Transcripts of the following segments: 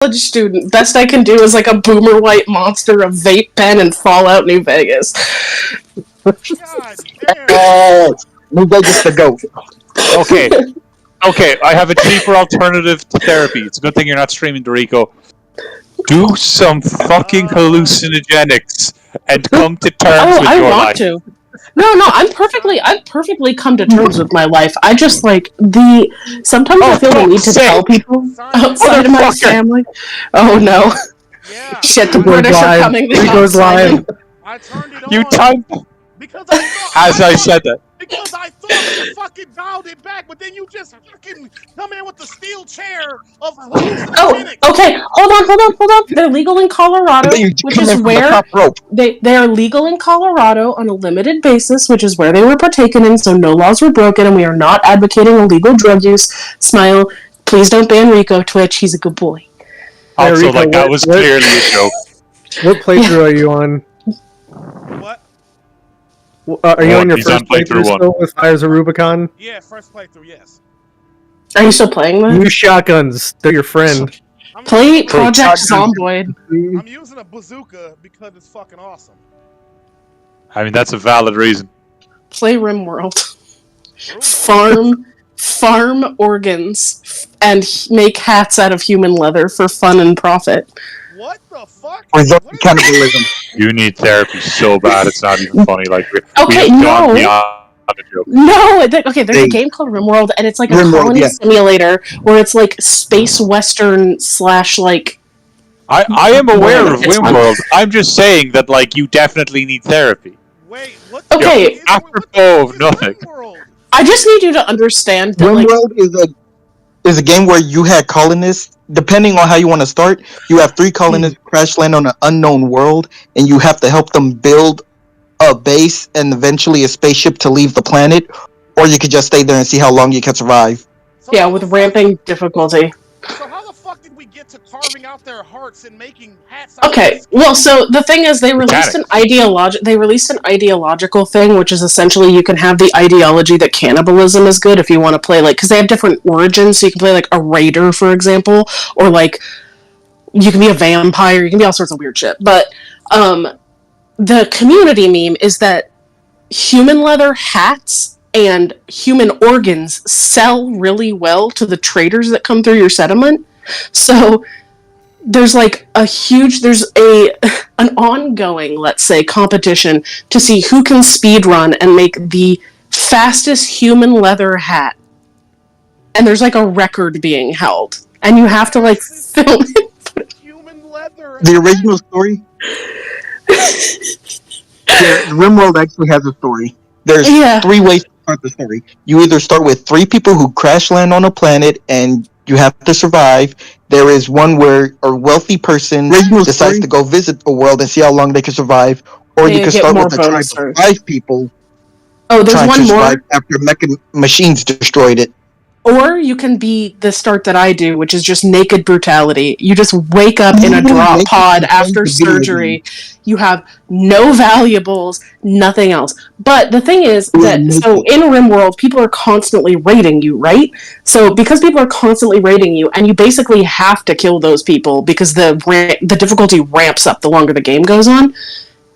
college student. Best I can do is like a boomer white monster, a vape pen, and Fallout New Vegas. God damn. New Vegas to go. Okay. Okay, I have a cheaper alternative to therapy. It's a good thing you're not streaming to Rico. Do some fucking hallucinogenics and come to terms with your life. I want to. No, I've perfectly come to terms with my life. I just sometimes I feel the need to tell people outside of my family. Oh no. Yeah. Shit, the British are coming. Rico's live. I turned it You on typed because I thought as I said that. because I thought you fucking dialed it back, but then you just fucking come in with the steel chair of hallucinogenics. Oh, okay. Hold on. They're legal in Colorado, which is where they are legal in Colorado on a limited basis, which is where they were partaken in, so no laws were broken, and we are not advocating illegal drug use. Smile. Please don't ban Rico Twitch. He's a good boy. Also, Rico, like, that was clearly a joke. What playthrough are you on? What? Are you on your he's first on playthrough playthrough one. still with Fires of Rubicon? Yeah, first playthrough, yes. Are you still playing that? Use shotguns. They're your friend. Play Project Zomboid. I'm using a bazooka because it's fucking awesome. I mean, that's a valid reason. Play RimWorld. Farm organs and make hats out of human leather for fun and profit. What the fuck? Result to cannibalism. You need therapy so bad it's not even funny. Like, Okay, no. No, there's a game called RimWorld, and it's like a colony simulator where it's like space western / like. I am aware of RimWorld. I'm just saying that, like, you definitely need therapy. Wait, what? Okay. Apropos of nothing. I just need you to understand that, RimWorld is a game where you had colonists. Depending on how you want to start, you have 3 colonists crash land on an unknown world, and you have to help them build a base and eventually a spaceship to leave the planet, or you could just stay there and see how long you can survive. Yeah, with ramping difficulty. So how the fuck did we get to carving out their hearts and making hats? Okay, well, so the thing is, they released an ideological thing, which is essentially you can have the ideology that cannibalism is good if you want to play, like, because they have different origins, so you can play, like, a raider, for example, or, like, you can be a vampire, you can be all sorts of weird shit, but, the community meme is that human leather hats and human organs sell really well to the traders that come through your settlement. So there's like an ongoing, let's say, competition to see who can speedrun and make the fastest human leather hat. And there's like a record being held. And you have to like film it. Human leather. The original story? Yeah, RimWorld actually has a story. There's 3 ways to start the story. You either start with 3 people who crash land on a planet and you have to survive. There is one where a wealthy person decides to go visit a world and see how long they can survive. Or you can start with a tribe of 5 people. Oh, there's one more after machines destroyed it. Or you can be the start that I do, which is just naked brutality. You just wake up in a drop pod after surgery. You have no valuables, nothing else. But the thing is that, so in RimWorld, people are constantly raiding you, right? So because people are constantly raiding you, and you basically have to kill those people because the difficulty ramps up the longer the game goes on,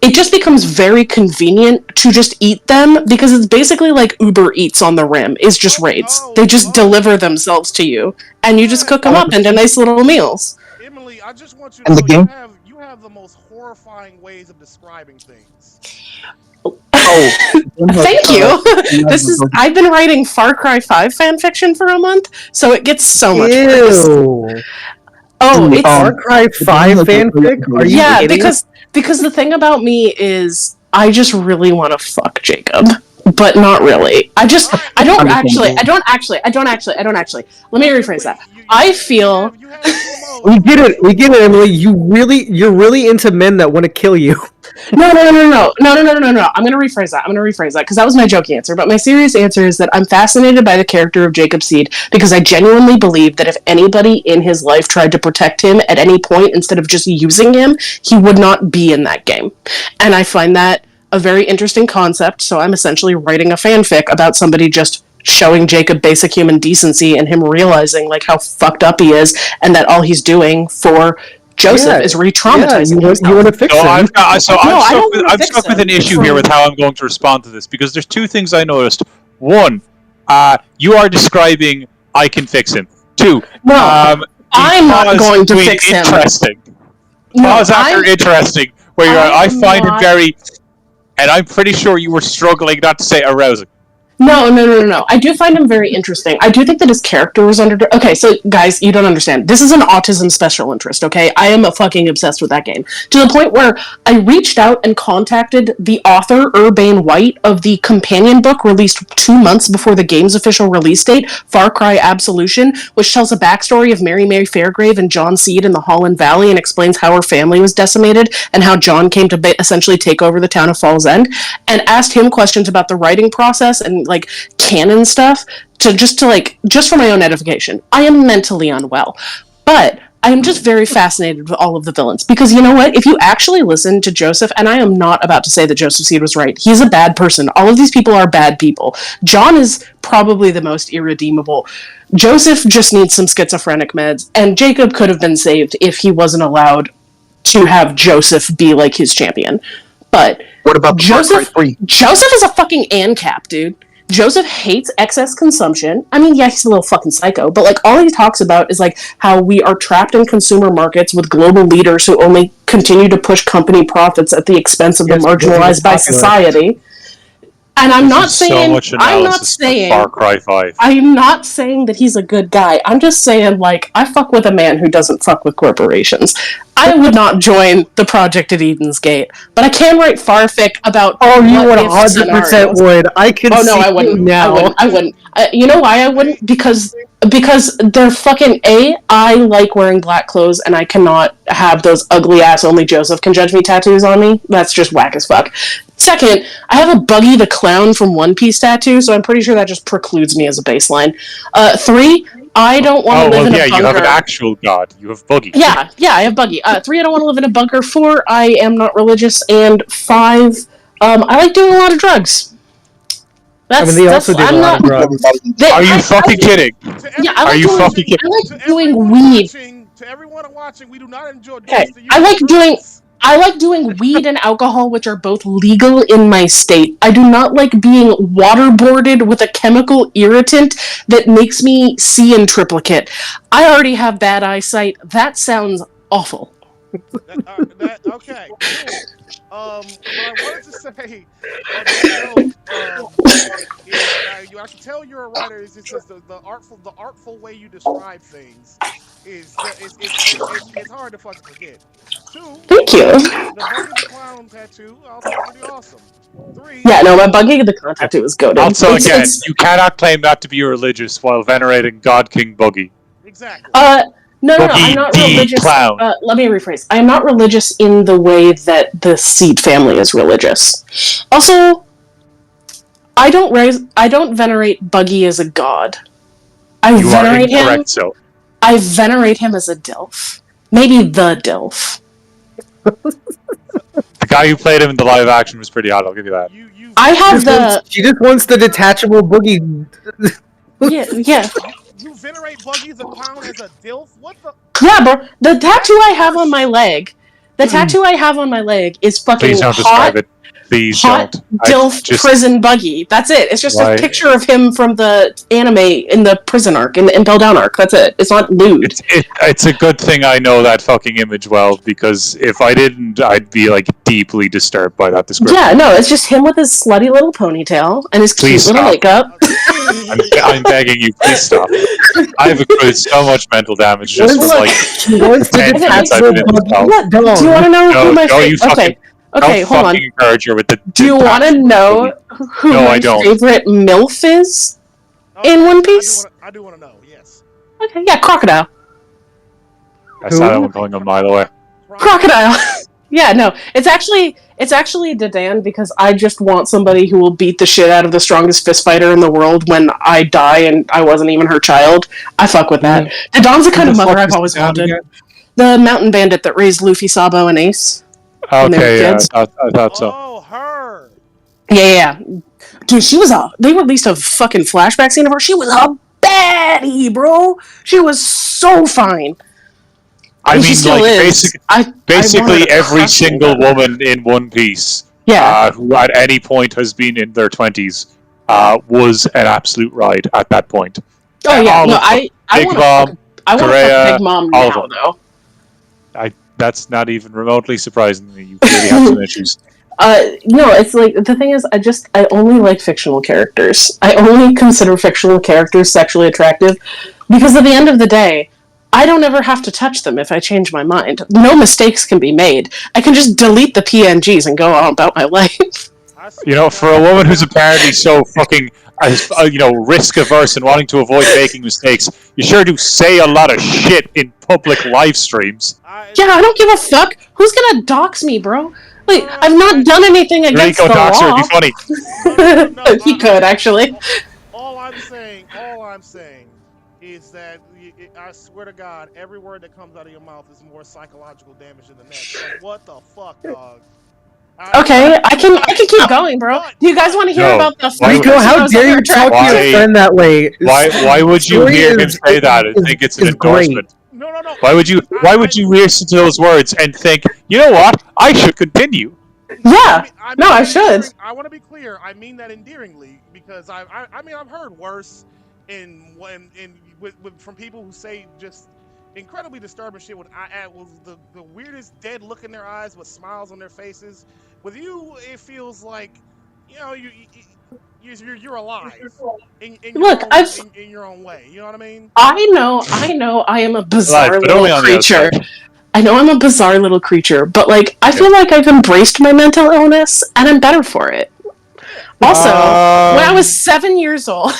it just becomes very convenient to just eat them because it's basically like Uber Eats on the Rim. It's just raids. They just deliver themselves to you, and you just cook them up into nice little meals. Emily, I just want you to know you have the most horrifying ways of describing things. Thank you. I've been writing Far Cry 5 fanfiction for a month, so it gets so much worse. Oh, it's Far Cry 5 fanfic? Are you kidding? Because the thing about me is I just really want to fuck Jacob, but not really. I don't actually. Let me rephrase that. I feel we get it, Emily. You're really into men that want to kill you. No. I'm gonna rephrase that because that was my joking answer. But my serious answer is that I'm fascinated by the character of Jacob Seed because I genuinely believe that if anybody in his life tried to protect him at any point instead of just using him, he would not be in that game. And I find that a very interesting concept. So I'm essentially writing a fanfic about somebody just showing Jacob basic human decency and him realizing like how fucked up he is, and that all he's doing for Joseph is re-traumatizing himself. You want to fix him? I'm stuck with an issue here with how I'm going to respond to this, because there's two things I noticed. One, you are describing I can fix him. Two, no, I'm not going to fix him. Interesting. No, Pause after interesting, where you're I find it very, and I'm pretty sure you were struggling not to say arousing. No. I do find him very interesting. I do think that his character was under... Okay, so guys, you don't understand. This is an autism special interest, okay? I am fucking obsessed with that game. To the point where I reached out and contacted the author, Urbane White, of the companion book released 2 months before the game's official release date, Far Cry Absolution, which tells a backstory of Mary Fairgrave and John Seed in the Holland Valley and explains how her family was decimated and how John came to essentially take over the town of Falls End, and asked him questions about the writing process and like canon stuff just for my own edification. I am mentally unwell, but I am just very fascinated with all of the villains, because you know what? If you actually listen to Joseph, and I am not about to say that Joseph Seed was right, he's a bad person. All of these people are bad people. John is probably the most irredeemable. Joseph just needs some schizophrenic meds, and Jacob could have been saved if he wasn't allowed to have Joseph be like his champion. But what about Joseph? Joseph is a fucking ANCAP, dude. Joseph hates excess consumption. I mean, yeah, he's a little fucking psycho, but like all he talks about is like how we are trapped in consumer markets with global leaders who only continue to push company profits at the expense of the marginalized by society. And I'm not saying Far Cry 5. I'm not saying that he's a good guy. I'm just saying, like, I fuck with a man who doesn't fuck with corporations. I would not join the Project at Eden's Gate, but I can write farfic about. Oh, you 100% would. I can. Oh no, I wouldn't. Now. I wouldn't. You know why I wouldn't? Because they're fucking I like wearing black clothes, and I cannot have those ugly ass only Joseph can judge me tattoos on me. That's just whack as fuck. Second, I have a Buggy the Clown from One Piece tattoo, so I'm pretty sure that just precludes me as a baseline. 3, I don't want to live in a bunker. You have an actual god. You have Buggy. Yeah, I have Buggy. 3, I don't want to live in a bunker. 4, I am not religious. And 5, I like doing a lot of drugs. They also do a lot of drugs. Are you fucking kidding? Yeah, I like doing weed. To everyone watching, we do not enjoy drugs. Okay, I like doing weed and alcohol, which are both legal in my state. I do not like being waterboarded with a chemical irritant that makes me see in triplicate. I already have bad eyesight. That sounds awful. Okay, cool. What I wanted to say you actually tell you're a writer is just the artful way you describe things is it's hard to fucking forget. 2, thank you. The Buggy the Clown tattoo, also pretty awesome. 3, yeah, no, my Buggy the Clown tattoo is goated. Also, again, you cannot claim not to be religious while venerating God King Buggy. Exactly. No, I'm not religious. Let me rephrase. I'm not religious in the way that the Seed family is religious. Also, I don't venerate Buggy as a god. I venerate him as a Dilf. Maybe the Dilf. The guy who played him in the live action was pretty hot, I'll give you that. She just wants the detachable Boogie. Yeah. You venerate Buggy the Clown as a Dilf? What the? Yeah, bro. The tattoo I have on my leg. Is fucking Please don't describe it. Please hot don't. Dilf prison Buggy. That's it. It's just a picture of him from the anime in the prison arc, in the Impel Down arc. That's it. It's not nude. It's a good thing I know that fucking image well, because if I didn't, I'd be like deeply disturbed by that description. Yeah, no, it's just him with his slutty little ponytail and his cute little makeup. I'm begging you, please stop. I've accrued so much mental damage just from like 10 minutes I've been in this house. Do you want to know who my favorite... Okay, hold on. Encourage her with the Do you want to know who my favorite MILF is in One Piece? I do want to know, yes. Okay, yeah, Crocodile. I saw that one going a mile away. Crocodile. Yeah, no, it's actually Dadan, because I just want somebody who will beat the shit out of the strongest fist fighter in the world when I die and I wasn't even her child. I fuck with that. Dadan's the kind of mother I've always wanted. The mountain bandit that raised Luffy, Sabo, and Ace. Okay, yeah, I thought so. Oh, her! Yeah. Dude, they released a fucking flashback scene of her. She was a baddie, bro. She was so fine. I mean, she still like, is. basically every single woman in One Piece, who at any point has been in their 20s, was an absolute ride at that point. Oh yeah, no, I want to fuck Big Mom now, though. That's not even remotely surprising. You clearly have some issues. No, it's like, the thing is, I only like fictional characters. I only consider fictional characters sexually attractive because at the end of the day, I don't ever have to touch them if I change my mind. No mistakes can be made. I can just delete the PNGs and go on about my life. You know, for a woman who's apparently so fucking, risk averse and wanting to avoid making mistakes, you sure do say a lot of shit in public live streams. Yeah, I don't give a fuck. Who's gonna dox me, bro? Like, I've not done anything against the law. Doxer would be funny. He could, actually. All I'm saying is that I swear to God, every word that comes out of your mouth is more psychological damage than the next. Like, what the fuck, dog? Okay, I can keep going, bro. Do you guys want to hear about the Rico, how dare you talk to your friend that way? Why would you hear him say that and think it's an endorsement? No. Why would you listen to those words and think, you know what, I should continue? Yeah, I should. I want to be clear. I mean that endearingly because I've heard worse from people who say just incredibly disturbing shit with the weirdest dead look in their eyes with smiles on their faces. With you, it feels like, you know, you're alive in your own way. You know what I mean? I know. I am a bizarre little creature. I know I'm a bizarre little creature, but like I feel like I've embraced my mental illness and I'm better for it. Also, when I was 7 years old.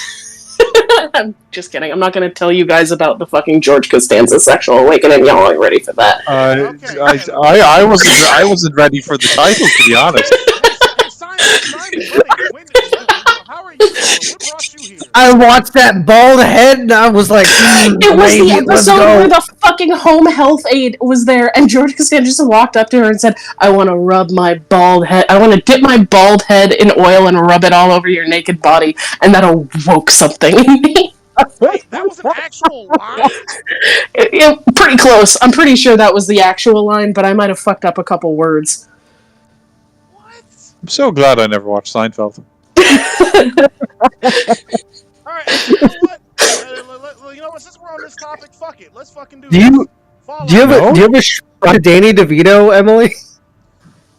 I'm just kidding. I'm not going to tell you guys about the fucking George Costanza sexual awakening. Y'all aren't ready for that. I wasn't ready for the title, to be honest. Simon, how are you? What brought you here? I watched that bald head and I was like, it was the episode where the fucking home health aide was there and George Costanza just walked up to her and said, I want to rub my bald head. I want to dip my bald head in oil and rub it all over your naked body. And that awoke something in me. Wait, that was an actual line? Pretty close. I'm pretty sure that was the actual line, but I might have fucked up a couple words. What? I'm so glad I never watched Seinfeld. Alright, you know what? You know what? Since we're on this topic, fuck it. Let's fucking do this. Do you have a Danny DeVito, Emily?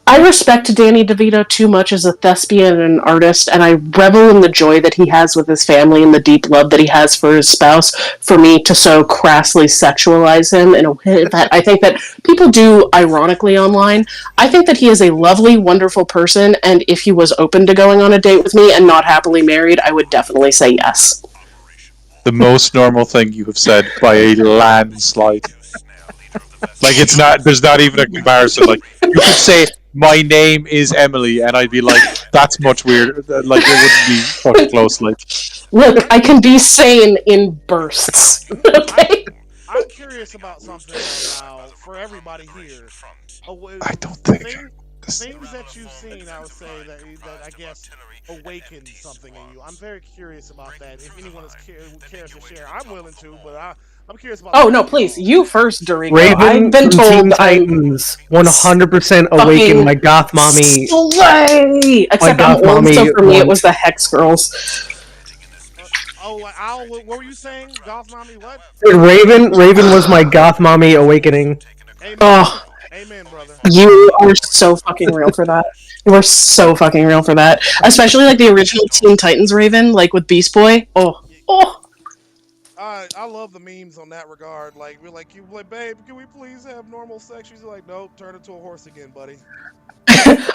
I respect Danny DeVito too much as a thespian and an artist, and I revel in the joy that he has with his family and the deep love that he has for his spouse, for me to so crassly sexualize him in a way that I think that people do ironically online. I think that he is a lovely, wonderful person, and if he was open to going on a date with me and not happily married, I would definitely say yes. The most normal thing you have said by a landslide. Like, there's not even a comparison. Like, you could say, my name is Emily, and I'd be like, that's much weirder. Like, it wouldn't be fucking close. Like, look, I can be sane in bursts. Okay? I'm curious about something now for everybody here. I don't think things that you've seen, I would say that I guess awakened something in you. I'm very curious about that. If anyone cares to share, I'm willing to, but I'm curious about. Oh no, please, you first, Dorico. Raven I've been from told Teen Titans 100% awakened my goth mommy. Slay! Except I'm old, so for me it was the Hex Girls. What were you saying? Goth mommy, what? Raven was my goth mommy awakening. Amen. Oh, amen, brother. You are so fucking real for that. You are so fucking real for that. Especially like the original Teen Titans Raven, like with Beast Boy. Oh. I love the memes on that regard. Like, we're like, babe, can we please have normal sex? She's like, nope, turn into a horse again, buddy.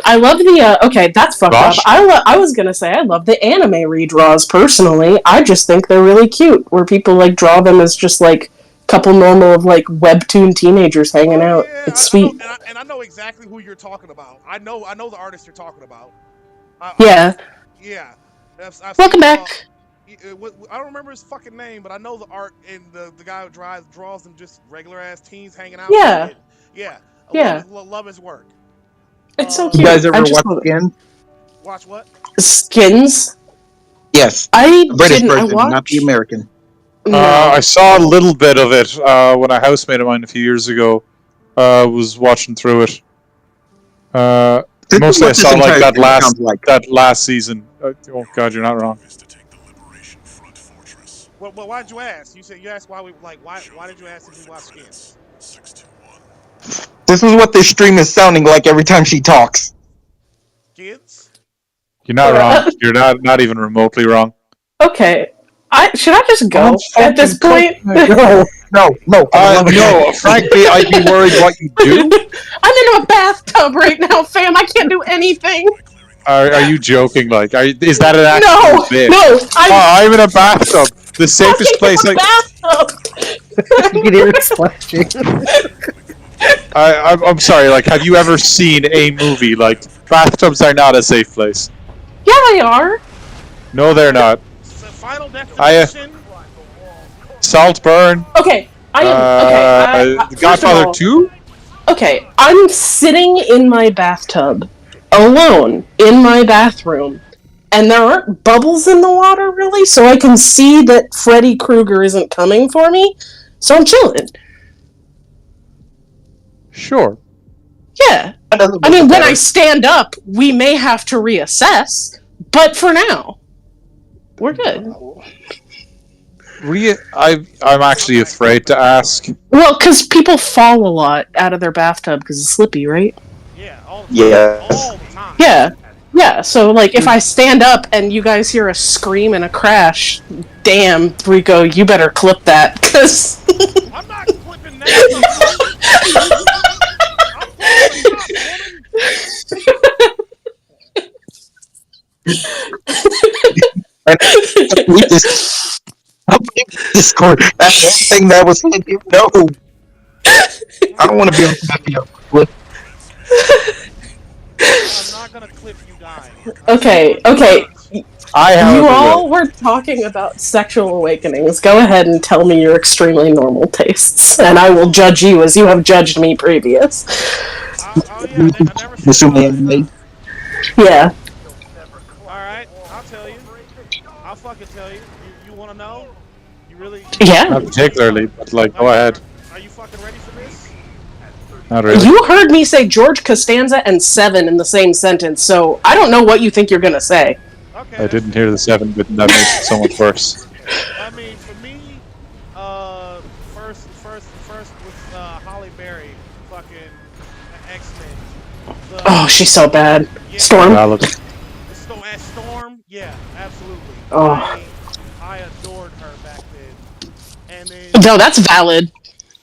I love the, okay, that's fucked up. I was gonna say, I love the anime redraws, personally. I just think they're really cute, where people, like, draw them as just, like, couple normal of, like, webtoon teenagers hanging out. Yeah, it's sweet. I know exactly who you're talking about. I know the artist you're talking about. Yeah. Yeah. Welcome back. I don't remember his fucking name, but I know the art and the guy who draws them just regular ass teens hanging out. Yeah. Yeah. Love his work. It's so cute. You guys ever watch Skins? Watch what? Skins? Yes, I the British didn't. I version, not the watched. American. No. I saw a little bit of it when a housemate of mine a few years ago was watching through it. This is Mostly I what this saw like entire thing sounds like. that last season. Oh God, you're not wrong. Well, why'd you ask? You asked why we like why did you ask if we watch Skins? This is what this stream is sounding like every time she talks. Skins? You're not wrong. You're not even remotely wrong. Okay. Should I just go at this point? No, no. No, frankly, I'd be worried what you do. I'm in a bathtub right now, fam. I can't do anything. Are you joking? Like, is that an actual bit? No. I'm in a bathtub. The safest place. In a bathtub. You can hear it splashing. I'm sorry. Like, have you ever seen a movie? Like, bathtubs are not a safe place. Yeah, they are. No, they're not. Final Destination. Saltburn. Okay, I am. Okay, Godfather 2. Okay, I'm sitting in my bathtub, alone in my bathroom, and there aren't bubbles in the water really, so I can see that Freddy Krueger isn't coming for me. So I'm chilling. Sure. Yeah. I mean, when I stand up, we may have to reassess, but for now, we're good. I'm actually afraid to ask. Well, because people fall a lot out of their bathtub because it's slippy, right? Yeah, all the time. Yes. All the time. Yeah. Yeah, so, like, if I stand up and you guys hear a scream and a crash, damn, Rico, you better clip that, because... I'm not clipping that. I'm We just Discord. That's everything that was said. No, I don't want to be on the video. I'm not gonna clip you dying. Okay. You all were talking about sexual awakenings. Go ahead and tell me your extremely normal tastes, and I will judge you as you have judged me previous. I never said Yeah. Alright, I'll tell you. I'll fucking tell you. You wanna know? You really... Yeah. Not particularly, but, like, go ahead. Are you fucking ready for this? Not really. You heard me say George Costanza and Seven in the same sentence, so I don't know what you think you're gonna say. Okay, I didn't hear the 7, but that makes it so much worse. I mean, for me, first was Holly Berry, fucking X-Men. Oh, she's so bad. Yeah, Storm? Valid. Storm? Yeah, absolutely. Oh. I adored her back then. And then... No, that's valid.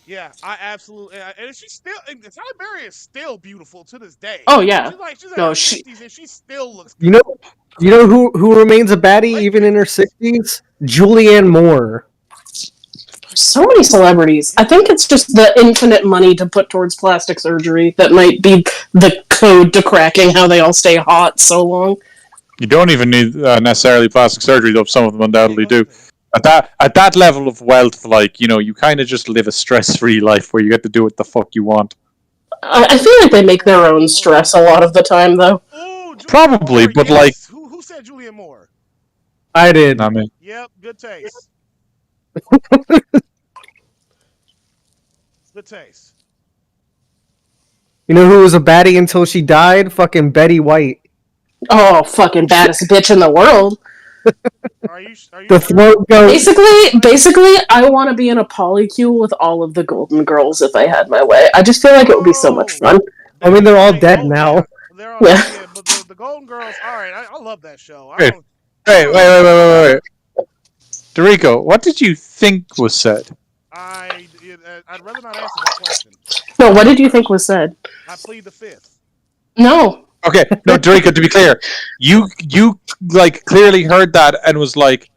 Yeah, I absolutely... And she's still... Holly Berry is still beautiful to this day. Oh, yeah. She's in her 60s and she still looks good. You know who remains a baddie even in her 60s? Julianne Moore. So many celebrities. I think it's just the infinite money to put towards plastic surgery that might be the code to cracking how they all stay hot so long. You don't even need necessarily plastic surgery, though some of them undoubtedly do. At that level of wealth, like, you know, you kind of just live a stress-free life where you get to do what the fuck you want. I feel like they make their own stress a lot of the time, though. Ooh, Probably, Moore, but yes. like... Who said Julianne Moore? I did. Not me. Yep, good taste. Good taste. You know who was a baddie until she died? Fucking Betty White. Oh, fucking baddest bitch in the world. Are you The throat goat. Basically, I want to be in a polycule with all of the Golden Girls if I had my way. I just feel like it would be so much fun. I mean, they're all dead now. Yeah. They're all dead, but the Golden Girls, alright, I love that show. Wait, wait. Dorico, what did you think was said? I'd rather not answer that question. No, what did you think was said? I plead the fifth. No. Okay, no, Dorico, to be clear, you like clearly heard that and was like,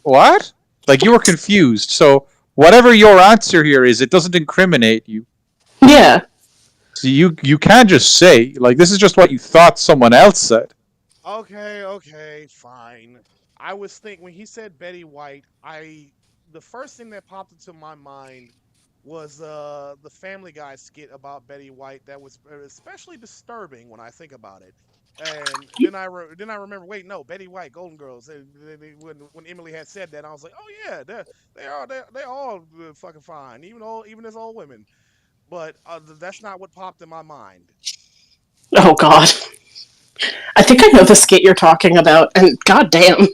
what? Like, you were confused. So whatever your answer here is, it doesn't incriminate you. Yeah. So you can't just say, like, this is just what you thought someone else said. Okay, fine. I was thinking, when he said Betty White, the first thing that popped into my mind was the Family Guy skit about Betty White that was especially disturbing when I think about it. And then I remember. Wait, no, Betty White, Golden Girls. When Emily had said that, I was like, oh yeah, they all fucking fine, even as old women. But that's not what popped in my mind. Oh God, I think I know the skit you're talking about, and goddamn.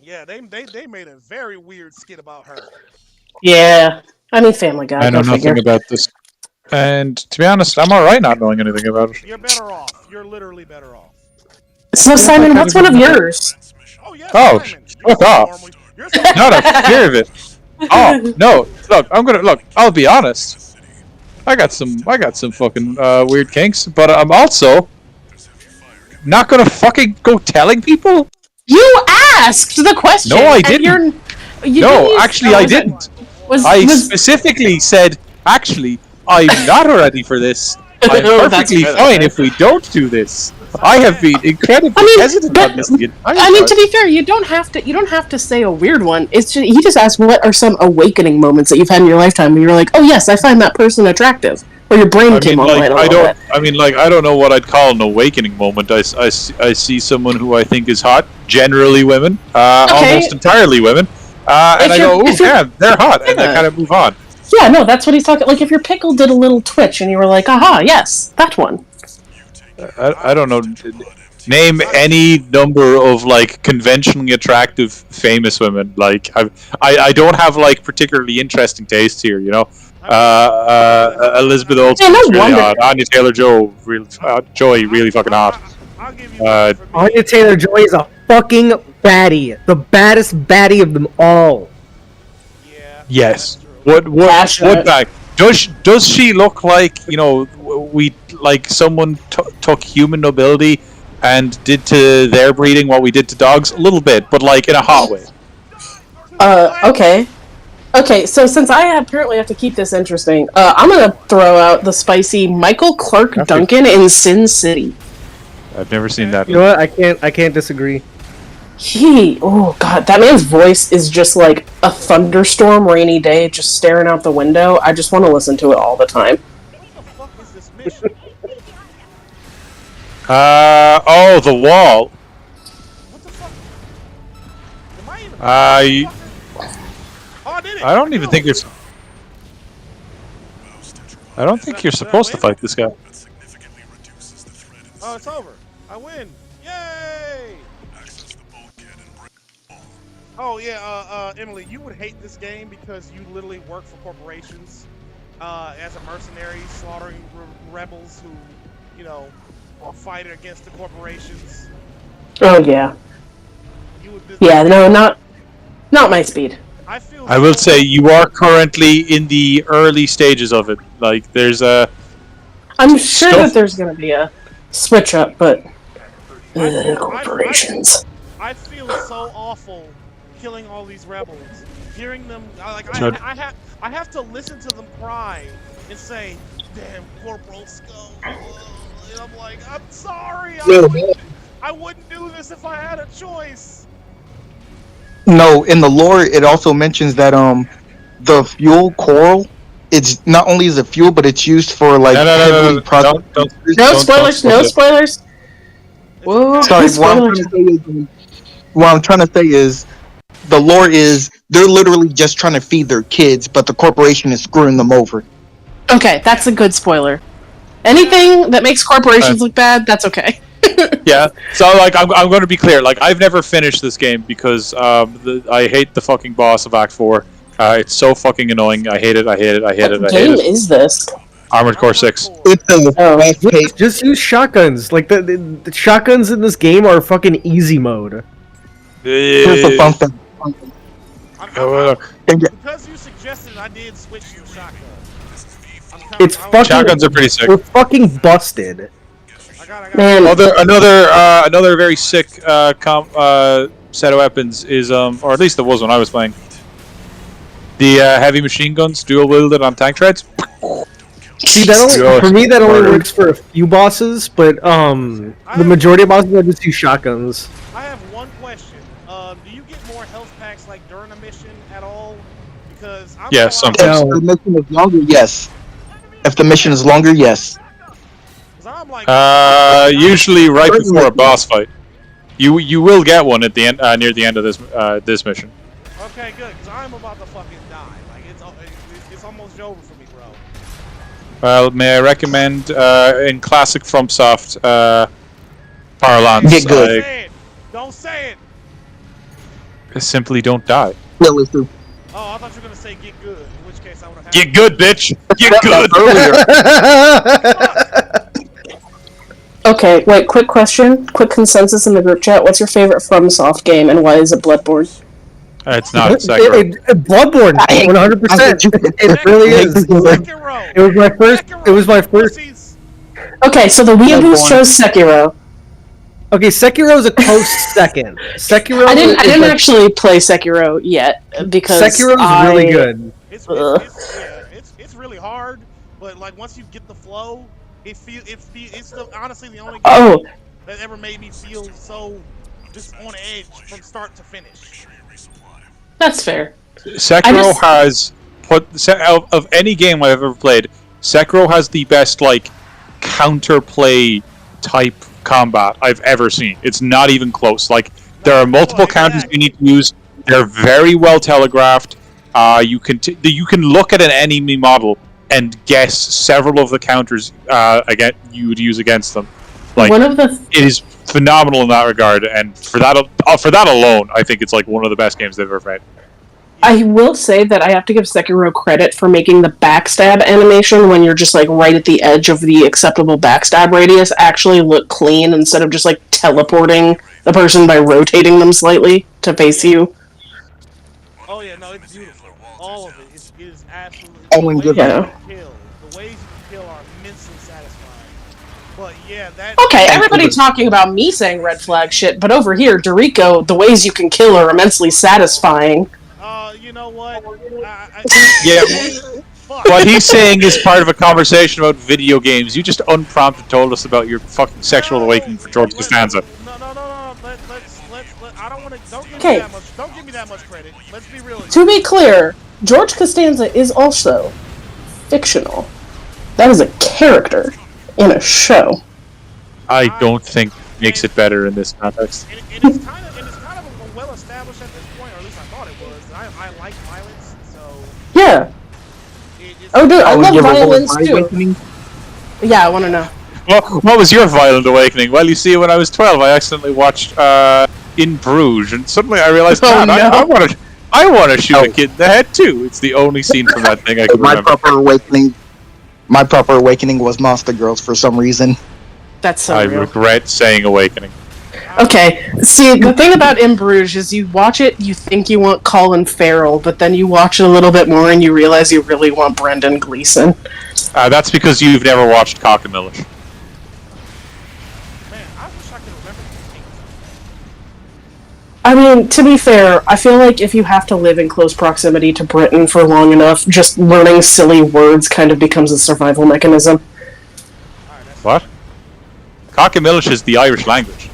Yeah, they made a very weird skit about her. Yeah, I mean Family Guy. I know Go figure. nothing about this. And to be honest, I'm alright not knowing anything about it. You're better off. You're literally better off. So Simon, what's one of yours? Oh yes, Oh, Simon. fuck off. Not a fear of it. Oh no! Look, I'll be honest. I got some fucking weird kinks, but I'm also not gonna fucking go telling people. You asked the question. No, I didn't. I didn't. I specifically said, actually, I'm not ready for this. I'm perfectly fine if we don't do this. I have been incredibly hesitant on this. I mean, to be fair, you don't have to say a weird one. It's just, he just asked what are some awakening moments that you've had in your lifetime where you're like, oh yes, I find that person attractive, or your brain came online a little bit. I don't know what I'd call an awakening moment. I see someone who I think is hot, generally women, almost entirely women, and I go, ooh, damn, they're hot, and I kind of move on. Yeah, no, that's what he's talking. Like if your pickle did a little twitch, and you were like, aha, yes, that one. I don't know. Name any number of like conventionally attractive famous women. Like I don't have like particularly interesting tastes here. You know, Elizabeth Olsen is really hot. Anya Taylor-Joy really fucking hot. Anya Taylor-Joy is a fucking baddie, the baddest baddie of them all. Yeah. Yes. What bag? Does she look like, you know, we like someone took human nobility and did to their breeding what we did to dogs? A little bit, but like in a hot way. Okay, so since I apparently have to keep this interesting, I'm gonna throw out the spicy Michael Clark Duncan in Sin City. I've never seen that. You know what? I can't disagree. Oh god, that man's voice is just like a thunderstorm rainy day just staring out the window. I just want to listen to it all the time. What the fuck is this mission? The wall. What the fuck? Am I even I did it! I don't even think you're... I don't think you're supposed to fight this guy. Oh, it's over. I win. Yay! Oh yeah, Emily, you would hate this game because you literally work for corporations as a mercenary, slaughtering rebels who, you know, are fighting against the corporations. Oh yeah. Not my speed. I will say you are currently in the early stages of it. Like there's a. I'm sure that there's going to be a switch up, but corporations. I feel so awful killing all these rebels, hearing them I have to listen to them cry and say, "Damn, Corporal Skull." And I'm like, "I'm sorry. I wouldn't do this if I had a choice." No, in the lore, it also mentions that the fuel coral. It's not only is it fuel, but it's used for like no spoilers. Whoa, sorry, what I'm trying to say is the lore is they're literally just trying to feed their kids, but the corporation is screwing them over. Okay, that's a good spoiler. Anything that makes corporations look bad, that's okay. Yeah, so like I'm going to be clear. Like I've never finished this game because I hate the fucking boss of Act 4. It's so fucking annoying. I hate it. What game is this? Armored Core 6. Just use shotguns. Like the shotguns in this game are fucking easy mode. Here's the fun thing. Because you suggested it, I did switch to shotgun. Shotguns are pretty sick. We're fucking busted. Man. Another very sick set of weapons is or at least there was when I was playing. The heavy machine guns, dual wielded on tank treads. See, for me that only works for a few bosses, but the majority of bosses I just use shotguns. I have one question. Do you get more health packs like during a mission at all? Because sometimes. If the mission is longer, yes. If the mission is longer, yes. Because I'm like, usually right before a boss fight. You will get one at the end, near the end of this mission. Okay, good, because I'm about to fucking die. Like it's almost over for me, bro. Well, may I recommend in classic FromSoft parlance? Get good. Don't say it. Simply don't die. No, it's true. Oh, I thought you were gonna say get good. In which case I would have. Get good, bitch. Get good. Okay, wait, quick question. Quick consensus in the group chat. What's your favorite FromSoft game and why is it Bloodborne? It's not Sekiro. Bloodborne, 100%. It really is. Sekiro. It was my first. It was my first. Okay, so the weeaboos chose Sekiro. Okay, Sekiro is a close second. Sekiro. I didn't actually play Sekiro yet because Sekiro is really good. It's really hard, but like once you get the flow, it's honestly the only game that ever made me feel so just on edge from start to finish. That's fair. Sekiro has of any game I've ever played, Sekiro has the best like counterplay type combat I've ever seen. It's not even close. Like there are multiple counters you need to use. They're very well telegraphed. You can look at an enemy model and guess several of the counters you would use against them. Like it is phenomenal in that regard, and for that alone, I think it's like one of the best games they've ever made. I will say that I have to give Sekiro credit for making the backstab animation when you're just like right at the edge of the acceptable backstab radius actually look clean instead of just like teleporting the person by rotating them slightly to face you. Oh yeah, no, it's beautiful. All of it is absolutely. The ways you can kill are immensely satisfying. But yeah, that. Okay, everybody talking about me saying red flag shit, but over here, Dorico, the ways you can kill are immensely satisfying. You know what? Yeah. What he's saying is part of a conversation about video games. You just unprompted told us about your fucking sexual awakening for George Costanza. No. I don't want to. Don't give me that much credit. Let's be real. To be clear, George Costanza is also fictional. That is a character in a show. I don't think it makes it better in this context. And it's kind of well established at this point, or at least I thought it was. I like violence, so yeah. Dude, I love violence too. Awakening? Yeah, I want to know. Well, what was your violent awakening? Well, you see, when I was 12, I accidentally watched In Bruges, and suddenly I realized, I want to shoot a kid in the head too. It's the only scene from that thing I can remember. My proper awakening was Monster Girls for some reason. That's so real. I regret saying awakening. Okay, see, the thing about In Bruges is you watch it, you think you want Colin Farrell, but then you watch it a little bit more and you realize you really want Brendan Gleeson. That's because you've never watched Cockamish. Man, I wish I could remember these things. I mean, to be fair, I feel like if you have to live in close proximity to Britain for long enough, just learning silly words kind of becomes a survival mechanism. What? Cockamish is the Irish language.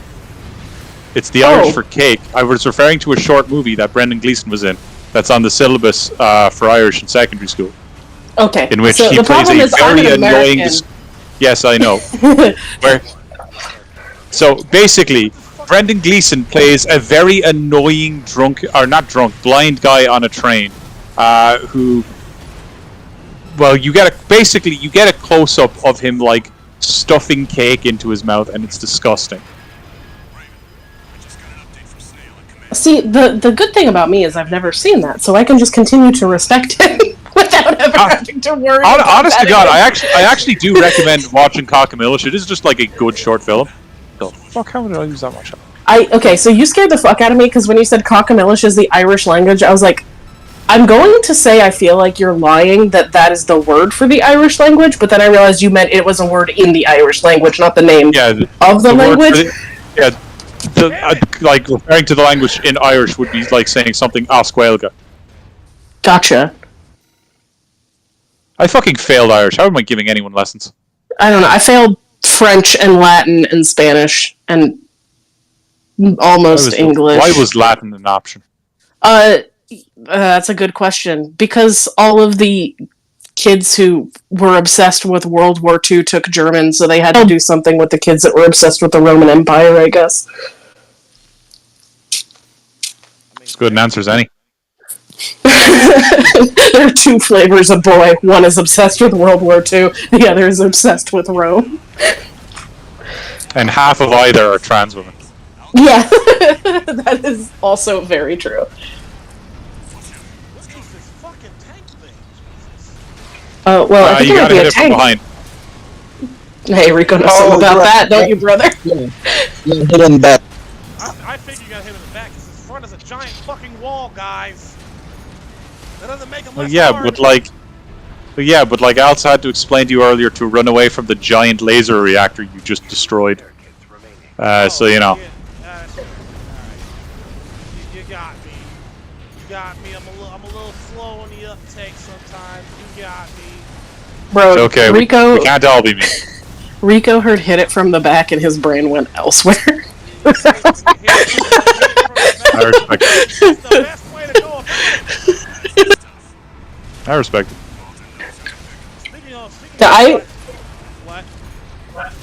It's the Irish for cake. I was referring to a short movie that Brendan Gleeson was in that's on the syllabus for Irish in secondary school. Okay. In which he plays a very annoying... Yes, I know. So, basically, Brendan Gleeson plays a very annoying blind guy on a train who... Well, you get a close-up of him, like, stuffing cake into his mouth, and it's disgusting. See, the good thing about me is I've never seen that, so I can just continue to respect him without ever having to worry. Honest to God, I actually do recommend watching Cockamish. It is just like a good short film. The fuck, how did I use that much? Okay, so you scared the fuck out of me because when you said Cockamish is the Irish language, I was like, I'm going to say I feel like you're lying that is the word for the Irish language, but then I realized you meant it was a word in the Irish language, not the name of the language. Like referring to the language in Irish would be like saying something Oscuelga. Gotcha. I fucking failed Irish. How am I giving anyone lessons? I don't know. I failed French and Latin and Spanish and almost English. Why was Latin an option? That's a good question. Because all of the kids who were obsessed with World War II took German, so they had to do something with the kids that were obsessed with the Roman Empire, I guess. As good an answer as any. There are two flavors of boy. One is obsessed with World War II, the other is obsessed with Rome. And half of either are trans women. Yeah, that is also very true. What is this fucking tank thing? Well, I think you it might gotta be hit a it from tank. behind. Hey, Rico knows something about that, don't you, brother? Yeah, hit in the back. I figure you gotta hit him in the back because his front is a giant fucking wall, guys. That doesn't make him less hard. But like I also had to explain to you earlier to run away from the giant laser reactor you just destroyed. So you know. Yeah, sure. Alright. You got me. You got me. I'm a little slow on the uptake sometimes. You got me. Bro, It's okay, Rico, we can't all be me. Rico heard hit it from the back and his brain went elsewhere. I respect it. That's the best way to go about it. I respect it. Speaking of what?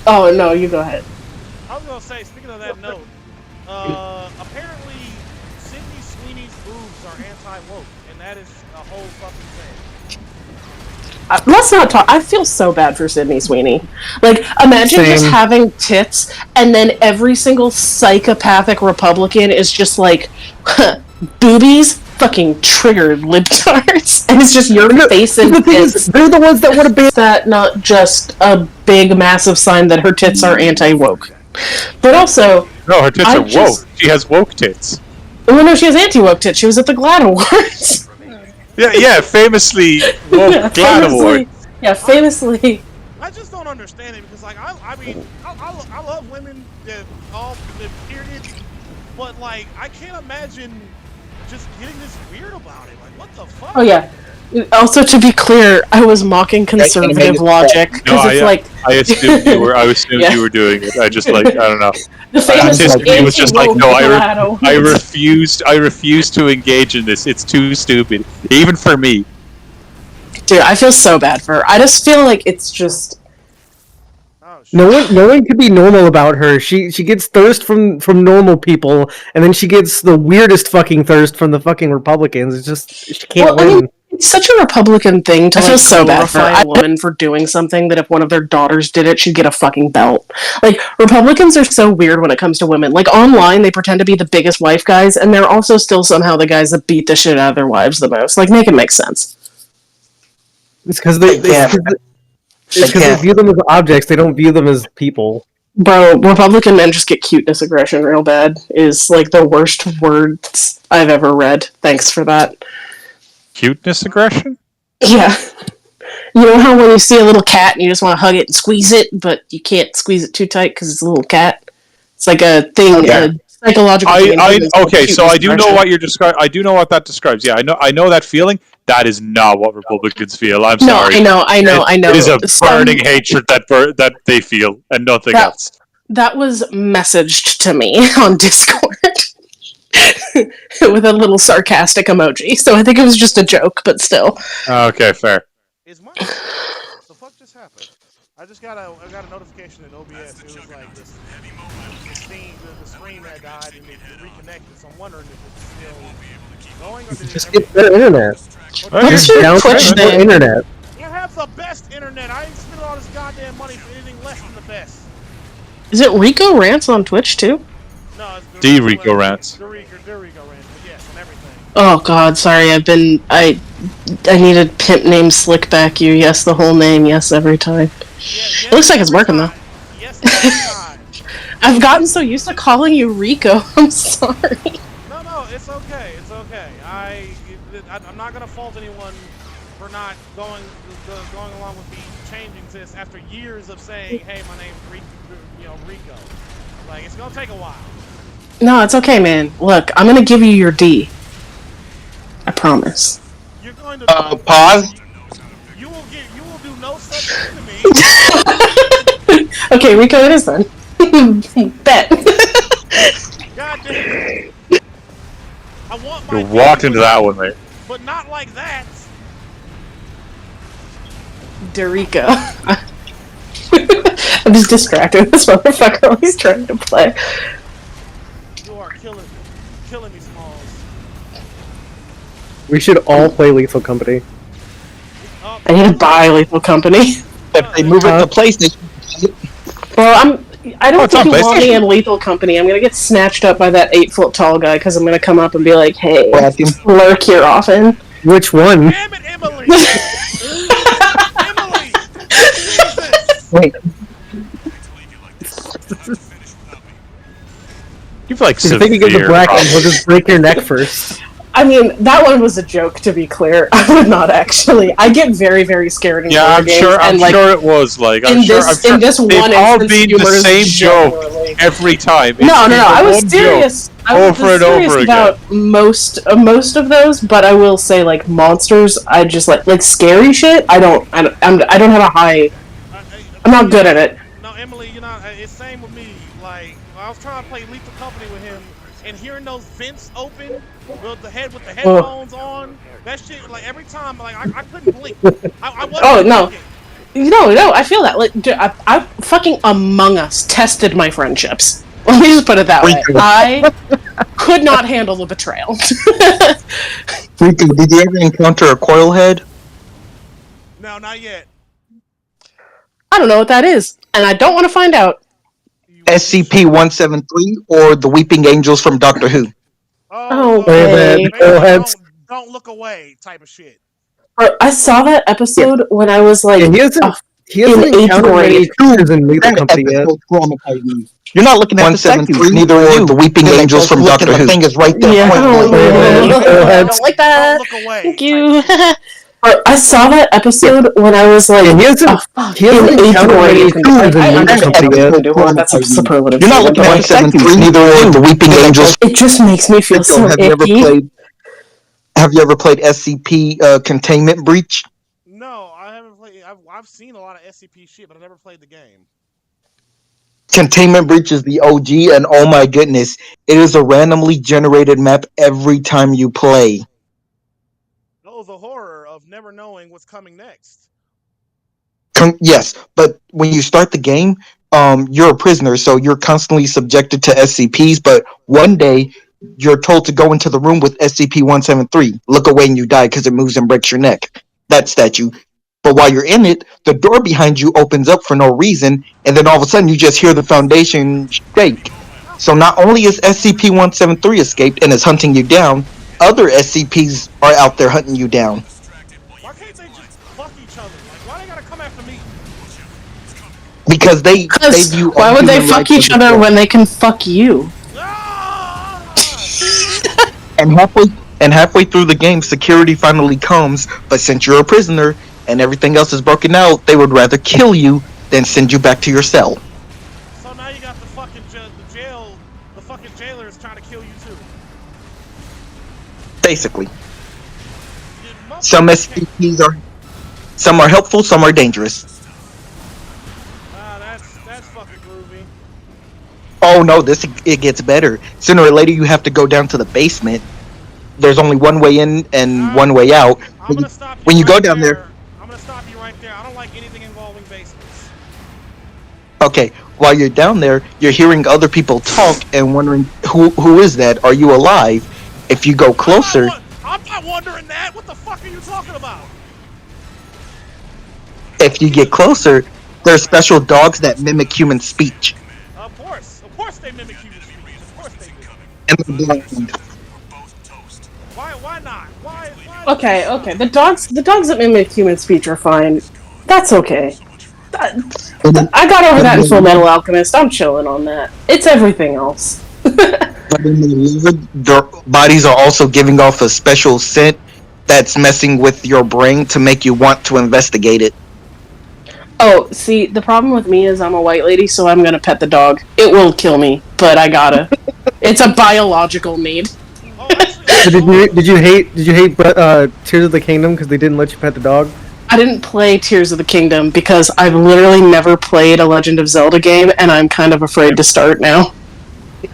Oh, no, you go ahead. I was gonna say, speaking of that note, apparently Sydney Sweeney's boobs are anti-woke, and that is a whole fucking thing. Let's not talk. I feel so bad for Sydney Sweeney. Like, imagine just having tits, and then every single psychopathic Republican is just like, boobies, fucking triggered libtards, and it's just your face and tits. They're the ones that would have been that, not just a big, massive sign that her tits are anti-woke. But also... No, her tits are woke. She has woke tits. Well, no, she has anti-woke tits. She was at the GLAAD Awards. Yeah, famously woke GLAAD Award. Yeah, famously. I just don't understand it because, like, I love women that all period, but like, I can't imagine just getting this weird about it. Like, what the fuck? Oh yeah. Also, to be clear, I was mocking conservative logic because it's like I assumed you were. I assumed you were doing it. I just like I don't know. The famous It was just like no. I refused. refused to engage in this. It's too stupid, even for me. Dude, I feel so bad for her. I just feel like it's just no one could be normal about her. She gets thirst from normal people, and then she gets the weirdest fucking thirst from the fucking Republicans. It's just she can't win. I mean, it's such a Republican thing to glorify a woman for doing something that if one of their daughters did it, she'd get a fucking belt. Like, Republicans are so weird when it comes to women. Like, online, they pretend to be the biggest wife guys, and they're also still somehow the guys that beat the shit out of their wives the most. Like, make it make sense. It's because they view them as objects. They don't view them as people. Bro, Republican men just get cuteness aggression real bad. Is like the worst words I've ever read. Thanks for that. Cuteness aggression? Yeah. You know how when you see a little cat and you just want to hug it and squeeze it, but you can't squeeze it too tight because it's a little cat? It's like a thing, a psychological thing. Okay, so I do know what you're describing. I do know what that describes. Yeah, I know that feeling. That is not what Republicans feel. I'm sorry. No, I know. It is a burning hatred that they feel, and nothing else. That was messaged to me on Discord. With a little sarcastic emoji. So I think it was just a joke, but still. Okay, fair. What the fuck just happened? I got a notification in OBS. It was like the screen that died and it reconnected. So I'm wondering if it's still going or did it just get better internet. What's your Twitch thing? Internet. You have the best internet. I ain't spending all this goddamn money for anything less than the best. Is it Rico Rants on Twitch too? No, it's Rico Rants. The Rico Rants, but yes, on everything. Oh god, sorry, I needed pimp name Slickback you, yes the whole name, yes every time. Yes, it looks like it's working though. Yes, every time. I've gotten so used to calling you Rico, I'm sorry. No, it's okay, it's okay. I'm not gonna fault anyone for not going along with me changing this after years of saying, hey, my name's Rico. Like, it's gonna take a while. No, it's okay, man. Look, I'm gonna give you your D. I promise. You're going to pause. You will do no such thing to me. Okay, Rico, it is then. Bet. God damn it. I want my You walked into that one, mate. But not like that. Dorico. I'm just distracting this motherfucker while he's trying to play. You are killing me, Smalls. We should all play Lethal Company. I need to buy Lethal Company. If they move it to PlayStation. Well, I don't think you want me PlayStation. in Lethal Company. I'm gonna get snatched up by that 8-foot tall guy because I'm gonna come up and be like, "Hey, lurk here often." Which one? Damn it, Emily! Emily! Jesus! Wait, You've like If they can get the severe black one, problems. he'll just break your neck first. I mean, that one was a joke, to be clear. I would not actually. I get very, very scared in Yeah, horror I'm games, sure. I'm and like sure it was like. I'm in sure. this I'm in this sure one they've all instance, been humor the is same joke genuinely- every time. It's No. been the I was one joke. serious. I was over and serious over about most of those, but I will say, like monsters, I just like scary shit. I don't have a high. I'm not good at it. No, Emily, you know, it's same with me. Like, I was trying to play Lethal Company with him, and hearing those vents open with the headphones on, that shit, like every time, like I couldn't blink. I wasn't. Oh no. blinking. No, I feel that. Like, dude, I fucking Among Us tested my friendships. Let me just put it that way. I could not handle the betrayal. Rico, did you ever encounter a coil head? No, not yet. I don't know what that is, and I don't want to find out. SCP-173 or the Weeping Angels from Doctor Who? Oh, okay. Don't look away, type of shit. I saw that episode when I was like, Yeah, he hasn't in 8th encountered many grade. creatures in Lethal That Company yet. episode traumatized me. You're not looking at the 173, neither are you. The Weeping Angels from Doctor Who. The thing is right there. Yeah, I don't like that. Don't look away. Thank you. I saw that episode when I was like, Yeah, he hasn't in 8th encountered many grade. creatures in I Lethal Company yet. That's a superlative. You're not looking at the 173, neither are the Weeping Angels. It just makes me feel so icky. Have you ever played SCP Containment Breach? No, I haven't played. I've seen a lot of SCP shit, but I never played the game. Containment Breach is the OG, and oh my goodness, it is a randomly generated map every time you play. Oh, the horror of never knowing what's coming next. Yes, but when you start the game, you're a prisoner, so you're constantly subjected to SCPs, but one day, you're told to go into the room with SCP-173. Look away and you die because it moves and breaks your neck. That statue. But while you're in it, the door behind you opens up for no reason, and then all of a sudden you just hear the foundation shake. So not only is SCP-173 escaped and is hunting you down, other SCPs are out there hunting you down. Why can't they just fuck each other? Like, why they gotta come after me? Because they view why would they fuck each other when they can fuck you? And halfway through the game, security finally comes, but since you're a prisoner and everything else is broken out, they would rather kill you than send you back to your cell. So now you got the fucking the fucking jailer is trying to kill you too. Basically. Some SCPs some are helpful, some are dangerous. That's fucking groovy. Oh no, it gets better. Sooner or later you have to go down to the basement. There's only one way in and one way out. When you go down there, I'm gonna stop you right there. I don't like anything involving basements. okay, while you're down there, you're hearing other people talk and wondering who is that? Are you alive? If you go closer, I'm not wondering that. What the fuck are you talking about? if you get closer, there's special dogs that mimic human speech. Of course they mimic human speech. Of course they do. And they're blind. Why not? Why Okay. The dogs that mimic human speech are fine. That's okay. I got over that in Full Metal Alchemist. I'm chilling on that. It's everything else. But in the lizard, their bodies are also giving off a special scent that's messing with your brain to make you want to investigate it. Oh, see, the problem with me is I'm a white lady, so I'm gonna pet the dog. It will kill me, but I gotta. It's a biological need. So did you hate Tears of the Kingdom because they didn't let you pet the dog? I didn't play Tears of the Kingdom because I've literally never played a Legend of Zelda game, and I'm kind of afraid to start now.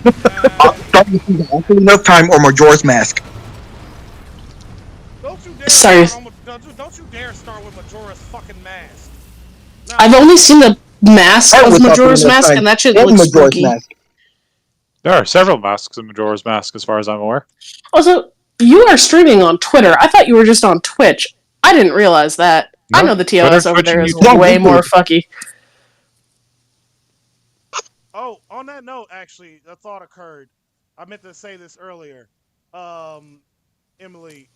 Start with the Ocarina of Time or Majora's Mask. Don't you dare Sorry. Don't you dare start with Majora's fucking Mask. No, I've only seen the mask of Majora's Mask, and that shit looks spooky. There are several masks in Majora's Mask, as far as I'm aware. Also, you are streaming on Twitter. I thought you were just on Twitch. I didn't realize that. No, I know the TOS Twitter, over Twitch, there and is YouTube. way more fucky. Oh, on that note, actually, a thought occurred. I meant to say this earlier. Emily,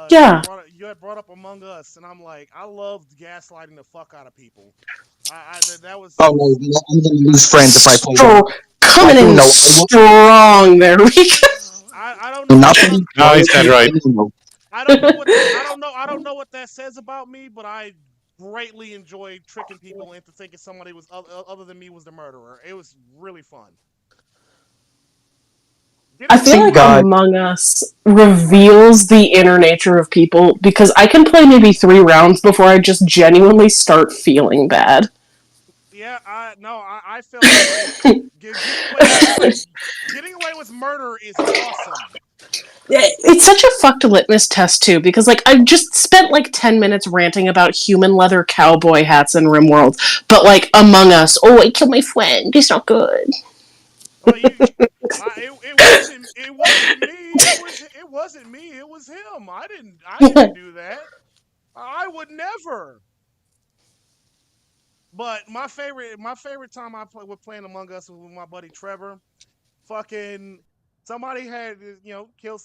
Yeah. you had brought up Among Us, and I'm like, I loved gaslighting the fuck out of people. That was. Oh no, I'm gonna lose friends if I play that. Coming in strong there, Rico. I don't know. No, he's dead right. I don't know what that says about me, but I greatly enjoyed tricking people into thinking somebody was other than me was the murderer. It was really fun. I feel like Among Us reveals the inner nature of people because I can play maybe 3 rounds before I just genuinely start feeling bad. Yeah, I felt like getting away with murder is awesome. It's such a fucked litmus test too, because like I've just spent like 10 minutes ranting about human leather cowboy hats in RimWorld, but like Among Us, oh, I killed my friend, it's not good. Well, it wasn't me. It wasn't me. It was him. I didn't do that. I would never. But my favorite time I was playing Among Us was with my buddy Trevor. Fucking somebody had kill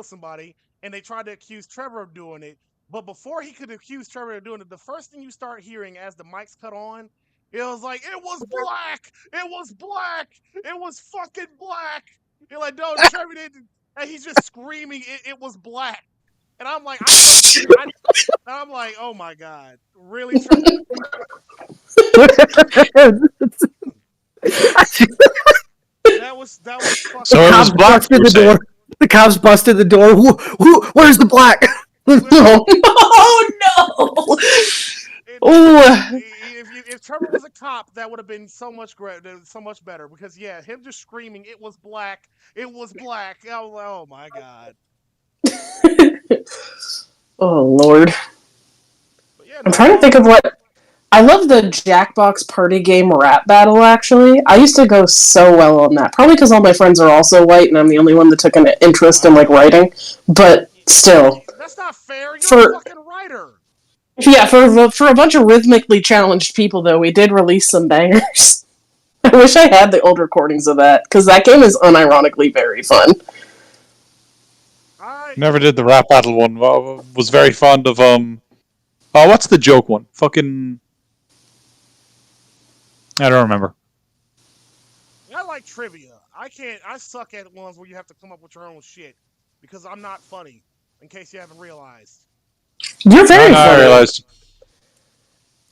somebody, and they tried to accuse Trevor of doing it. But before he could accuse Trevor of doing it, the first thing you start hearing as the mics cut on, it was like, it was black. It was black. It was fucking black. You're like, no, Trevor didn't. And he's just screaming, it was black. And I'm like, I'm like, oh my god, really, Trevor? That was fucking. So it was black. The cops busted the door. Where's the black? Oh no! If Trevor was a cop, that would have been so much better. Because yeah, him just screaming, "It was black! It was black!" Oh my god! Oh lord! Yeah, I'm trying to think of what. I love the Jackbox party game rap battle, actually. I used to go so well on that. Probably because all my friends are also white and I'm the only one that took an interest in, like, writing. But still. That's not fair. You're a fucking writer. Yeah, for a bunch of rhythmically challenged people, though, we did release some bangers. I wish I had the old recordings of that, because that game is unironically very fun. Never did the rap battle one. Was very fond of, Oh, what's the joke one? Fucking... I don't remember. I like trivia. I suck at ones where you have to come up with your own shit because I'm not funny. In case you haven't realized, you're very funny. I realized.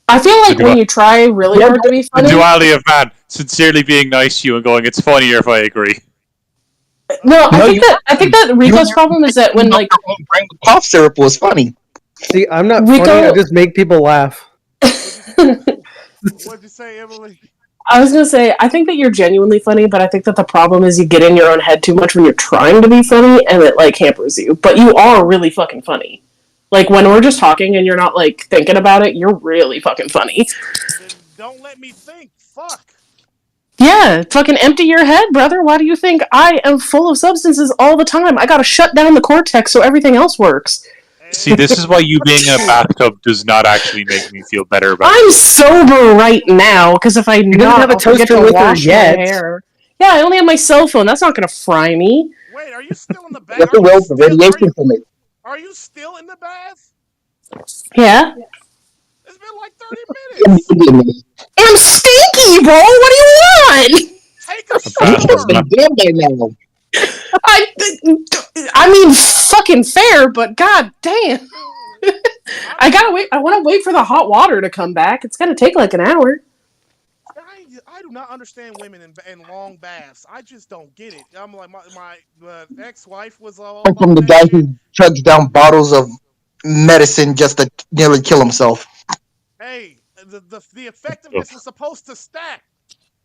I feel like when you try really hard to be funny, the duality of man sincerely being nice to you and going, "It's funnier if I agree." No, I think that Rico's problem is that when like cough syrup was funny. See, I'm not funny. I just make people laugh. What'd you say, Emily? I was gonna say, I think that you're genuinely funny, but I think that the problem is you get in your own head too much when you're trying to be funny, and it, like, hampers you. But you are really fucking funny. Like, when we're just talking and you're not, like, thinking about it, you're really fucking funny. Then don't let me think. Fuck. Yeah, fucking empty your head, brother. Why do you think I am full of substances all the time? I gotta shut down the cortex so everything else works. See, this is why you being in a bathtub does not actually make me feel better about it. I'm sober right now, because if I don't have a toaster with her yet. Hair. Yeah, I only have my cell phone. That's not going to fry me. Wait, are you still in the bath? Are you still in the bath? Yeah. It's been like 30 minutes. And I'm stinky, bro. What do you want? Take a shower. I mean, fucking fair, but god damn. I gotta wait. I want to wait for the hot water to come back. It's gonna take like an hour. I do not understand women in long baths. I just don't get it. I'm like my ex-wife was all from the guy who chugs down bottles of medicine just to nearly kill himself. Hey, the effectiveness is supposed to stack.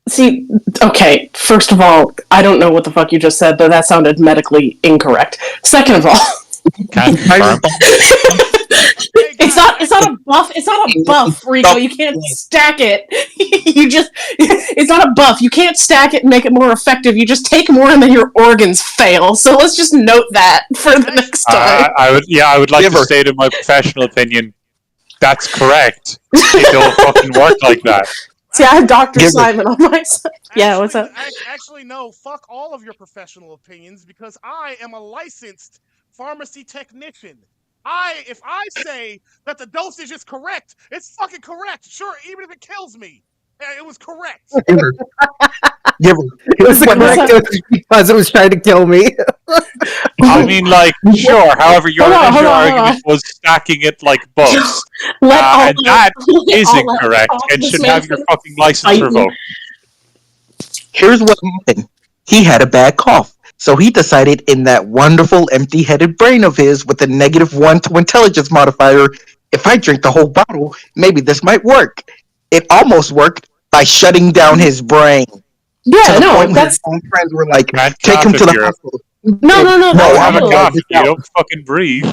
See, okay, first of all, I don't know what the fuck you just said, but that sounded medically incorrect. Second of all... Hey, guys, It's not a buff. It's not a buff, Rico. You can't stack it. It's not a buff. You can't stack it and make it more effective. You just take more and then your organs fail. So let's just note that for the next time. I would like to state in my professional opinion, that's correct. It don't fucking work like that. See, I have Dr. Simon on my side. Yeah, what's up? Actually, no. Fuck all of your professional opinions because I am a licensed pharmacy technician. If I say that the dosage is correct, it's fucking correct. Sure, even if it kills me, it was correct. It was the correct dosage because it was trying to kill me. I mean, like, sure. However, your initial argument was stacking it like buffs. And that is incorrect and should have your fucking license revoked. Here's what happened. He had a bad cough. So he decided in that wonderful empty-headed brain of his with a -1 to intelligence modifier, if I drink the whole bottle, maybe this might work. It almost worked by shutting down his brain. Yeah, no, that's... His own friends were like, take him to the hospital. No, have a cough. You don't fucking breathe.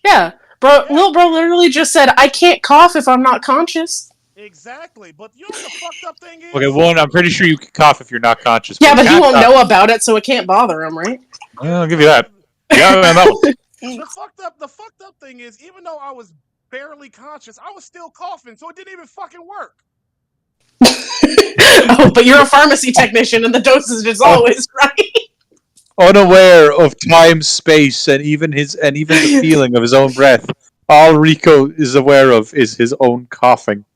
Yeah, little bro literally just said, I can't cough if I'm not conscious. Exactly, but you know what the fucked up thing is? Okay, one, I'm pretty sure you can cough if you're not conscious. Yeah, but he won't know about it, so it can't bother him, right? Well, I'll give you that. Yeah, man, that one. The fucked up thing is, even though I was barely conscious, I was still coughing, so it didn't even fucking work. Oh, but you're a pharmacy technician, and the dosage is always right. Unaware of time, space, and even the feeling of his own breath, all Rico is aware of is his own coughing.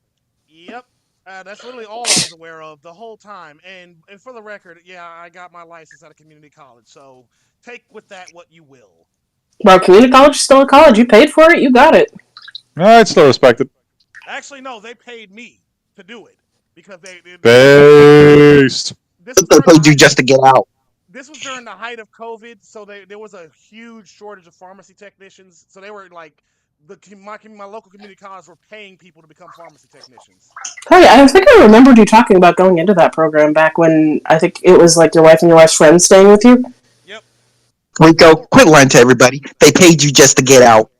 Yep, that's literally all I was aware of the whole time. And for the record, yeah, I got my license out of community college, so take with that what you will. Bro, community college is still a college. You paid for it. You got it. I'd still respect it. Actually, no, they paid me to do it because they based. They paid you just to get out. This was during the height of COVID, so there was a huge shortage of pharmacy technicians. So they were like, my local community college were paying people to become pharmacy technicians. Oh yeah, I think I remembered you talking about going into that program back when I think it was like your wife and your wife's friends staying with you. Yep. Rico, quit lying to everybody. They paid you just to get out.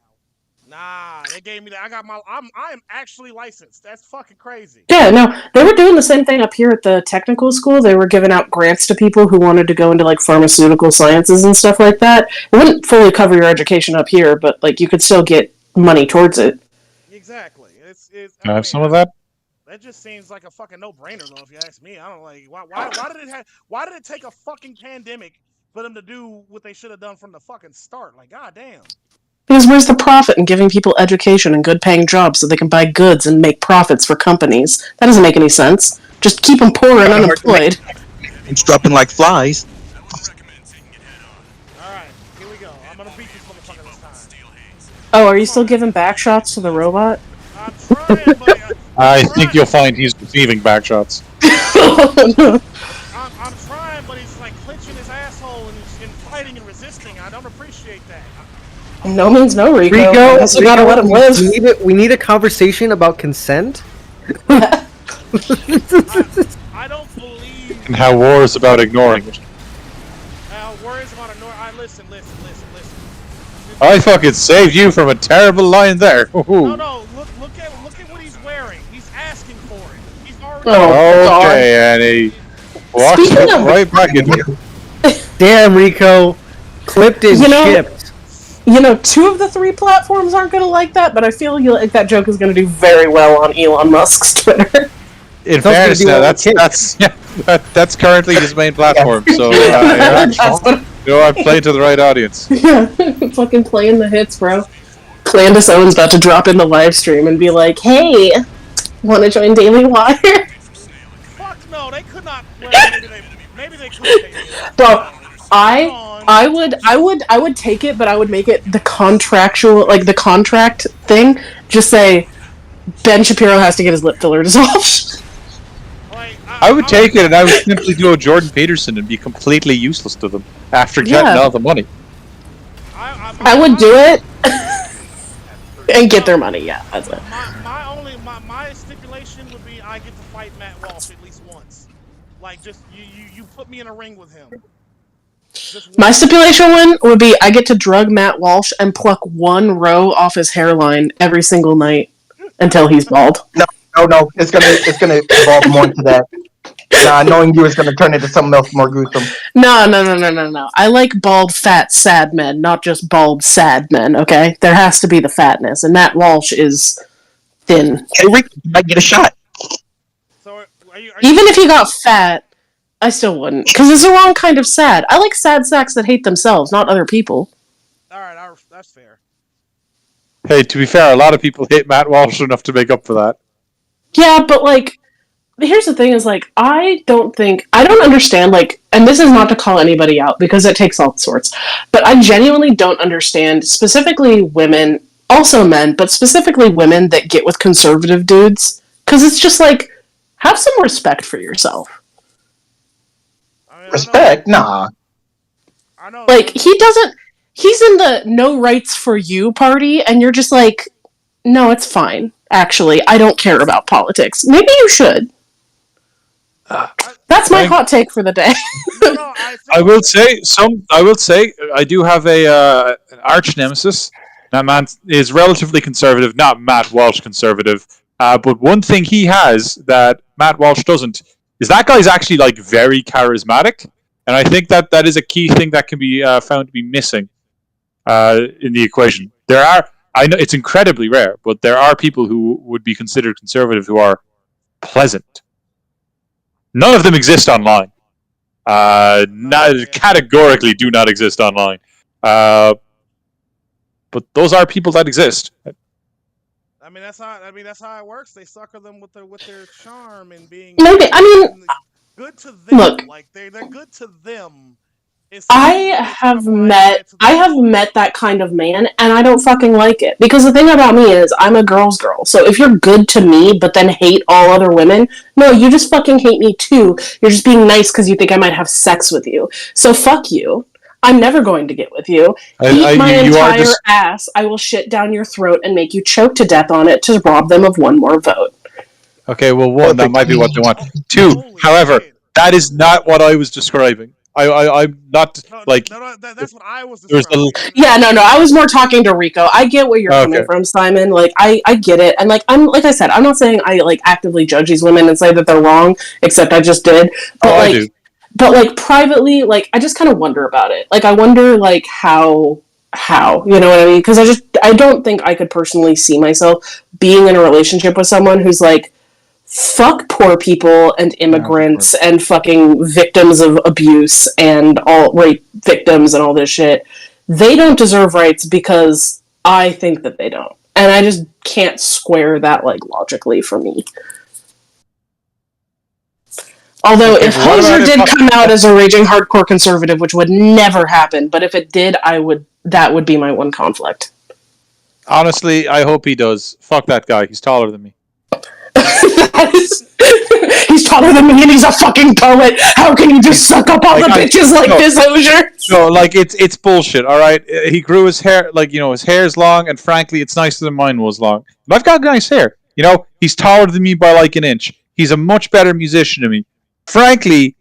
Nah, they gave me that. I am actually licensed. That's fucking crazy. Yeah, no, they were doing the same thing up here at the technical school. They were giving out grants to people who wanted to go into like pharmaceutical sciences and stuff like that. It wouldn't fully cover your education up here, but like you could still get money towards it. Exactly. I have some of that. That just seems like a fucking no-brainer, though. If you ask me, I don't like why did it take a fucking pandemic for them to do what they should have done from the fucking start? Like, goddamn. Because where's the profit in giving people education and good-paying jobs so they can buy goods and make profits for companies? That doesn't make any sense. Just keep them poor and unemployed. It's dropping like flies. Alright, here we go. I'm gonna beat this motherfucker this time. Oh, are you still giving back shots to the robot? I'm trying, but I think you'll find he's receiving back shots. I'm trying, but he's like clenching his asshole and fighting and resisting. I don't appreciate that. No means no, Rico. You gotta let him live. We need a conversation about consent. I don't believe. And how war is about ignoring it. War is about ignoring. Listen. I fucking saved you from a terrible line there. No, look at what he's wearing. He's asking for it. He's already. Okay, and he walks right back in here. Damn, Rico, clipped and shipped. You know, 2 of the 3 platforms aren't going to like that, but I feel like that joke is going to do very well on Elon Musk's Twitter. In fairness, that's currently his main platform. So I'm playing to the right audience. Yeah, fucking playing the hits, bro. Clandis Owen's about to drop in the live stream and be like, "Hey, want to join Daily Wire?" Fuck no, they could not. Well, maybe they could. Bro, I would take it, but I would make it the contractual, like the contract thing. Just say Ben Shapiro has to get his lip filler dissolved. I would take it, and I would simply do a Jordan Peterson and be completely useless to them after getting all the money. I would do it and get their money. Yeah, that's it. My stipulation would be I get to fight Matt Walsh at least once. Like, just you put me in a ring with him. My stipulation one would be I get to drug Matt Walsh and pluck one row off his hairline every single night until he's bald. No. It's gonna evolve more into that. Nah, knowing you is gonna turn into something else more gruesome. No. I like bald, fat, sad men, not just bald, sad men. Okay, there has to be the fatness, and Matt Walsh is thin. Hey, Rick, you might get a shot. So, even if he got fat, I still wouldn't, because it's the wrong kind of sad. I like sad sacks that hate themselves, not other people. All right, that's fair. Hey, to be fair, a lot of people hate Matt Walsh enough to make up for that. Yeah, but like, here's the thing: is like, I don't understand. Like, and this is not to call anybody out because it takes all sorts, but I genuinely don't understand, specifically women, also men, but specifically women that get with conservative dudes, because it's just like, have some respect for yourself. Respect? Nah. I know. Like, he's in the no rights for you party, and you're just like, no, it's fine. Actually, I don't care about politics. Maybe you should. That's my hot take for the day. I will say, I do have an arch nemesis. That man is relatively conservative, not Matt Walsh conservative. But one thing he has that Matt Walsh doesn't is that guy's actually like very charismatic, and I think that is a key thing that can be found to be missing in the equation. I know it's incredibly rare, but there are people who would be considered conservative who are pleasant. None of them exist online. Categorically do not exist online. But those are people that exist. I mean that's how it works. They sucker them with their charm and being good to them. Look, like they're good to them. I have met that kind of man, and I don't fucking like it. Because the thing about me is, I'm a girl's girl. So if you're good to me, but then hate all other women, no, you just fucking hate me too. You're just being nice because you think I might have sex with you. So fuck you. I'm never going to get with you. Eat my entire ass. I will shit down your throat and make you choke to death on it to rob them of one more vote. Okay, well, one, that might be what they want. Two, however, that is not what I was describing. I'm not like. No, that's what I was describing. No. I was more talking to Rico. I get where you're coming from, Simon. Like, I get it, and like I said, I'm not saying I like actively judge these women and say that they're wrong. Except I just did. But I do. But like privately, like I just kind of wonder about it. Like I wonder like how you know what I mean? Because I don't think I could personally see myself being in a relationship with someone who's like, fuck poor people and immigrants and fucking victims of abuse and all rape victims and all this shit. They don't deserve rights because I think that they don't. And I just can't square that like logically for me. Although if Hoser did come out as a raging hardcore conservative, which would never happen, but if it did, that would be my one conflict. Honestly, I hope he does. Fuck that guy. He's taller than me. He's taller than me and he's a fucking poet. How can you just suck up all the bitches like this, Hoser? No, like it's bullshit, alright? He grew his hair, like, you know, his hair's long, and frankly, it's nicer than mine was long. But I've got nice hair. You know, he's taller than me by like an inch. He's a much better musician than me. Frankly,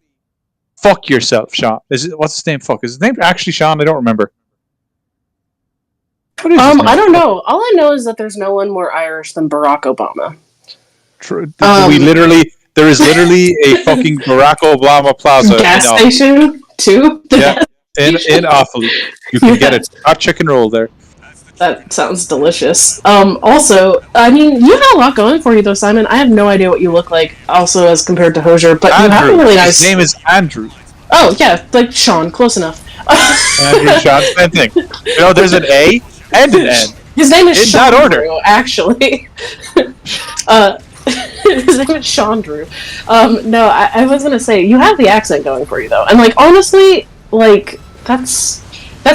fuck yourself, Sean. What's his name? Fuck. Is his name actually Sean? I don't remember. I don't know. All I know is that there's no one more Irish than Barack Obama. True. There is literally a fucking Barack Obama plaza. Gas station, too? Yeah, in Offaly. You can get a hot chicken roll there. That sounds delicious. Also, I mean, you have a lot going for you, though, Simon. I have no idea what you look like, also, as compared to Hosier, but Andrew. You have a really nice... His name is Andrew. Oh, yeah, like Sean, close enough. Andrew, Sean, same thing. You know, there's an A and an N. His name is in Sean that order. Drew, actually. His name is Sean Drew. No, I was gonna say, you have the accent going for you, though. And, like, honestly, like, that's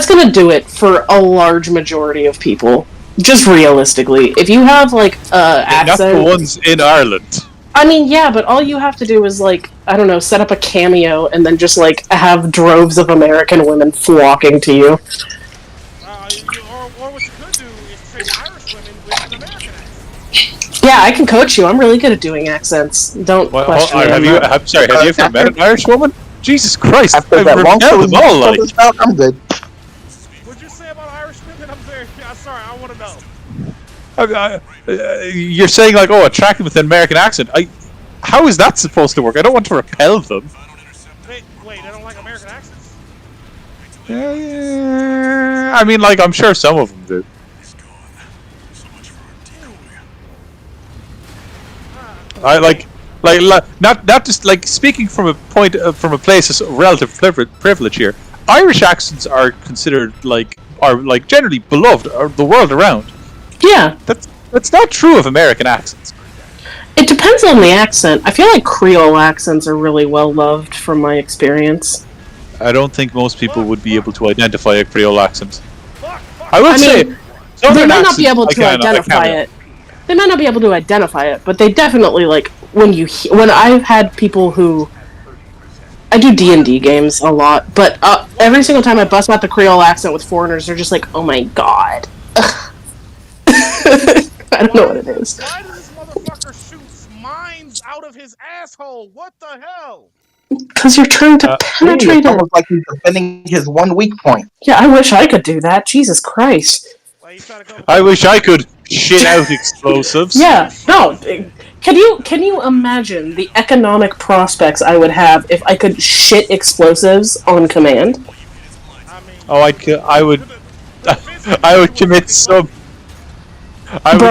gonna do it for a large majority of people. Just realistically. If you have, like, accent... Not the ones in Ireland. I mean, yeah, but all you have to do is, like, I don't know, set up a cameo and then just, like, have droves of American women flocking to you. Or what you could do is take Irish women with an American accent. Yeah, I can coach you. I'm really good at doing accents. Don't question me. Have you ever met an Irish woman? Jesus Christ! After I've that long repelled them all, like. I'm good. What'd you say about Irishmen? I'm very. I'm sorry. I want to know. You're saying like, oh, attract them with an American accent. How is that supposed to work? I don't want to repel them. Wait, they don't like American accents? I mean, like, I'm sure some of them do. I like not just like speaking from a point from a place of relative privilege here. Irish accents are considered are generally beloved the world around. Yeah, that's not true of American accents. it depends on the accent. I feel like Creole accents are really well loved from my experience. I don't think most people would be able to identify a Creole accent. I would say they might not be able to identify it. They might not be able to identify it, but they definitely like when I've had people who I do D&D games a lot, but every single time I bust out the Creole accent with foreigners, they're just like, "Oh my god." I don't know what it is. Why does this motherfucker shoot mines out of his asshole? What the hell? Because you're trying to penetrate it. Almost like he's defending his one weak point. Yeah, I wish I could do that. Jesus Christ. I wish I could shit out explosives. Yeah, no. Can you imagine the economic prospects I would have if I could shit explosives on command? Oh, I would commit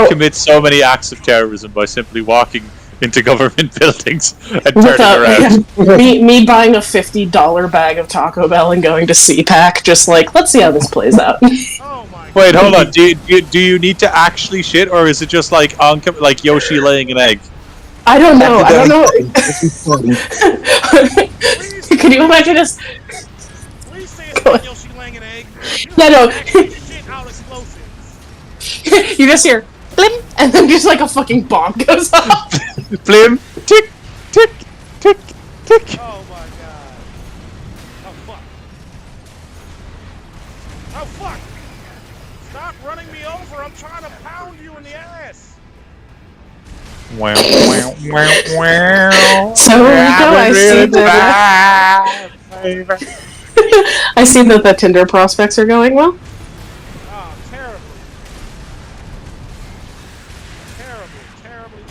commit so many acts of terrorism by simply walking into government buildings and turning around. Me buying a $50 bag of Taco Bell and going to CPAC, just like, let's see how this plays out. Oh my God. Wait, hold on. Do you need to actually shit, or is it just like Yoshi laying an egg? I don't know. Can you imagine us? Please say it's like Yoshi laying an egg. Yeah, no. Shit out explosives. You just hear blim, and then just like a fucking bomb goes off. Blim, tick, tick, tick, tick. Oh my god. Oh fuck. Oh fuck. Stop running me over. I'm trying to pound you in the ass. Wow, wow, wow, wow. So Rico, I see that the Tinder prospects are going well. Oh, terribly. Terribly.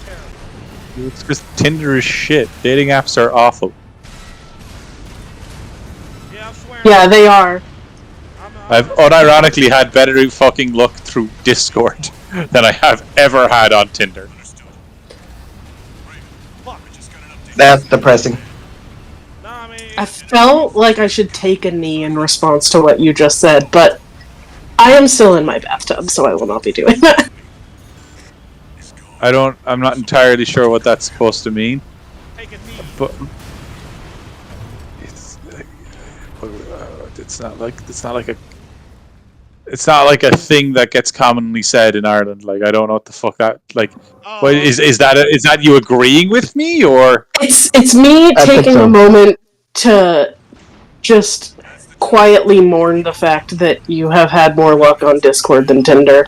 It's because Tinder is shit. Dating apps are awful. Yeah, I'm swearing. Yeah, they are. I've unironically had better fucking luck through Discord than I have ever had on Tinder. That's depressing. I felt like I should take a knee in response to what you just said, but I am still in my bathtub, so I will not be doing that. I'm not entirely sure what that's supposed to mean. But it's not like a thing that gets commonly said in Ireland. Like, I don't know what the fuck that like. Is that you agreeing with me, or it's me taking a moment to just quietly mourn the fact that you have had more luck on Discord than Tinder.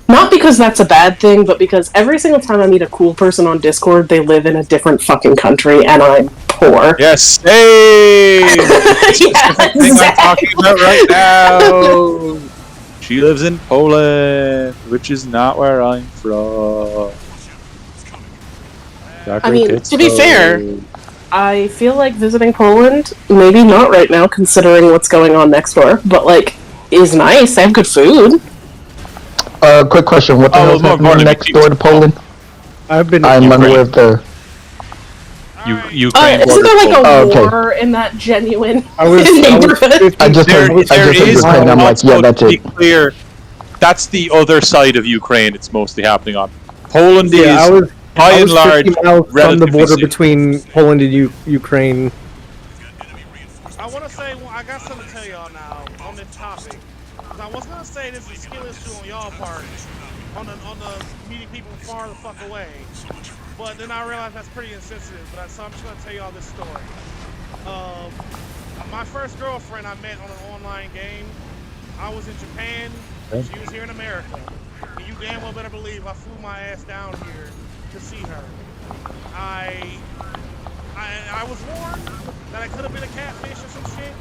Not because that's a bad thing, but because every single time I meet a cool person on Discord, they live in a different fucking country, and I'm poor. Yes, hey! Yeah, the thing I'm talking about right now. She lives in Poland, which is not where I'm from. I mean, to be fair, I feel like visiting Poland, maybe not right now, considering what's going on next door, but, like, is nice. They have good food. Quick question. What the hell is happening next door to Poland? I'm unaware of the... Ukraine isn't there like a war in that genuine neighborhood? I just heard Ukraine. I'm like, yeah, that's it. Clear, that's the other side of Ukraine. It's mostly happening on. Poland is by and large from the border between Poland and Ukraine. I want to say, I got something to tell y'all now on this topic. I was gonna say this is a skill issue on y'all part, on the meeting people far the fuck away. But then I realized that's pretty insensitive, so I'm just going to tell y'all this story. My first girlfriend I met on an online game, I was in Japan, she was here in America. And you damn well better believe I flew my ass down here to see her. I was warned that I could have been a catfish or some shit.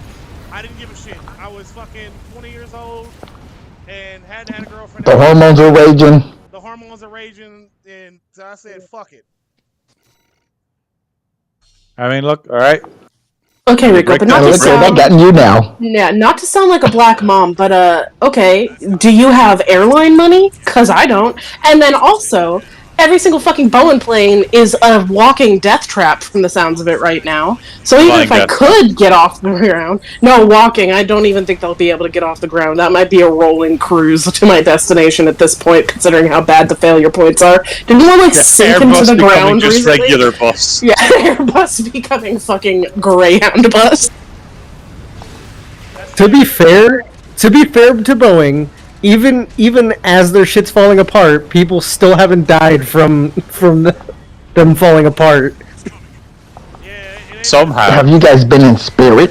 I didn't give a shit. I was fucking 20 years old and hadn't had a girlfriend. The hormones are raging. The hormones are raging, and so I said, "Fuck it." I mean, look, all right. Okay, Rico, but not to sound... gotten you now. Yeah, not to sound like a black mom, but okay, do you have airline money? 'Cause I don't. And then also, every single fucking Boeing plane is a walking death trap from the sounds of it right now. So even if I could get off the ground... No, walking, I don't even think they'll be able to get off the ground. That might be a rolling cruise to my destination at this point, considering how bad the failure points are. Did anyone, sink into the ground just recently? Regular bus. Yeah, Airbus becoming fucking Greyhound bus. To be fair to Boeing, even as their shit's falling apart, people still haven't died from them falling apart. Somehow. Have you guys been in Spirit?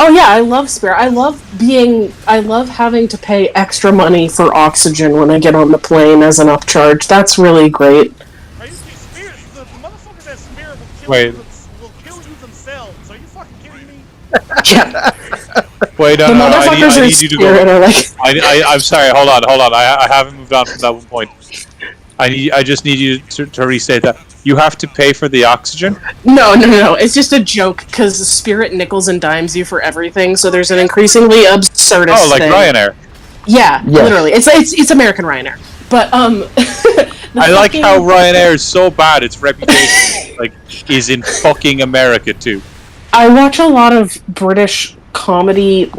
Oh yeah, I love Spirit. I love having to pay extra money for oxygen when I get on the plane as an upcharge. That's really great. Are you Spirit? The motherfuckers at Spirit will kill you themselves. Are you fucking kidding me? Yeah. Wait, The motherfuckers I in need you to Spirit go. are like... I'm sorry. Hold on. I haven't moved on from that one point. I just need you to restate that. You have to pay for the oxygen? No. It's just a joke because Spirit nickels and dimes you for everything. So there's an increasingly absurdist Oh, like thing. Ryanair. Yeah, literally. It's American Ryanair. But I like how Ryanair is so bad. Its reputation is in fucking America too. I watch a lot of British comedy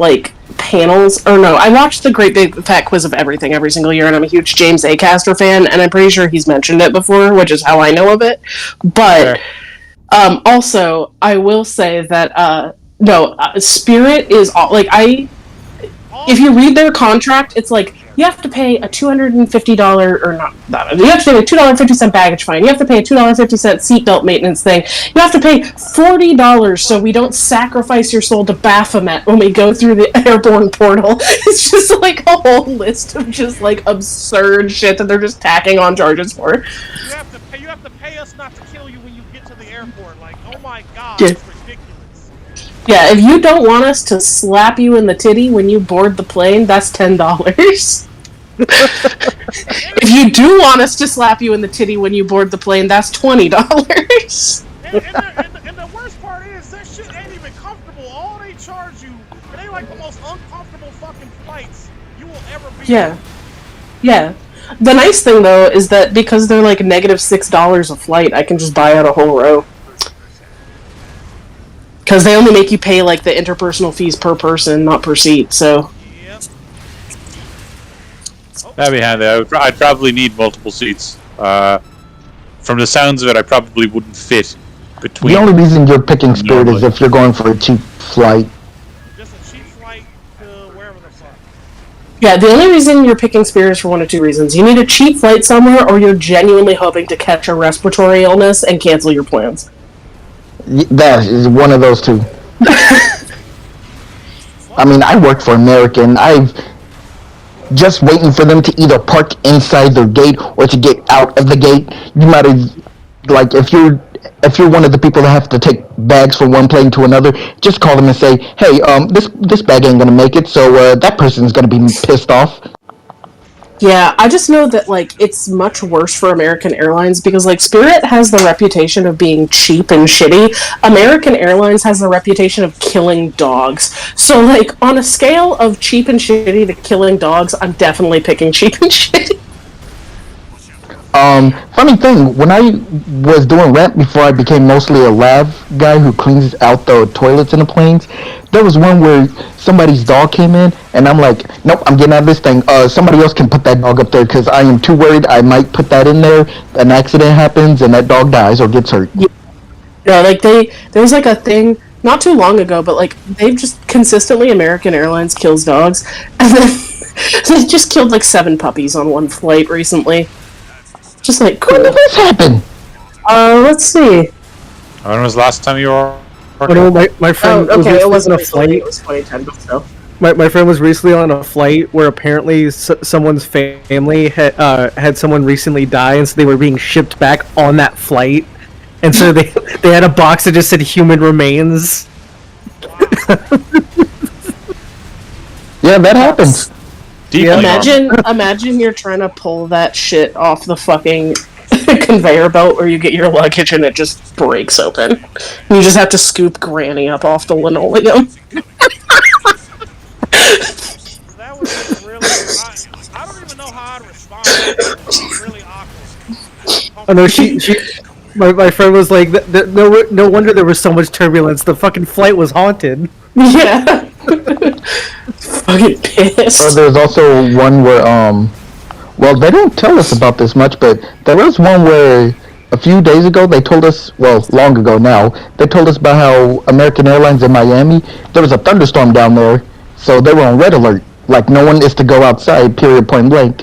panels, or no, I watch the Great Big Fat Quiz of Everything every single year, and I'm a huge James Acaster fan, and I'm pretty sure he's mentioned it before, which is how I know of it. But also, I will say that Spirit is all if you read their contract, it's like you have to pay a $250 or not. You have to pay a $2.50 baggage fine. You have to pay a $2.50 seatbelt maintenance thing. You have to pay $40 so we don't sacrifice your soul to Baphomet when we go through the airborne portal. It's just a whole list of just absurd shit that they're just tacking on charges for. You have to pay us not to kill you when you get to the airport. Oh my god, it's ridiculous. Yeah, if you don't want us to slap you in the titty when you board the plane, that's $10. If you do want us to slap you in the titty when you board the plane, that's $20. And the worst part is, that shit ain't even comfortable. All they charge you, they the most uncomfortable fucking flights you will ever be in. Yeah. The nice thing, though, is that because they're -$6 a flight, I can just buy out a whole row. Because they only make you pay the interpersonal fees per person, not per seat. So. Yep. That'd be handy. I'd probably need multiple seats. From the sounds of it, I probably wouldn't fit between. The only reason you're picking Spirit is if you're going for a cheap flight. Just a cheap flight to wherever the fuck. Yeah, the only reason you're picking Spirit is for one of two reasons. You need a cheap flight somewhere, or you're genuinely hoping to catch a respiratory illness and cancel your plans. That is one of those two. I mean, I work for American. I've just waiting for them to either park inside their gate or to get out of the gate. You might have, if you're one of the people that have to take bags from one plane to another, just call them and say, hey, this bag ain't gonna make it, so that person's gonna be pissed off. Yeah, I just know that, it's much worse for American Airlines because, Spirit has the reputation of being cheap and shitty. American Airlines has the reputation of killing dogs. So, on a scale of cheap and shitty to killing dogs, I'm definitely picking cheap and shitty. Funny thing, when I was doing rent before I became mostly a lab guy who cleans out the toilets in the planes, there was one where somebody's dog came in, and I'm like, nope, I'm getting out of this thing. Somebody else can put that dog up there, because I am too worried I might put that in there, an accident happens, and that dog dies or gets hurt. Yeah, there was a thing not too long ago, but they've just consistently, American Airlines kills dogs, and then they just killed 7 puppies on one flight recently. Just cool. When did this happen? Let's see. When was the last time you were? My friend was recently on a flight. It was 2010, but still. My friend was recently on a flight where apparently someone's family had someone recently die, and so they were being shipped back on that flight. and so they had a box that just said "human remains." Yeah, that happens. Imagine you're trying to pull that shit off the fucking conveyor belt where you get your luggage and it just breaks open. And you just have to scoop Granny up off the linoleum. That would be really... I don't even know how I'd respond. It would be really awkward. Oh no, my friend was like, no wonder there was so much turbulence. The fucking flight was haunted. Yeah. Fucking pissed. Or there's also one where, well, they don't tell us about this much, but there was one where a few days ago they told us, well, long ago now, they told us about how American Airlines in Miami, there was a thunderstorm down there, so they were on red alert. Like, no one is to go outside, period, point blank.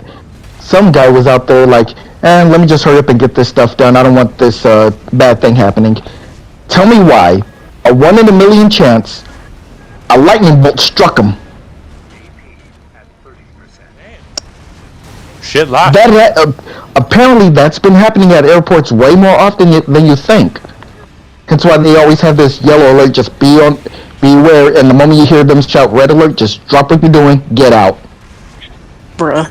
Some guy was out there like, let me just hurry up and get this stuff done. I don't want this bad thing happening. Tell me why, a 1 in a million chance, a lightning bolt struck him. Shit, lot. Apparently that's been happening at airports way more often than you think. That's why they always have this yellow alert, just beware, and the moment you hear them shout red alert, just drop what you're doing, get out. Bruh.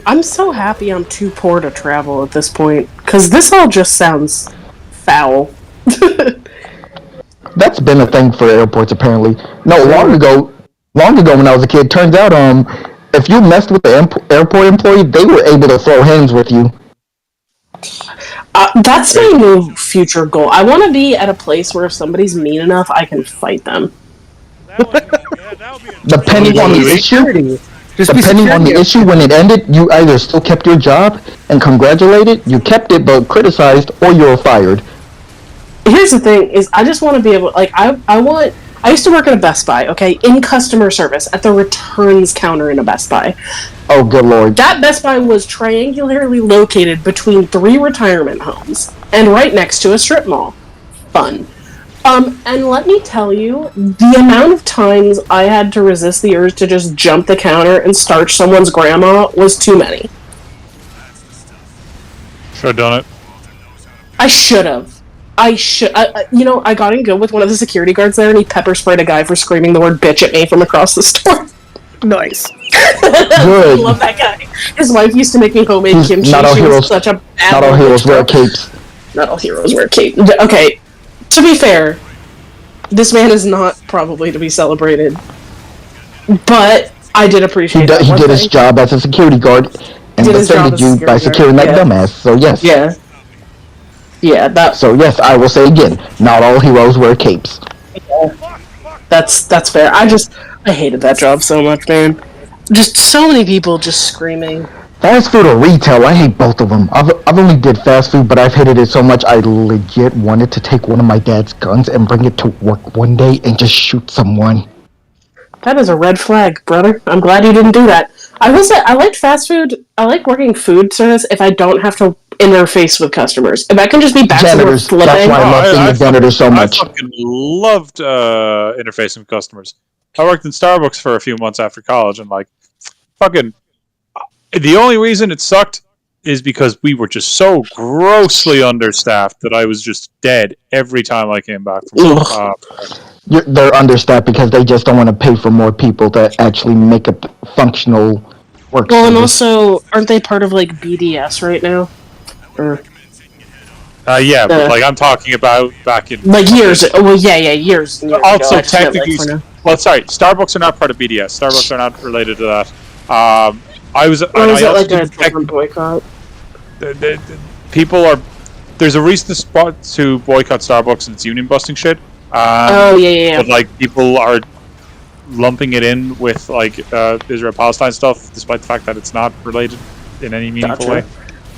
I'm so happy I'm too poor to travel at this point, because this all just sounds foul. That's been a thing for airports, apparently. No, long ago when I was a kid, turns out, if you messed with the airport employee, they were able to throw hands with you. That's my new future goal. I want to be at a place where if somebody's mean enough, I can fight them. That would be Depending on the issue, when it ended, you either still kept your job and congratulated, you kept it but criticized, or you were fired. Here's the thing, is I just want to be able, like, I used to work at a Best Buy, okay, in customer service, at the returns counter in a Best Buy. Oh, good lord. That Best Buy was triangularly located between 3 retirement homes, and right next to a strip mall. Fun. And let me tell you, the amount of times I had to resist the urge to just jump the counter and starch someone's grandma was too many. Should have done it. I should have. I got in good with one of the security guards there, and he pepper sprayed a guy for screaming the word bitch at me from across the store. Nice. I love that guy. His wife used to make me homemade kimchi. Not all heroes wear capes. Not all heroes wear capes. Okay, to be fair, this man is not probably to be celebrated, but I did appreciate that. He did his job as a security guard and defended you by securing that dumbass, so yes. Yeah. Yeah, that... So yes, I will say again, not all heroes wear capes. Yeah. That's fair. I hated that job so much, man. Just so many people just screaming. Fast food or retail, I hate both of them. I've only did fast food, but I've hated it so much I legit wanted to take one of my dad's guns and bring it to work one day and just shoot someone. That is a red flag, brother. I'm glad you didn't do that. I will say, I liked fast food. I like working food service if I don't have to interface with customers. If I can just be back to work flipping. That's why I love being a janitor so much. I fucking loved interfacing with customers. I worked in Starbucks for a few months after college, and fucking, the only reason it sucked is because we were just so grossly understaffed that I was just dead every time I came back from they're understaffed because they just don't want to pay for more people to actually make a functional work. Well, and also, aren't they part of BDS right now? Yeah, but I'm talking about back in years. Well, years. Also, ago, technically, sorry, Starbucks are not part of BDS. Starbucks are not related to that. Is it a different boycott? People are. There's a recent spot to boycott Starbucks and it's union busting shit. Yeah. But people are lumping it in with Israel-Palestine stuff, despite the fact that it's not related in any meaningful way.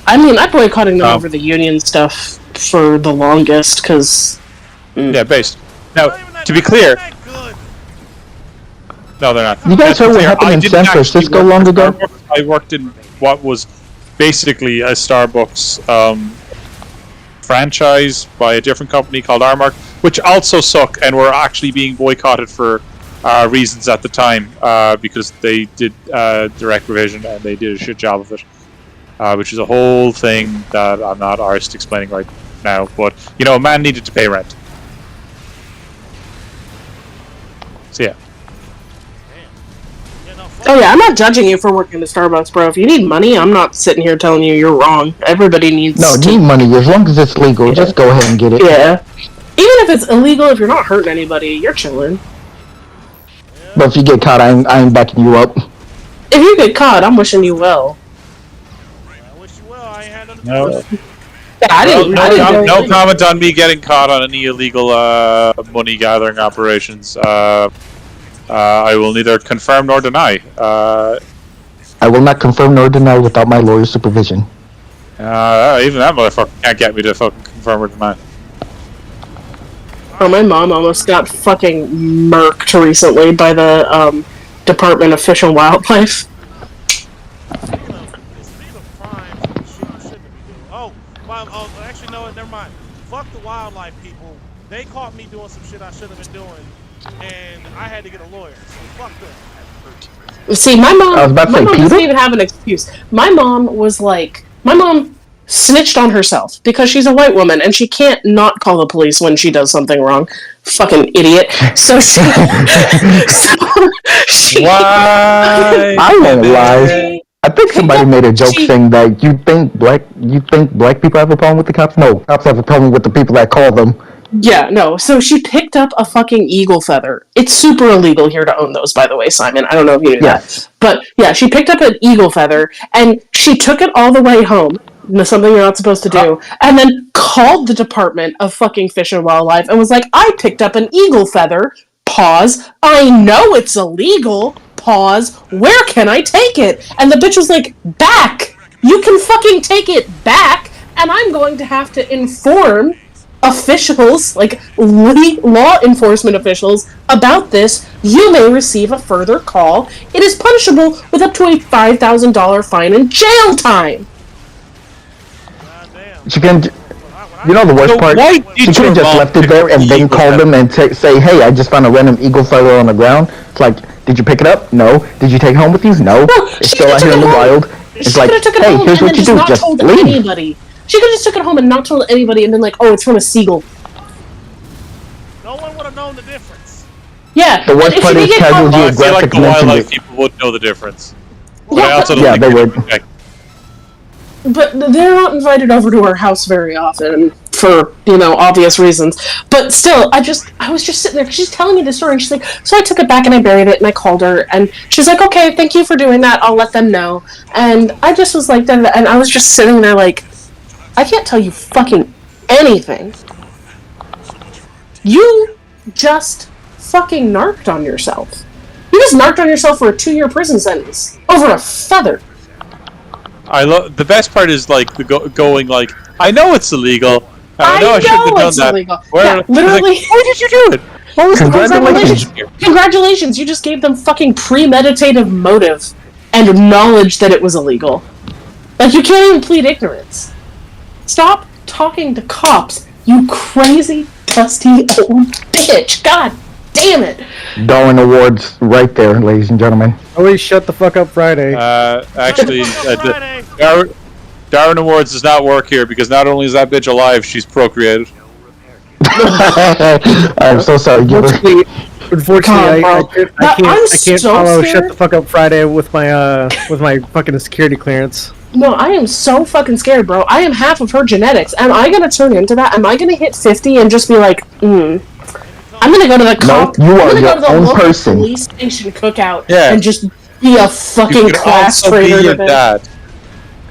I mean, I boycotted them over the union stuff for the longest, because... Yeah, based. Now, to be clear... No, they're not. You guys heard what happened in San Francisco long ago? I worked in what was basically a Starbucks franchise by a different company called Armark, which also suck and were actually being boycotted for reasons at the time, because they did direct revision and they did a shit job of it. Which is a whole thing that I'm not arsed explaining right now, but a man needed to pay rent. So yeah. Oh yeah, I'm not judging you for working at Starbucks, bro. If you need money, I'm not sitting here telling you you're wrong. Everybody needs need money. As long as it's legal, just go ahead and get it. Yeah. Even if it's illegal, if you're not hurting anybody, you're chilling. But if you get caught, I ain't backing you up. If you get caught, I'm wishing you well. I wish you well. I ain't had nothing to No. do with it. Yeah, I didn't. No comment on me getting caught on any illegal money gathering operations. I will neither confirm nor deny. I will not confirm nor deny without my lawyer's supervision. Even that motherfucker can't get me to fucking confirm or deny. Oh, my mom almost got fucking murked recently by the Department of Fish and Wildlife. Speaking of crimes and shit you shouldn't be doing. Oh, actually, no, never mind. Fuck the wildlife people. They caught me doing some shit I shouldn't have been doing, and I had to get a lawyer. So fuck them. See, my mom doesn't even have an excuse. My mom snitched on herself because she's a white woman and she can't not call the police when she does something wrong. Fucking idiot. So she Why? I won't lie. I think somebody made a joke saying that you think black people have a problem with the cops? No, cops have a problem with the people that call them. Yeah, no. So she picked up a fucking eagle feather. It's super illegal here to own those, by the way, Simon. I don't know if you knew that. But yeah, she picked up an eagle feather and she took it all the way home. Something you're not supposed to do. And then called the Department of fucking Fish and Wildlife and was like, I picked up an eagle feather. Pause. I know it's illegal. Pause. Where can I take it? And the bitch was like, back. You can fucking take it back. And I'm going to have to inform officials, like law enforcement officials, about this. You may receive a further call. It is punishable with up to a $5,000 fine and jail time. She can, the worst part? She could have just left it there and then called them and say, hey, I just found a random eagle feather on the ground. It's like, did you pick it up? No. Did you take it home with you? No. It's still out here in the wild. It's like, hey, here's what you do. Just leave. Anybody. She could have just took it home and not told anybody and been like, oh, it's from a seagull. No one would have known the difference. Yeah. The worst part is Casual Geographic I feel like the mentioned wildlife it. people would know the difference. Yeah, they would. But they're not invited over to her house very often for, obvious reasons. But still, I was just sitting there, because she's telling me the story, and she's like, so I took it back and I buried it, and I called her, and she's like, okay, thank you for doing that, I'll let them know. And I just was like, and I was just sitting there like, I can't tell you fucking anything. You just fucking narked on yourself. You just narked on yourself for a 2-year prison sentence over a feather. The best part is like going like, I know it's illegal. I know I shouldn't have done that. Illegal. Yeah, literally. Like, why did you do it? Congratulations! You just gave them fucking premeditative motive and knowledge that it was illegal. Like, you can't even plead ignorance. Stop talking to cops, you crazy, dusty old bitch. God damn it. Darwin Awards right there, ladies and gentlemen. Always shut the fuck up Friday. Actually, Darwin Awards does not work here because not only is that bitch alive, she's procreated. I'm so sorry, Gilbert. Unfortunately, I can't follow scared. Shut the fuck up Friday with my fucking security clearance. No, I am so fucking scared, bro. I am half of her genetics. Am I gonna turn into that? Am I gonna hit 50 and just be like, I'm gonna go to the cop. No, you are your own person. Police station cookout and just be a fucking class traitor. Your dad.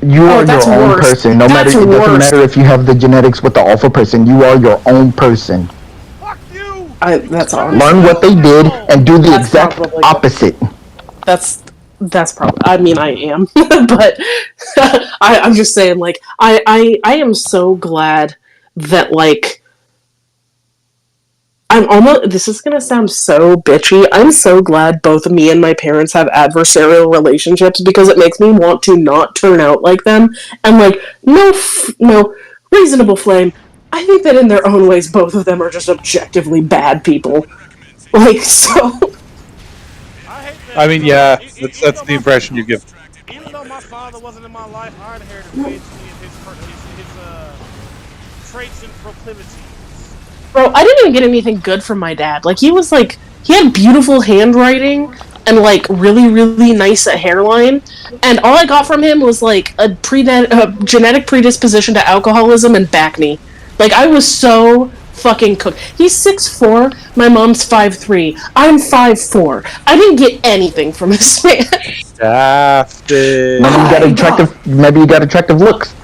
You are your own person. No matter, it doesn't matter if you have the genetics with the alpha person. You are your own person. Fuck you. That's all. Learn what they did and do the exact opposite. That's probably. I mean, I am, but I'm just saying. Like, I am so glad that like. This is gonna sound so bitchy. I'm so glad both me and my parents have adversarial relationships because it makes me want to not turn out like them. And like, no, reasonable flame. I think that in their own ways, both of them are just objectively bad people. Like, so. I mean, yeah, that's the impression you give. Even though my father wasn't in my life, I inherited PhD in his traits and proclivities. Bro, I didn't even get anything good from my dad. Like, he had beautiful handwriting and, like, really, really nice hairline. And all I got from him was, like, a genetic predisposition to alcoholism and back knee. Like, I was so fucking cooked. He's 6'4", my mom's 5'3". I'm 5'4". I didn't get anything from this man. Maybe you got attractive looks.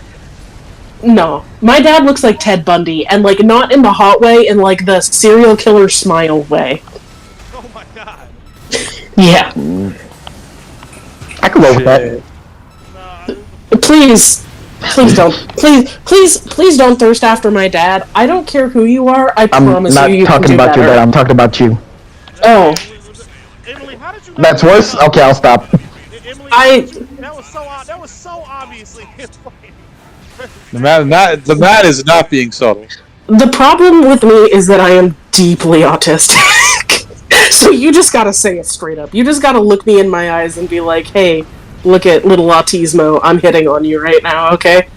No. My dad looks like Ted Bundy, and, like, not in the hot way, in, like, the serial killer smile way. Oh my god. Yeah. I can roll with that. Please don't. Please don't thirst after my dad. I don't care who you are. I promise you. I'm not talking about your dad. I'm talking about you. Oh. Emily, how did you? That's worse. Okay, I'll stop. Emily, that was so obviously. The man is not being subtle. The problem with me is that I am deeply autistic. So you just gotta say it straight up. You just gotta look me in my eyes and be like, hey, look at little autismo. I'm hitting on you right now, okay?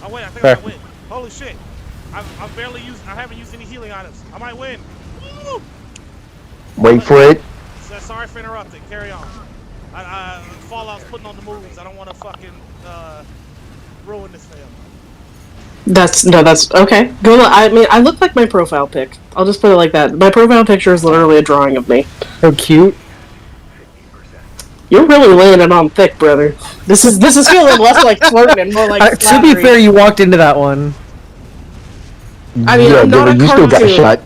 Oh wait, I think I might win. Holy shit. I haven't used any healing items. I might win. Woo! Wait for it. Sorry for interrupting. Carry on. Fallout's putting on the moves. I don't want to fucking ruin this film. That's okay. Go. I mean, I look like my profile pic. I'll just put it like that. My profile picture is literally a drawing of me. So cute. You're really laying it on thick, brother. This is feeling less like flirting and more like To be fair, you walked into that one. I mean, I'm not a you still got a shot.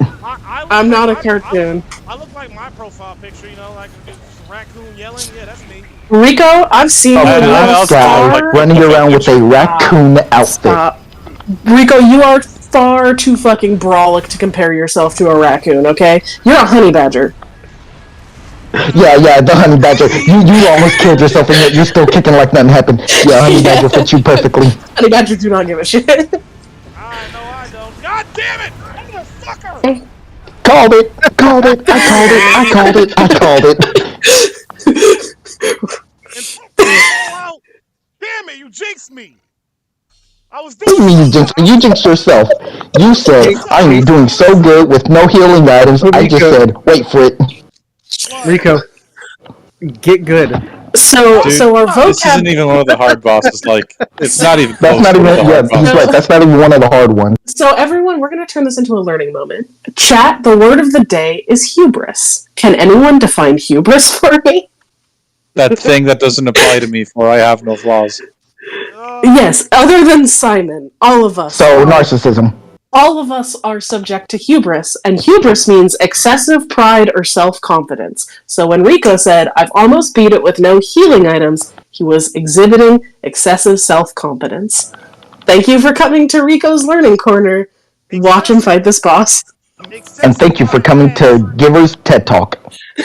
I'm not a cartoon. I look like my profile picture, you know, like a raccoon yelling. Yeah, that's me. Rico, I've seen you running around with a raccoon outfit. Stop. Rico, you are far too fucking brawlic to compare yourself to a raccoon, okay? You're a honey badger. Yeah, the honey badger. You almost killed yourself and yet you're still kicking like nothing happened. Yeah, honey badger fits you perfectly. Honey badger do not give a shit. I don't. God damn it! Motherfucker! Called it! I called it! Damn it, you jinxed me! I was What do you mean you jinxed yourself? You said, I'm doing so good with no healing items. I just said, wait for it. Rico, get good. So our vocab... This isn't even one of the hard bosses, like, it's not even That's not even, he's right, that's not even one of the hard ones. So everyone, we're going to turn this into a learning moment. Chat, the word of the day is hubris. Can anyone define hubris for me? That thing that doesn't apply to me, for I have no flaws. Yes, other than Simon, all of us. So, narcissism. All of us are subject to hubris, and hubris means excessive pride or self-confidence. So when Rico said, I've almost beat it with no healing items, he was exhibiting excessive self-confidence. Thank you for coming to Rico's Learning Corner. Watch him fight this boss. And thank you for coming to Giver's TED Talk.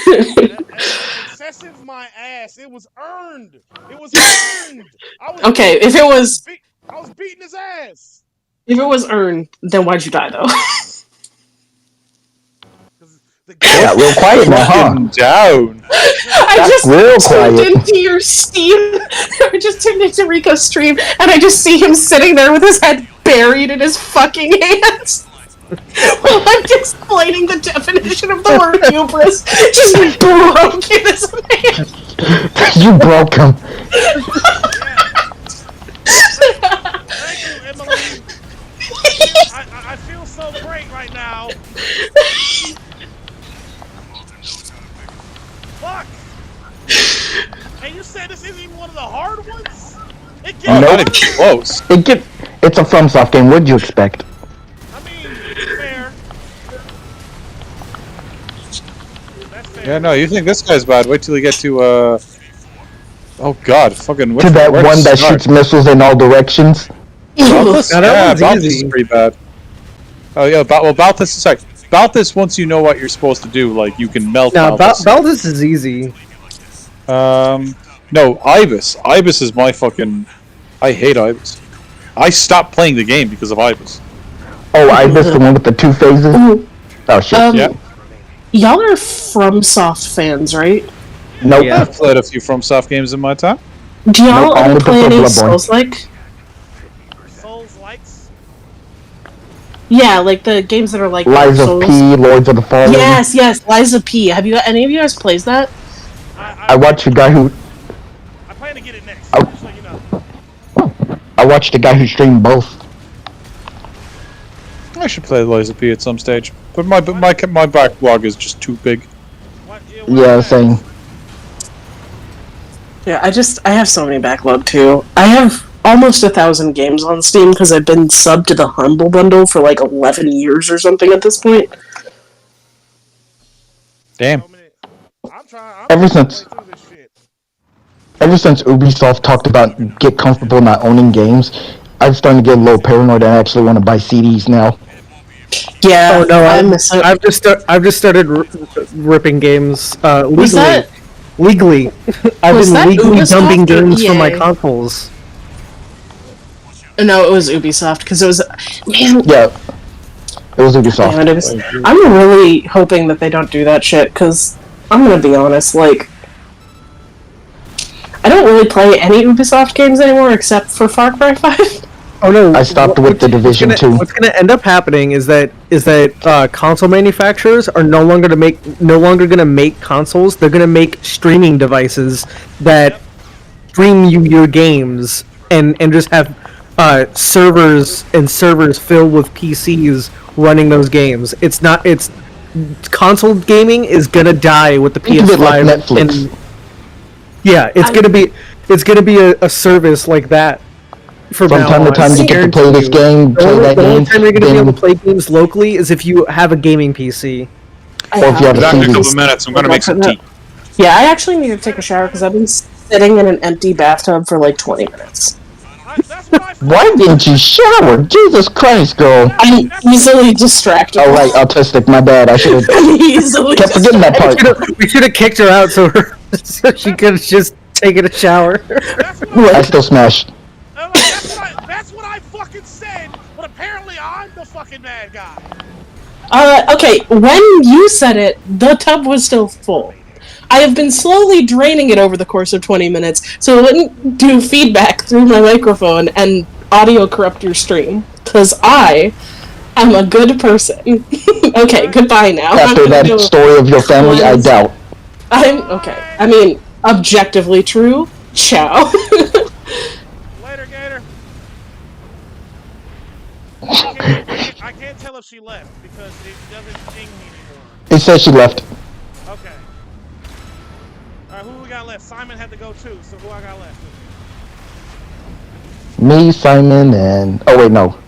Excessive my ass. It was earned. Okay, if it was... I was beating his ass. If it was earned, then why'd you die, though? Yeah, real quiet now, huh? Down. I just tuned into your stream. I just tuned into Rico's stream, and I just see him sitting there with his head buried in his fucking hands. While I'm explaining the definition of the word hubris, just broken his man. You broke him. Thank you, Emily. I feel so great right now. Fuck! And you said this isn't even one of the hard ones? Not even close. It's a FromSoft game. What'd you expect? I mean, fair. That's fair. Yeah, no, you think this guy's bad. Wait till you get to, oh god, fucking... To that one that shoots missiles in all directions? Balthus is pretty bad. Oh yeah, Balthus, once you know what you're supposed to do, like, you can melt Balthus. Balthus is easy. No, Ibis. Ibis is my fucking... I hate Ibis. I stopped playing the game because of Ibis. Oh, Ibis, the one with the two phases? Oh, shit. Yeah. Y'all are FromSoft fans, right? Nope. Yeah, I've played a few FromSoft games in my time. Do y'all ever play any Souls-like? Souls-likes? Yeah, like the games that are like Lies of P, Lords of the Fallen. Yes, Lies of P. Have you any of you guys plays that? I watched a guy who. I plan to get it next. Just so you know. I watched a guy who streamed both. I should play Lies of P at some stage, but my backlog is just too big. Yeah, same. Yeah, I have so many backlog too. I have almost 1,000 games on Steam because I've been subbed to the Humble Bundle for like 11 years or something at this point. Damn. Ever since Ubisoft talked about get comfortable not owning games, I'm starting to get a little paranoid and I actually want to buy CDs now. Yeah. Oh no, I've just started ripping games legally. Legally, I've been legally dumping games from my consoles. No, it was Ubisoft because it was man. Yeah, it was Ubisoft. Man, I'm really hoping that they don't do that shit because I'm gonna be honest, like I don't really play any Ubisoft games anymore except for Far Cry 5. Oh no! I stopped with the Division 2. What's going to end up happening is that console manufacturers are no longer going to make consoles. They're going to make streaming devices that stream you your games and just have servers filled with PCs running those games. It's console gaming is going to die with the PS5. Like Netflix. Yeah, it's going to be a service like that. From time to time, you get to play this game, play that game. The only time you're going to be able to play games locally is if you have a gaming PC. Or if you have a Back in a CD. couple minutes, I'm going to make some tea. Yeah, I actually need to take a shower because I've been sitting in an empty bathtub for like 20 minutes. Why didn't you shower? Jesus Christ, girl. I'm easily distracted. Oh, right, autistic, my bad. I should have kept forgetting that part. We should have kicked her out so she could have just taken a shower. I still smashed. That's what I fucking said, but apparently I'm the fucking bad guy. Okay, when you said it, the tub was still full. I have been slowly draining it over the course of 20 minutes, so it wouldn't do feedback through my microphone and audio corrupt your stream, because I am a good person. Okay, goodbye now. After that story of your family, I doubt. Okay. I mean, objectively true. Ciao. Later, Gator. I can't tell if she left because it doesn't ping me anymore. It says she left. Okay. Alright, who we got left? Simon had to go too, so who I got left? Me, Simon, and... Oh, wait, no.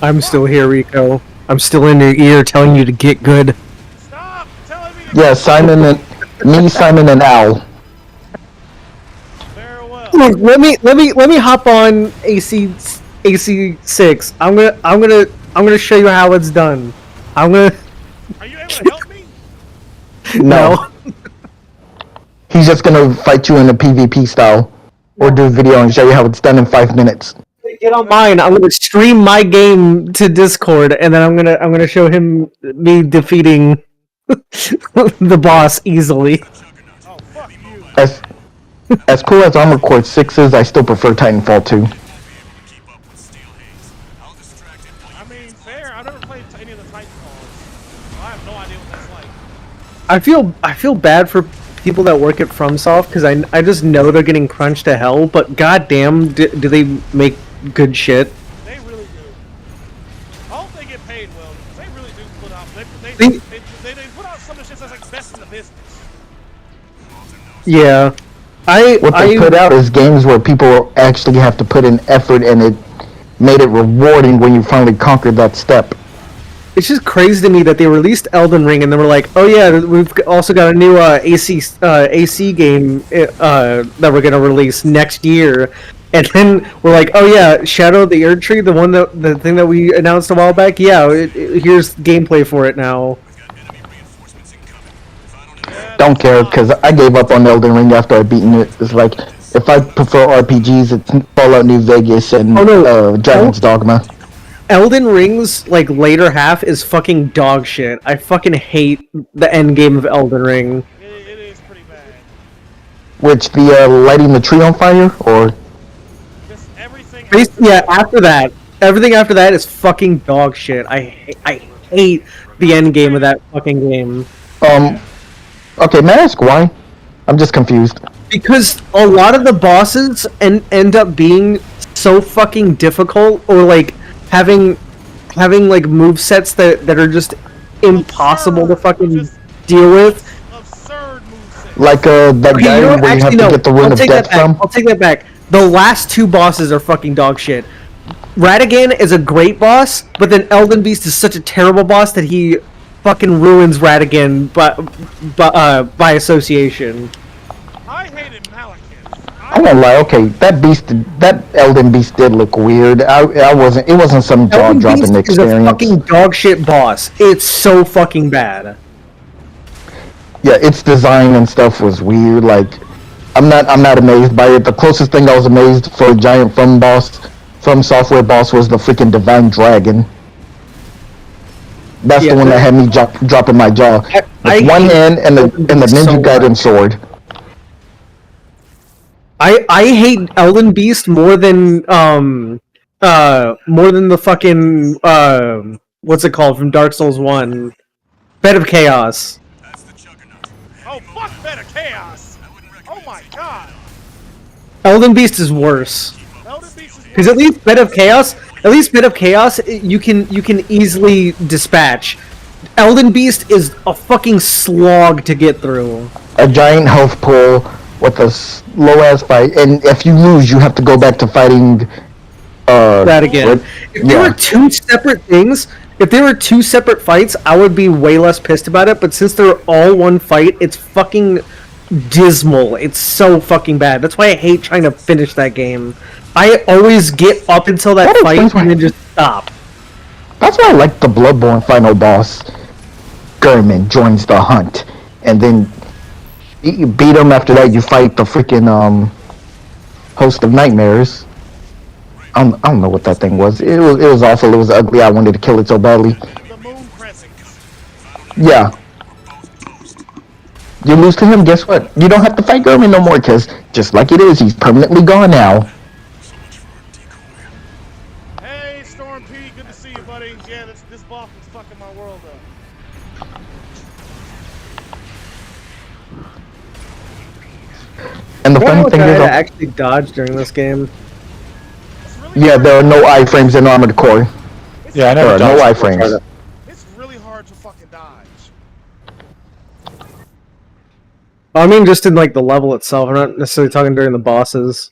I'm still here, Rico. I'm still in your ear telling you to get good. Stop telling me to Yeah, Simon and... Me, Simon, and Al. Very well. Look, let me hop on AC6. I'm gonna show you how it's done. Are you able to help me? No. He's just gonna fight you in a PvP style. Or do a video and show you how it's done in 5 minutes. Get on mine. I'm gonna stream my game to Discord, and then I'm gonna show him me defeating the boss easily. Oh, fuck you. As cool as Armored Core 6 is, I still prefer Titanfall 2. I mean, fair. I've never played any of the Titanfalls, so I have no idea what that's like. I feel bad for people that work at FromSoft because I just know they're getting crunched to hell. But goddamn, do they make good shit? They really do. I hope they get paid well because they really do put out. They put out some of the shit that's like best in the business. Yeah. What they put out is games where people actually have to put in effort, and it made it rewarding when you finally conquered that step. It's just crazy to me that they released Elden Ring and they were like, oh yeah, we've also got a new AC game that we're gonna release next year, and then we're like, oh yeah, Shadow of the Erdtree, the thing that we announced a while back, yeah, here's gameplay for it now. Don't care, because I gave up on Elden Ring after I beaten it. It's like, if I prefer RPGs, it's Fallout New Vegas and Dragon's Dogma. Elden Ring's like later half is fucking dog shit. I fucking hate the end game of Elden Ring. It is pretty bad. Which, the lighting the tree on fire, or? Just everything Yeah, after that, everything after that is fucking dog shit. I hate the end game of that fucking game. Okay, may I ask why? I'm just confused. Because a lot of the bosses end up being so fucking difficult, or like having like movesets that are just impossible to fucking deal with. Absurd moveset. Like that guy where you have to get the rune of death from. I'll take that back. The last two bosses are fucking dog shit. Ratigan is a great boss, but then Elden Beast is such a terrible boss that he fucking ruins Ratigan by association. I hated Malekith. I'm gonna lie. Okay, that Elden Beast did look weird. I wasn't. It wasn't some jaw dropping experience. Is a fucking dog shit boss. It's so fucking bad. Yeah, its design and stuff was weird. Like, I'm not amazed by it. The closest thing I was amazed for a giant From Software boss was the freaking Divine Dragon. That's the one that had me dropping my jaw. With one hand and the Ninja Gaiden sword. I hate Elden Beast more than the fucking what's it called from Dark Souls 1? Bed of Chaos. Oh, fuck Bed of Chaos! Oh my god! Elden Beast is worse. Elden Beast is Because at least Bed of Chaos, you can easily dispatch. Elden Beast is a fucking slog to get through. A giant health pool with a slow ass fight, and if you lose, you have to go back to fighting. That again. If there were two separate things, if there were two separate fights, I would be way less pissed about it. But since they're all one fight, it's fucking dismal. It's so fucking bad. That's why I hate trying to finish that game. I always get up until that fight and then just stop. That's why I like the Bloodborne final boss. Gurman joins the hunt, and then you beat him. After that, you fight the freaking host of nightmares. I don't know what that thing was. It was awful. It was ugly. I wanted to kill it so badly. the Moon Crescents. Yeah. You lose to him, guess what? You don't have to fight Gurman no more, because just like it is, he's permanently gone now. Hey, Storm P, good to see you, buddy. Yeah, this boss is fucking my world up. And the funny thing is, I actually dodged during this game. Yeah, there are no iframes in Armored Core. Yeah, I never there are no iframes. It's really hard to fucking dodge. I mean, just in like the level itself. I'm not necessarily talking during the bosses.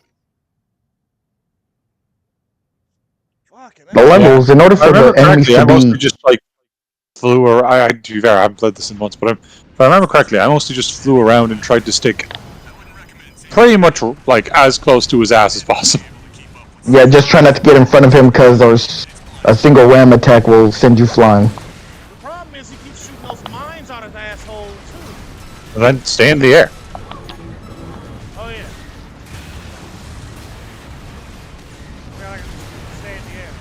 The levels, in order for the enemies to I mostly be... just like flew, or to be fair, I haven't played this in months, but if I remember correctly, I mostly just flew around and tried to stick pretty much like as close to his ass as possible. Yeah, just try not to get in front of him, because a single ram attack will send you flying. The problem is he keeps shooting those mines out his asshole too. And then stay in the air. Oh yeah. Gotta stay in the air.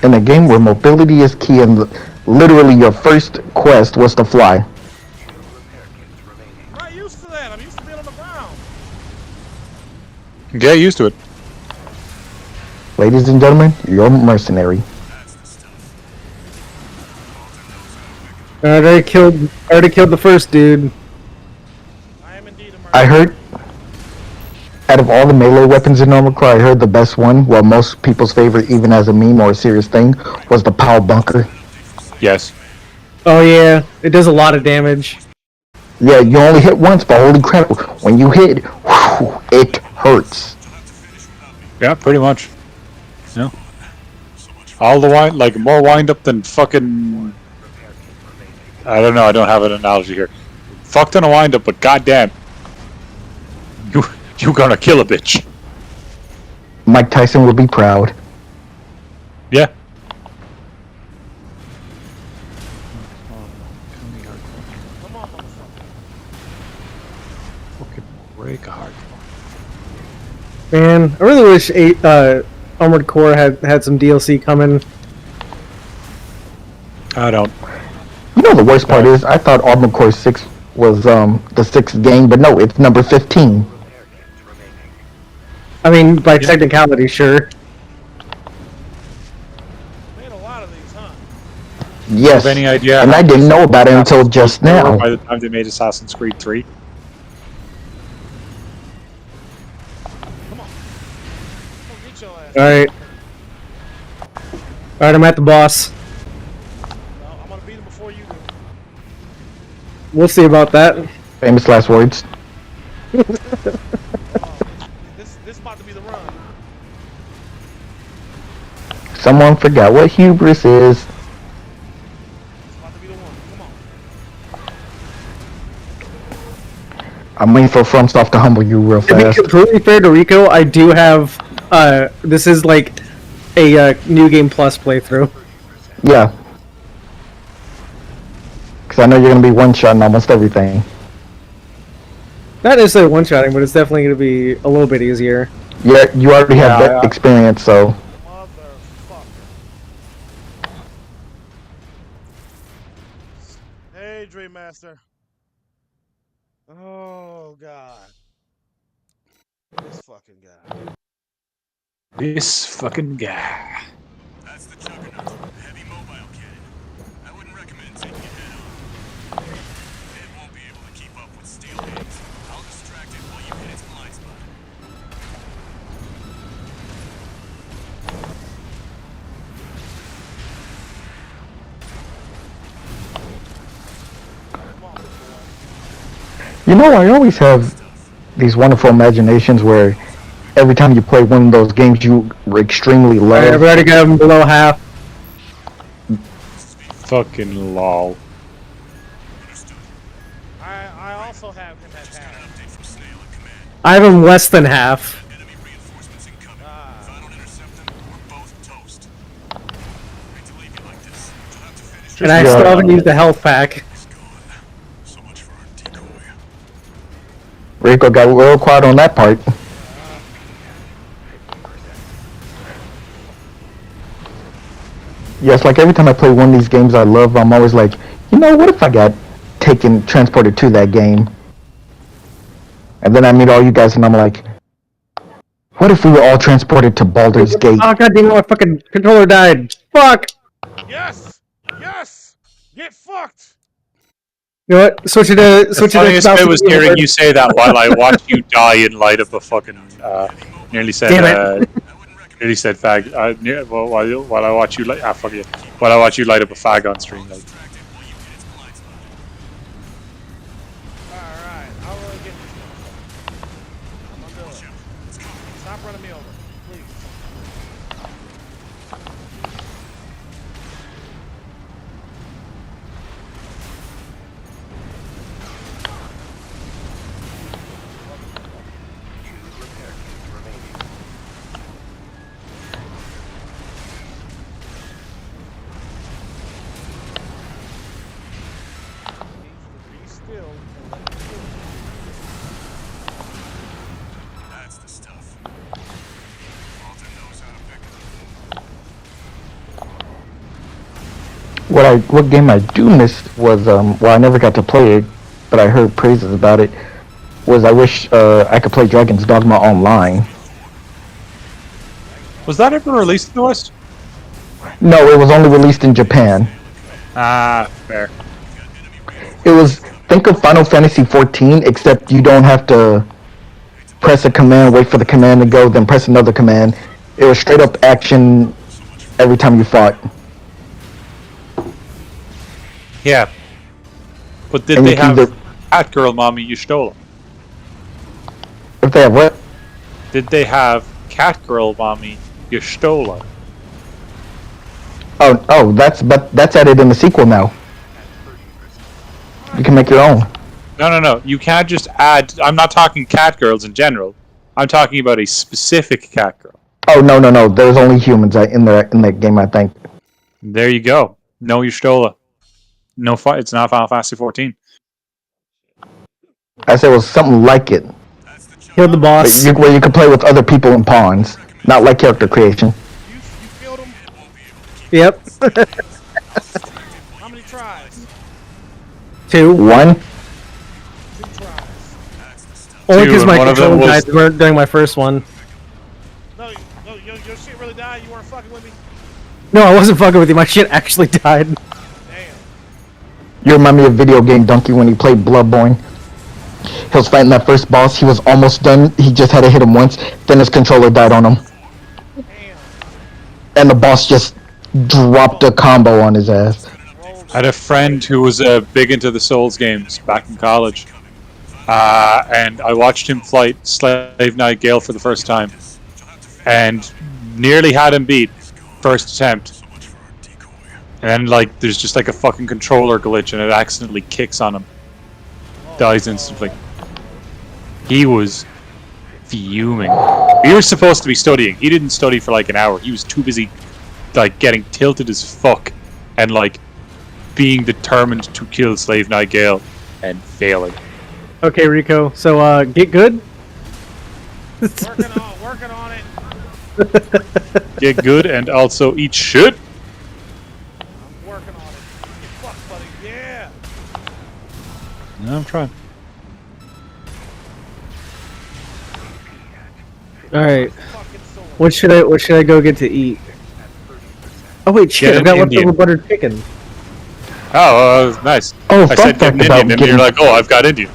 In a game where mobility is key and literally your first quest was to fly. I'm not used to that. I'm used to being on the ground. Get used to it. Ladies and gentlemen, you're a mercenary. I already killed the first dude. I am indeed a mercenary. I heard, out of all the melee weapons in Armored Core, I heard the best one, well, most people's favorite, even as a meme or a serious thing, was the POW bunker. Yes. Oh yeah, it does a lot of damage. Yeah, you only hit once, but holy crap, when you hit, whew, it hurts. Yeah, pretty much. Yeah. All the wind, like more wind up than fucking. I don't know. I don't have an analogy here. Fucked on a wind up, but goddamn, you gonna kill a bitch. Mike Tyson will be proud. Yeah. Come on, motherfucker. Fucking break a heart. Man, I really wish Armored Core had some DLC coming. I don't. You know the worst part is, I thought Armored Core 6 was the 6th game, but no, it's number 15. I mean, by technicality, sure. Made a lot of these, huh? Yes. Have any idea? And I didn't know about it until just now. By the time they made Assassin's Creed 3. Come on. Come get your ass. Alright. Alright, I'm at the boss. No, I'm gonna beat him before you do. We'll see about that. Famous last words. Oh, this about to be the run. Someone forgot what hubris is. It's about to be the one. Come on. I'm waiting for FromSoft to humble you real To be fast. completely fair to Rico, I do have, this is like a New Game Plus playthrough. Yeah. Because I know you're going to be one-shotting almost everything. Not necessarily one-shotting, but it's definitely going to be a little bit easier. Yeah, you already have that experience, so... Motherfucker. Hey, Dream Master. Oh, God. This fucking guy. This fucking guy. That's the Juggernaut, a heavy mobile cannon. I wouldn't recommend taking it head on. It won't be able to keep up with steel hands. I'll distract it while you hit its blind spot. You know, I always have these wonderful imaginations where every time you play one of those games you extremely love... Alright, I've already got him below half. Fucking lol. I also have him at half. I have him less than half. Enemy reinforcements incoming. If I don't intercept them, we're both toast. Hate to leave you like this. You'll have to finish. And I still haven't used the health pack. It's gone. So much for our decoy. Rico got real quiet on that part. Yes, like every time I play one of these games I love, I'm always like, you know, what if I got transported to that game? And then I meet all you guys and I'm like, what if we were all transported to Baldur's Gate? Oh god damn it, my fucking controller died. Fuck! Yes! Yes! Get fucked! You know what? Switch it to The funniest bit was hearing you say that while I watched you die in light of a fucking nearly said nearly said fag. While I watch you fuck you. While I watch you light up a fag on stream. Like. Alright, I'll really get this motherfucker. I'm gonna do it. Stop running me over, please. Be still and let me do it. That's the stuff. Walter knows how to pick it. What game I do miss was, well, I never got to play it, but I heard praises about it, was I wish I could play Dragon's Dogma online. Was that ever released in the West? No, it was only released in Japan. Ah, fair. It was, think of Final Fantasy XIV, except you don't have to press a command, wait for the command to go, then press another command. It was straight up action every time you fought. Yeah. But did And they you can have either- Cat Girl Mommy Y'shtola? If they have what? Did they have Cat Girl Mommy Y'shtola? Oh, that's added in the sequel now. You can make your own. No. You can't just add. I'm not talking cat girls in general. I'm talking about a specific cat girl. Oh no. There's only humans in that game, I think. There you go. No Y'shtola. No, it's not Final Fantasy 14. I said it was something like it, Kill the boss. where you could play with other people in pawns, not like character creation. You killed him? Yep. How many tries? 2. 1. 2 tries. Only Two, because and my one of them controller was- died during my first one. shit really died? You weren't fucking with me? No, I wasn't fucking with you. My shit actually died. Damn. You remind me of Video Game Donkey when he played Bloodborne. He was fighting that first boss. He was almost done. He just had to hit him once. Then his controller died on him. Damn. And the boss just dropped a combo on his ass. I had a friend who was big into the Souls games back in college. And I watched him fight Slave Knight Gale for the first time. And nearly had him beat. First attempt. And then, like, there's just like a fucking controller glitch and it accidentally kicks on him. Dies instantly. He was fuming. We were supposed to be studying. He didn't study for like an hour. He was too busy, like, getting tilted as fuck and, like, being determined to kill Slave Knight Gale and failing. Okay, Rico. So, get good. Working on it. Get good and also eat shit. I'm working on it. Get fucked, buddy. Yeah. No, I'm trying. All right. Fucking sword. What should I go get to eat? Oh wait, shit! Get I've got an Indian. leftover buttered chicken. Oh, nice. Oh, I fun said get fact an about Indian, and getting you're like, oh, I've got Indian.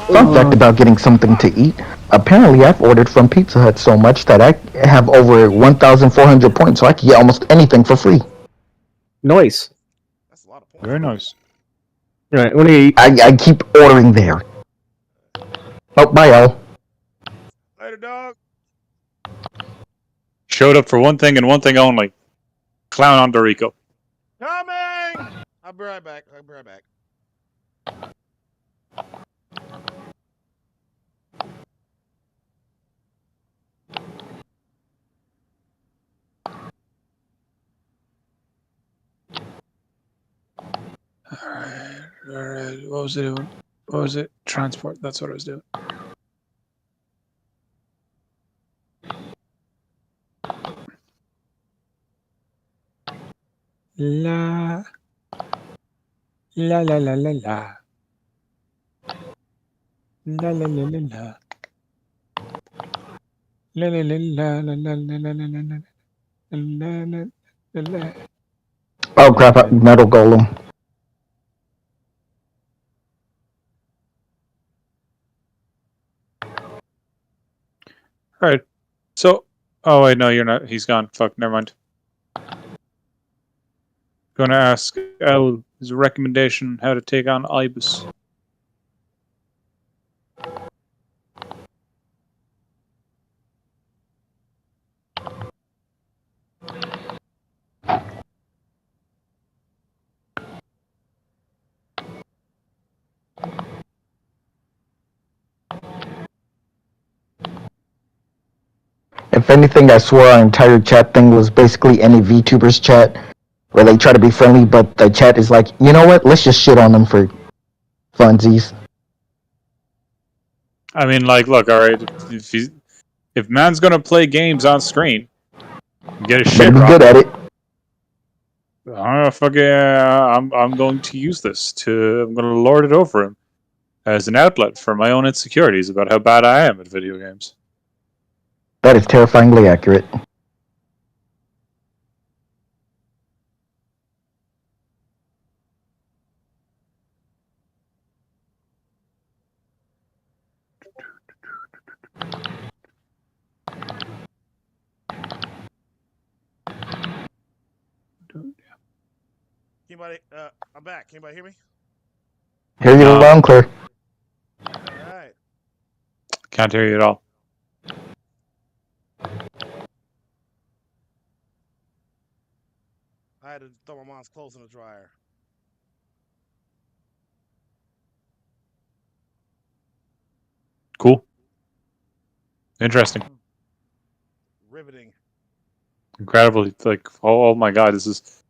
fun fact about getting something to eat. Apparently, I've ordered from Pizza Hut so much that I have over 1,400 points, so I can get almost anything for free. Nice. That's a lot of points. Very nice. All right, what do you eat? I keep ordering there. Oh, bye, Al. Later, dog. Showed up for one thing and one thing only. Clown on Dorico. Coming. I'll be right back. Alright. What was it doing? What was it? Transport. That's what I was doing. La. La la la la la. La la la la la. La la la la la la la la la la la la la la. Oh, crap, Metal Golem. Alright. So, oh wait, no, you're not. He's gone. Fuck, never mind. Gonna ask El his recommendation on how to take on Ibis. If anything, I swear our entire chat thing was basically any VTubers chat, where they try to be friendly, but the chat is like, you know what, let's just shit on them for funsies. I mean, like, look, alright, if man's gonna play games on screen, get his shit Better be wrong. good at it. I'm going to use this I'm gonna lord it over him as an outlet for my own insecurities about how bad I am at video games. That is terrifyingly accurate. Anybody? I'm back. Can anybody hear me? Hear you No. loud and clear. All right. Can't hear you at all. I had to throw my mom's clothes in the dryer. Cool. Interesting. Riveting. Incredible. Like, oh my god, this is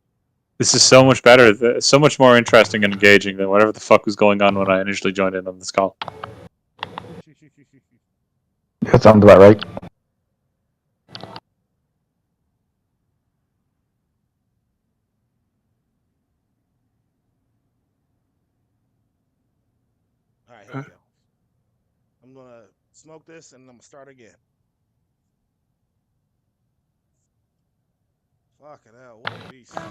so much better, so much more interesting and engaging than whatever the fuck was going on when I initially joined in on this call. That sounds about right. All right, here we go. I'm gonna smoke this and I'm gonna start again. Fucking hell, what a beast. But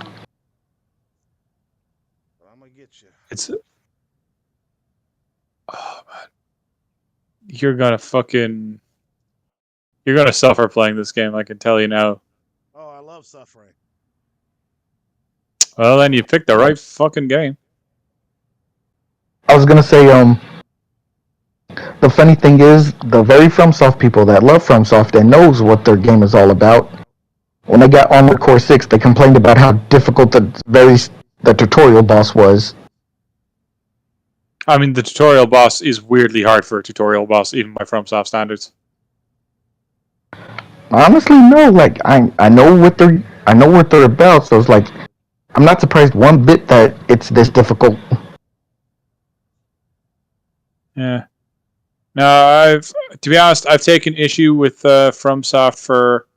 I'm gonna get you. It's oh man, you're gonna suffer playing this game. I can tell you now. Oh, I love suffering. Well, then you picked the right fucking game. I was gonna say, the funny thing is, the very FromSoft people that love FromSoft and knows what their game is all about, when they got Armored Core 6, they complained about how difficult the tutorial boss was. I mean, the tutorial boss is weirdly hard for a tutorial boss, even by FromSoft standards. Honestly, no. Like, I know what they're about, so it's like, I'm not surprised one bit that it's this difficult. Yeah. No, to be honest, I've taken issue with FromSoft for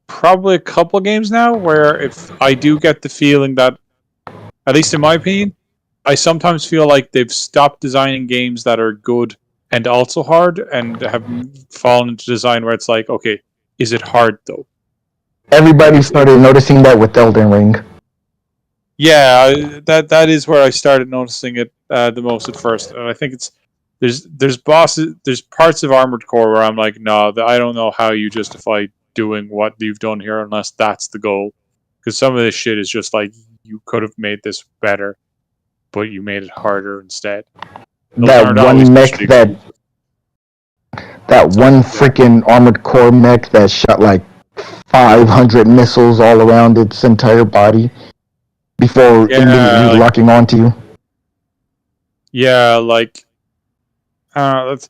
probably a couple games now, where if I do get the feeling that, at least in my opinion, I sometimes feel like they've stopped designing games that are good and also hard, and have fallen into design where it's like, okay, is it hard though? Everybody started noticing that with Elden Ring. Yeah, that is where I started noticing it the most at first, and I think it's there's parts of Armored Core where I'm like, no, I don't know how you justify doing what you've done here unless that's the goal, because some of this shit is just like, you could have made this better, but you made it harder instead. That one mech that one freaking Armored Core mech that shot like 500 missiles all around its entire body before immediately locking onto you. Yeah, like that's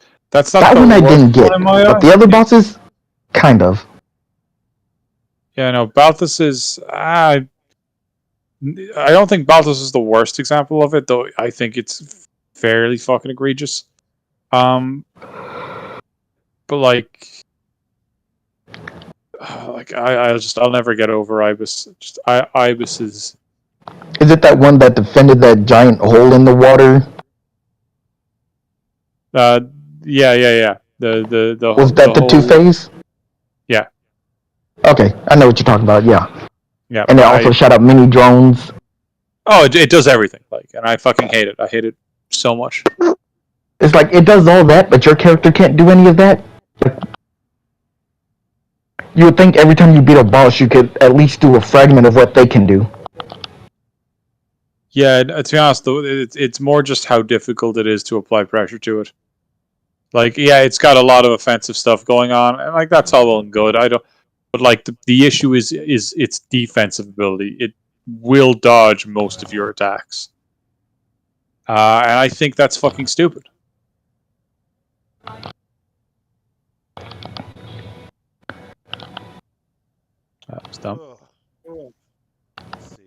not that the one I didn't get, but the other bosses, kind of. Yeah, no, Balthus is. I don't think Balthus is the worst example of it, though. I think it's fairly fucking egregious. But I'll never get over Ibis. Ibis is. Is it that one that defended that giant hole in the water? Yeah. The was that the two-phase? Yeah. Okay, I know what you're talking about. Yeah. Yeah. And it also shot up mini drones. Oh, it does everything. And I fucking hate it. I hate it so much. It's like, it does all that, but your character can't do any of that. You would think every time you beat a boss, you could at least do a fragment of what they can do. Yeah, to be honest, though, it's more just how difficult it is to apply pressure to it. Yeah, it's got a lot of offensive stuff going on, and that's all well and good. But the issue is its defensive ability. It will dodge most of your attacks, and I think that's fucking stupid. That was dumb. Let's see.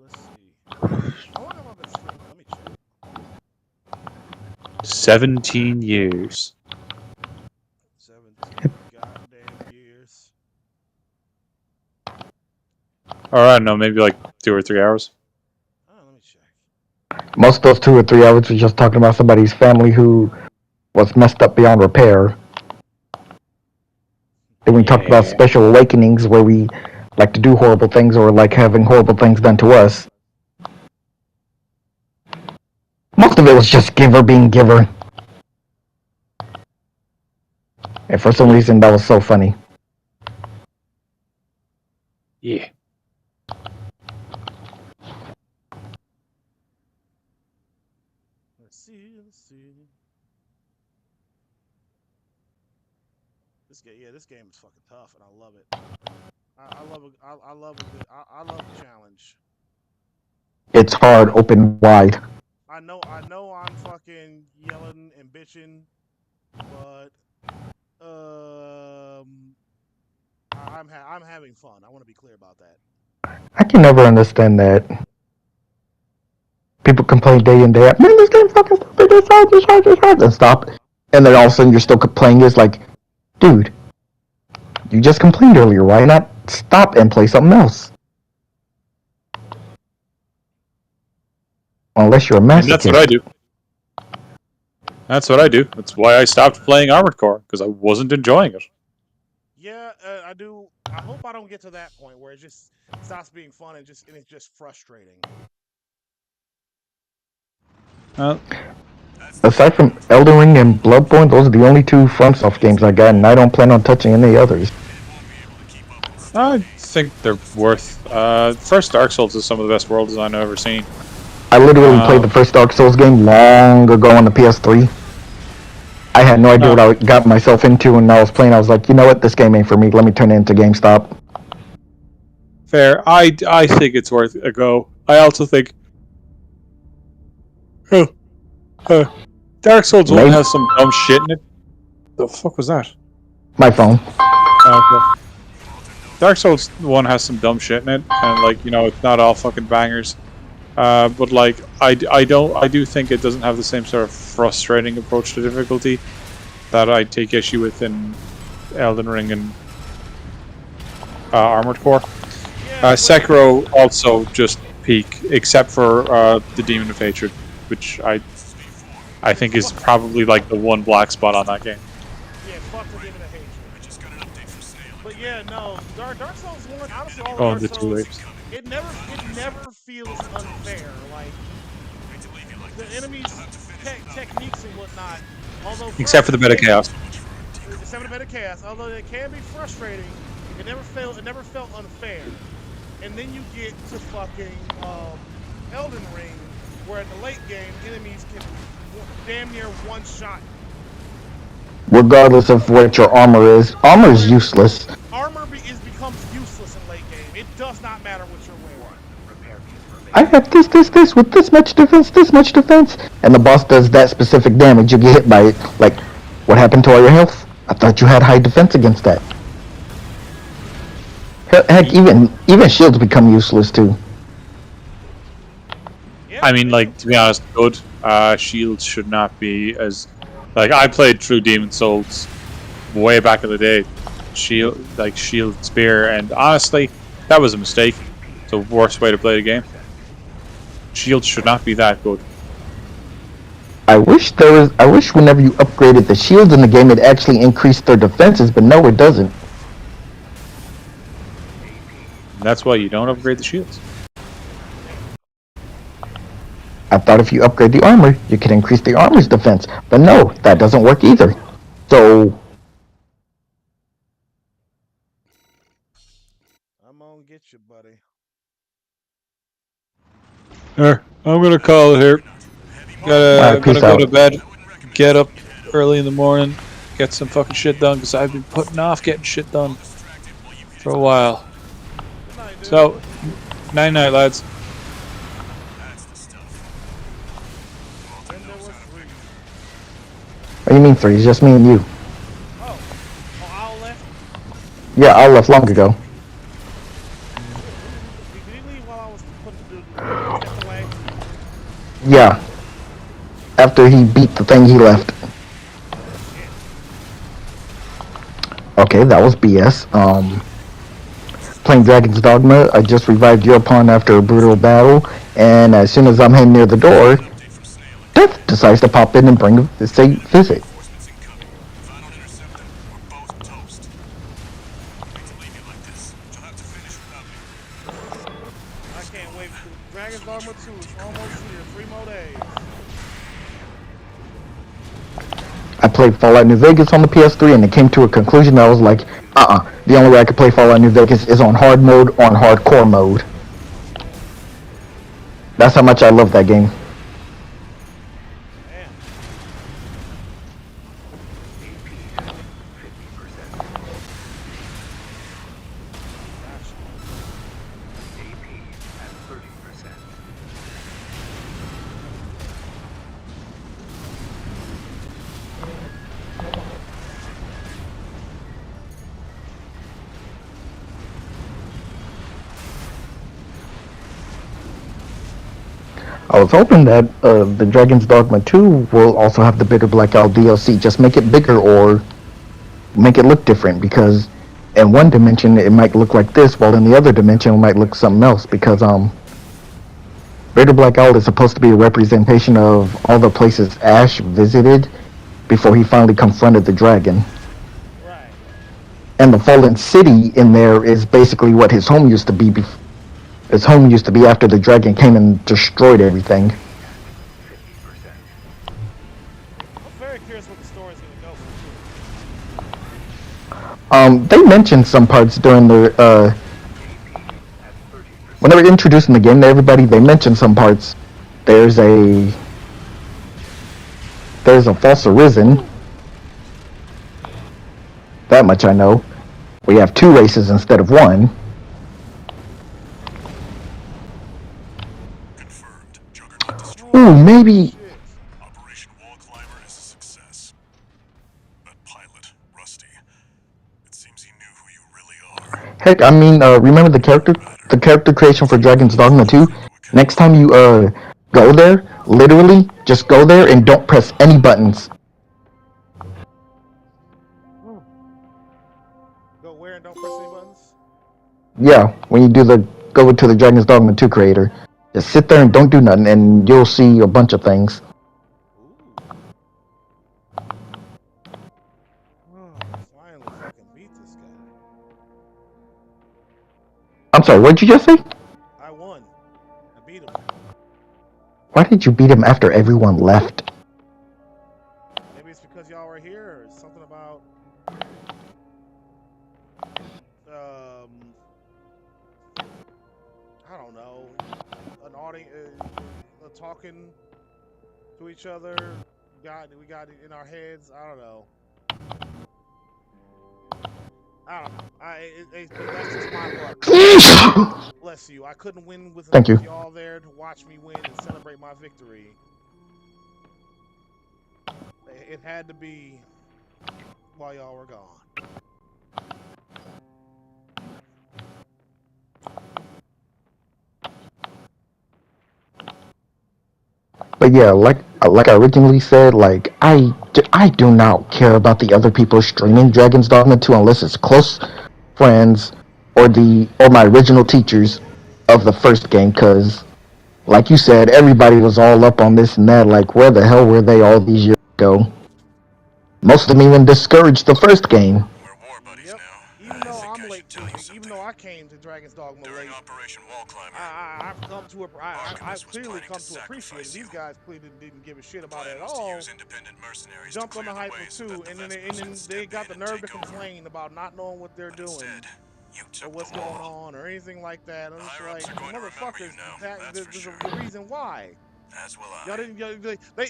Let's see. I wonder if I've been streaming. Let me check. 17 years. 17 goddamn years. Or I don't know, maybe 2 or 3 hours. Oh, let me check. Most of those 2 or 3 hours were just talking about somebody's family who was messed up beyond repair. Then we talked about special awakenings where we like to do horrible things or like having horrible things done to us. Most of it was just Giver being Giver. And for some reason that was so funny. Yeah. Let's see. This game is fucking tough, and I love it. I love the challenge. It's hard, open wide. I know I'm fucking yelling and bitching, but I'm having fun. I want to be clear about that. I can never understand that. People complain day in day out, man, this game fucking stupid, it's hard, and stop. And then all of a sudden you're still complaining. It's like, dude, you just complained earlier. Why not stop and play something else? Unless you're a And that's what masochist. I do. That's what I do. That's why I stopped playing Armored Core, because I wasn't enjoying it. Yeah, I do. I hope I don't get to that point where it just stops being fun and it's just frustrating. Aside from Elden Ring and Bloodborne, those are the only two FromSoft games I got, and I don't plan on touching any others. I think they're worth. First Dark Souls is some of the best world design I've ever seen. I literally played the first Dark Souls game long ago on the PS3. I had no idea what I got myself into, and I was playing. I was like, you know what, this game ain't for me. Let me turn it into GameStop. Fair. I think it's worth a go. I also think Dark Souls 1 has some dumb shit in it. The fuck was that? My phone. Okay. Dark Souls 1 has some dumb shit in it, and like, you know, it's not all fucking bangers. But like, I do think it doesn't have the same sort of frustrating approach to difficulty that I take issue with in Elden Ring and Armored Core. Sekiro also just peak, except for the Demon of Hatred, which I think is probably like the one black spot on that game. Yeah, fuck the Demon of Hatred. I just got an update from Snail. But yeah, no, Dark Souls 1, honestly, all Dark Souls, it never feels unfair. Like, the enemies' techniques and whatnot, although except for the Beta Chaos. Except for the Beta Chaos, although it can be frustrating, it never felt unfair. And then you get to fucking Elden Ring, where in the late game, enemies can damn near one-shot. Regardless of what your armor is useless. Armor becomes useless in late game. It does not matter what you're wearing. I have this with this much defense, and the boss does that specific damage. You get hit by it. Like, what happened to all your health? I thought you had high defense against that. Heck, even shields become useless too. I mean, like, to be honest, good shields should not be as... Like, I played through Demon Souls way back in the day. Shield spear, and honestly, that was a mistake. It's the worst way to play the game. Shields should not be that good. I wish whenever you upgraded the shields in the game, it actually increased their defenses, but no, it doesn't. And that's why you don't upgrade the shields. I thought if you upgrade the armor, you could increase the armor's defense, but no, that doesn't work either. So... I'm gonna get you, buddy. Here, I'm gonna call it here. Gotta go to bed, get up early in the morning, get some fucking shit done, because I've been putting off getting shit done for a while. So, night-night, lads. What do you mean 3? It's just me and you. Oh, Al left? Yeah, I left long ago. Did he leave while I was putting the step away? Yeah. After he beat the thing, he left. Okay, that was BS. Playing Dragon's Dogma, I just revived your pawn after a brutal battle, and as soon as I'm heading near the door, Death decides to pop in and bring a visit. I can't wait. Dragon's Dogma 2 is almost here. 3 more days. I played Fallout New Vegas on the PS3, and it came to a conclusion that I was like, the only way I could play Fallout New Vegas is on hard mode, on hardcore mode. That's how much I love that game. I was hoping that the Dragon's Dogma 2 will also have the Bitter Black Owl DLC. Just make it bigger or make it look different, because in one dimension it might look like this, while in the other dimension it might look something else, because Greater Black Isle is supposed to be a representation of all the places Ash visited before he finally confronted the dragon. Right. And the Fallen City in there is basically what his home used to be. His home used to be after the dragon came and destroyed everything. I'm very curious what the story's gonna go for. They mentioned some parts during the when they were introducing the game to everybody. They mentioned some parts. There's a false arisen. That much I know. We have 2 races instead of 1. Confirmed. Juggernaut destroyed. Ooh, maybe. Shit. Operation Wall Climber is a success. That pilot, Rusty, it seems he knew who you really are. Heck, I mean, remember the character creation for Dragon's Dogma 2? Next time you go there, literally just go there and don't press any buttons. Go where and don't press any buttons? Yeah, when you go to the Dragon's Dogma 2 creator, just sit there and don't do nothing, and you'll see a bunch of things. Finally fucking beat this guy. I'm sorry, what did you just say? I won. I beat him. Why did you beat him after everyone left? Maybe it's because y'all were here, or something about I don't know, an audience talking to each other. We got it in our heads. I don't know. That's just my luck. Bless you. I couldn't win with Thank you. y'all there to watch me win and celebrate my victory. It had to be while y'all were gone. But yeah, like I originally said, like I do not care about the other people streaming Dragon's Dogma 2 unless it's close friends or my original teachers of the first game, because like you said, everybody was all up on this and that. Like, where the hell were they all these years ago? Most of them even discouraged the first game. We're war buddies Yep. now. Even though I think I'm I late should tell to you it, even something. though I came to Dragon's Dogma During late, Operation Wall Climber, I've come to Artemis was clearly planning come to to appreciate it. sacrifice These you. guys clearly didn't give a shit the about plan it at was to all. use independent mercenaries Jumped to on clear the the hype way of so 2, that the and then Vespers could they step got in the and nerve to take over. complain about not knowing what they're But doing instead, you took or what's them going all. on or anything like that. I'm The just higher-ups like, are going to remember you motherfuckers, now, that's there's for sure. the reason why. As will Y'all I. didn't.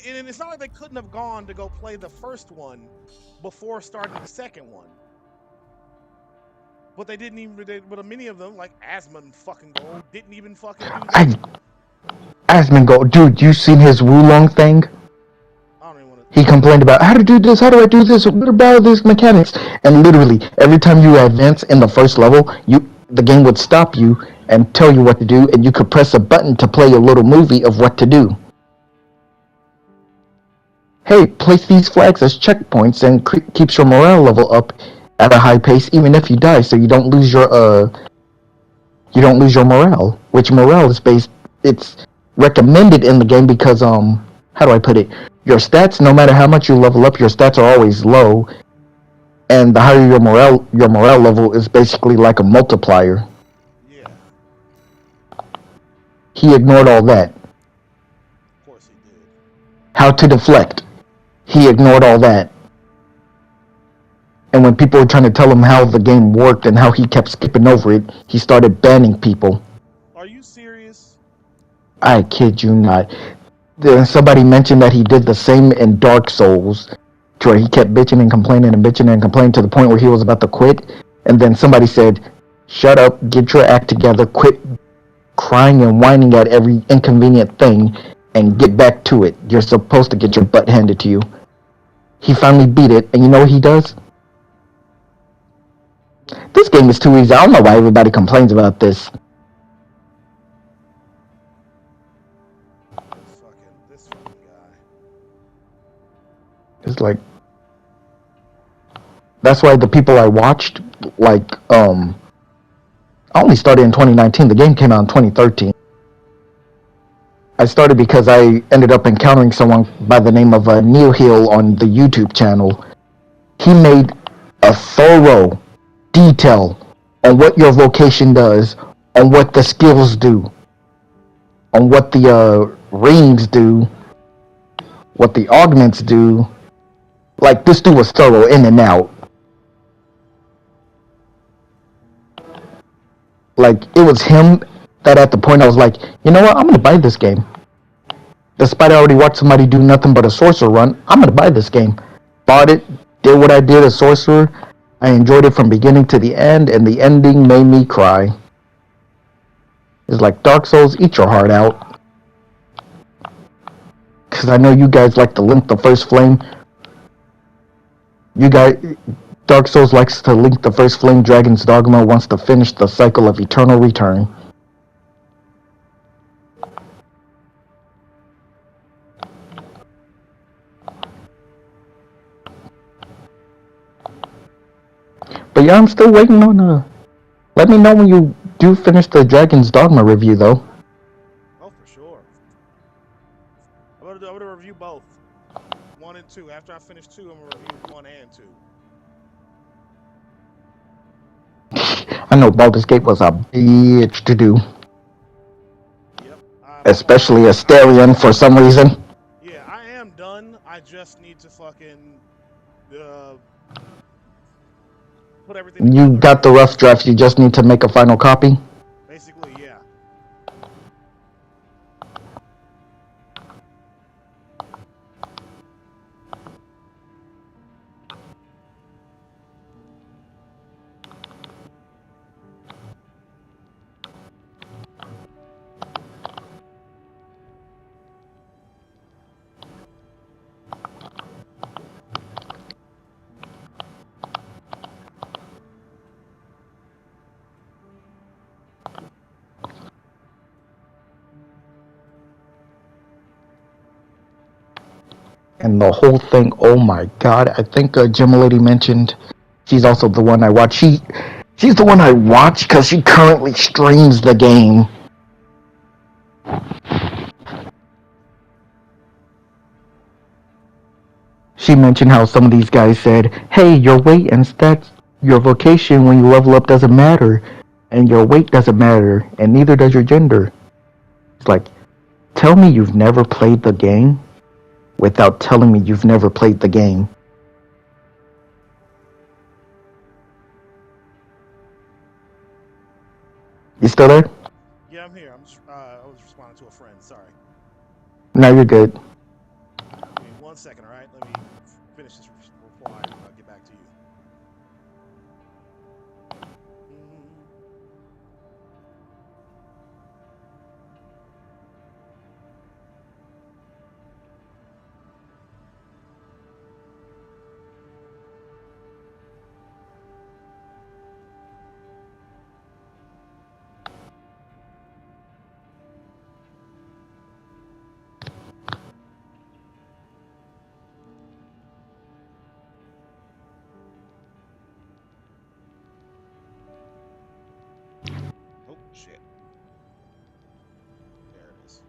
And it's not like they couldn't have gone to go play the first one before starting the second one. But they didn't even. But many of them, like Asmund fucking Gold, didn't even fucking do that. Asmongold, dude, you seen his Wulong thing? I don't even want to. He complained about how to do this, how do I do this, what about this mechanics? And literally, every time you advance in the first level, the game would stop you and tell you what to do, and you could press a button to play a little movie of what to do. Hey, place these flags as checkpoints and keeps your morale level up at a high pace, even if you die, so you don't lose your morale. Which morale is based. It's recommended in the game because how do I put it? Your stats, no matter how much you level up, your stats are always low, and the higher your morale level is basically like a multiplier. Yeah. He ignored all that. Of course he did. How to deflect. He ignored all that. And when people were trying to tell him how the game worked and how he kept skipping over it, he started banning people. Are you serious? I kid you not. Then somebody mentioned that he did the same in Dark Souls, to where he kept bitching and complaining to the point where he was about to quit. And then somebody said, "Shut up, get your act together, quit crying and whining at every inconvenient thing, and get back to it. You're supposed to get your butt handed to you." He finally beat it, and you know what he does? This game is too easy. I don't know why everybody complains about this. This fucking guy. It's like, that's why the people I watched, like, I only started in 2019. The game came out in 2013. I started because I ended up encountering someone by the name of Neil Hill on the YouTube channel. He made a thorough detail on what your vocation does, on what the skills do, on what the rings do, what the augments do. Like, this dude was thorough in and out. Like, it was him that at the point I was like, you know what, I'm gonna buy this game. Despite I already watched somebody do nothing but a sorcerer run, I'm gonna buy this game. Bought it, did what I did as sorcerer. I enjoyed it from beginning to the end, and the ending made me cry. It's like Dark Souls, eat your heart out. Because I know you guys like to link the first flame. Dark Souls likes to link the first flame. Dragon's Dogma wants to finish the cycle of eternal return. But yeah, I'm still waiting on let me know when you do finish the Dragon's Dogma review, though. Oh, for sure. I'm gonna review both, 1 and 2. After I finish 2, I'm gonna review 1 and 2. I know Baldur's Gate was a bitch to do. Yep. Especially Asterion for some reason. Yeah, I am done. I just need to fucking put everything together. You got the rough draft, you just need to make a final copy? Basically, yeah. And the whole thing, oh my god, I think Gemma mentioned she's also the one I watch. She's the one I watch because she currently streams the game. She mentioned how some of these guys said, hey, your weight and stats, your vocation when you level up doesn't matter, and your weight doesn't matter, and neither does your gender. It's like, tell me you've never played the game without telling me you've never played the game. You still there? Yeah, I'm here. I was responding to a friend. Sorry. No, you're good. Give me 1 second, all right? Let me finish this reply and I'll get back to you. Oh, shit. There it is.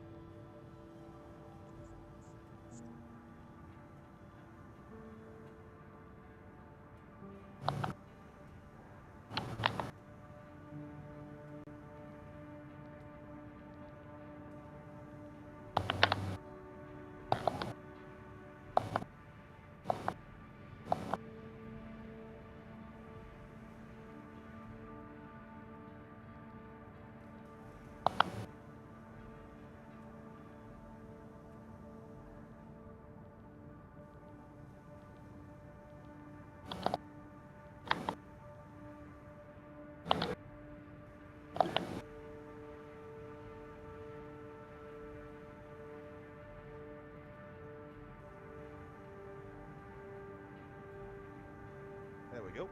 There we go.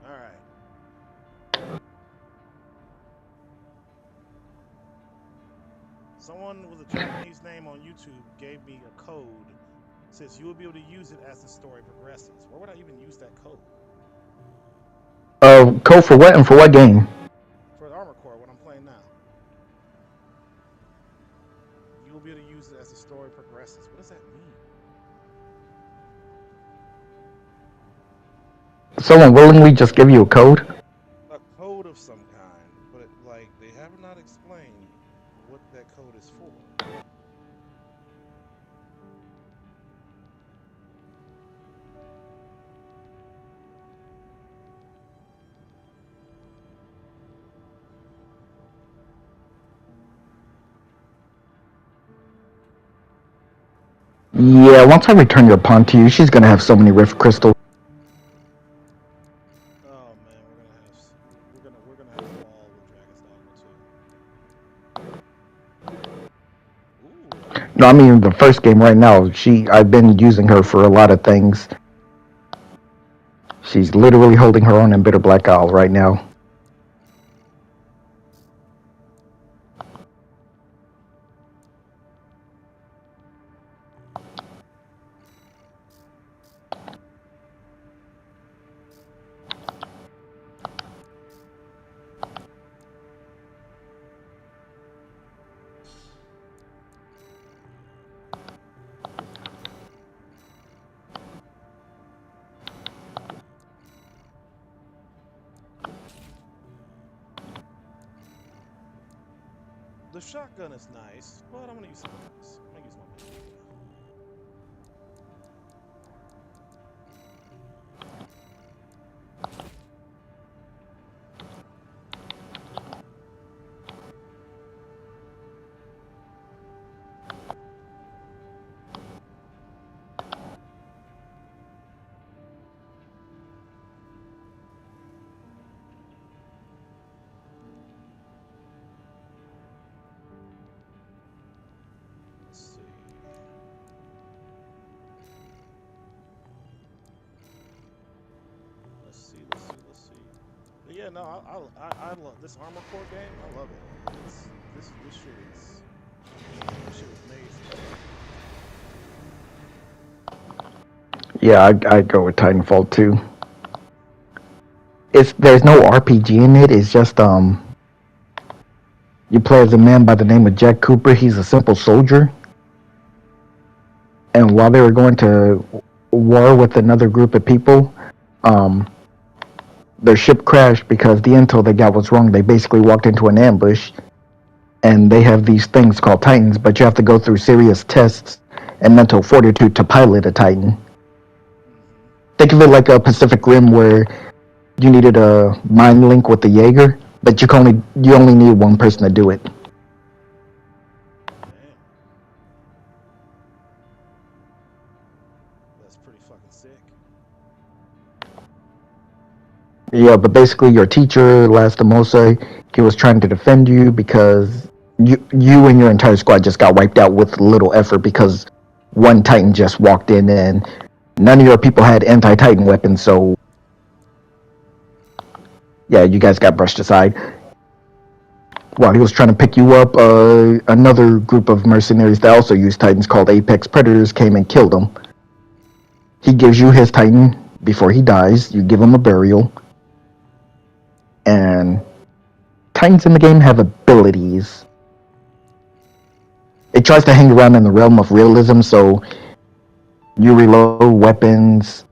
All right. Someone with a Japanese name on YouTube gave me a code. Says you will be able to use it as the story progresses. Where would I even use that code? Code for what and for what game? For the Armor Core, what I'm playing now. will be able to use it as the story progresses. What does that mean? Someone willingly just give you a code? A code of some kind, but like they have not explained what that code is for. Yeah, once I return your pawn to you, she's gonna have so many rift crystals. Oh man, we're gonna have a ball with Dragon's Dogma 2. Ooh. No, I mean the first game right now. I've been using her for a lot of things. She's literally holding her own in Bitter Black Isle right now. The shotgun is nice, but I'm gonna use something else. I'm gonna use my bazooka. Let's see. Let's see. But yeah, no, I love this Armor Core game. I love it. This shit is made for. Yeah, I'd go with Titanfall 2. There's no RPG in it. It's just you play as a man by the name of Jack Cooper. He's a simple soldier, and while they were going to war with another group of people, um, their ship crashed because the intel they got was wrong. They basically walked into an ambush, and they have these things called Titans, but you have to go through serious tests and mental fortitude to pilot a Titan. Think of it like a Pacific Rim where you needed a mind link with the Jaeger, but you only need one person to do it. Damn. That's pretty fucking sick. Yeah, but basically your teacher, Lastimosa, he was trying to defend you because you and your entire squad just got wiped out with little effort because one Titan just walked in and none of your people had anti-Titan weapons, so yeah, you guys got brushed aside. While he was trying to pick you up, another group of mercenaries that also use Titans called Apex Predators came and killed him. He gives you his Titan before he dies. You give him a burial. And Titans in the game have abilities. It tries to hang around in the realm of realism, so you reload weapons,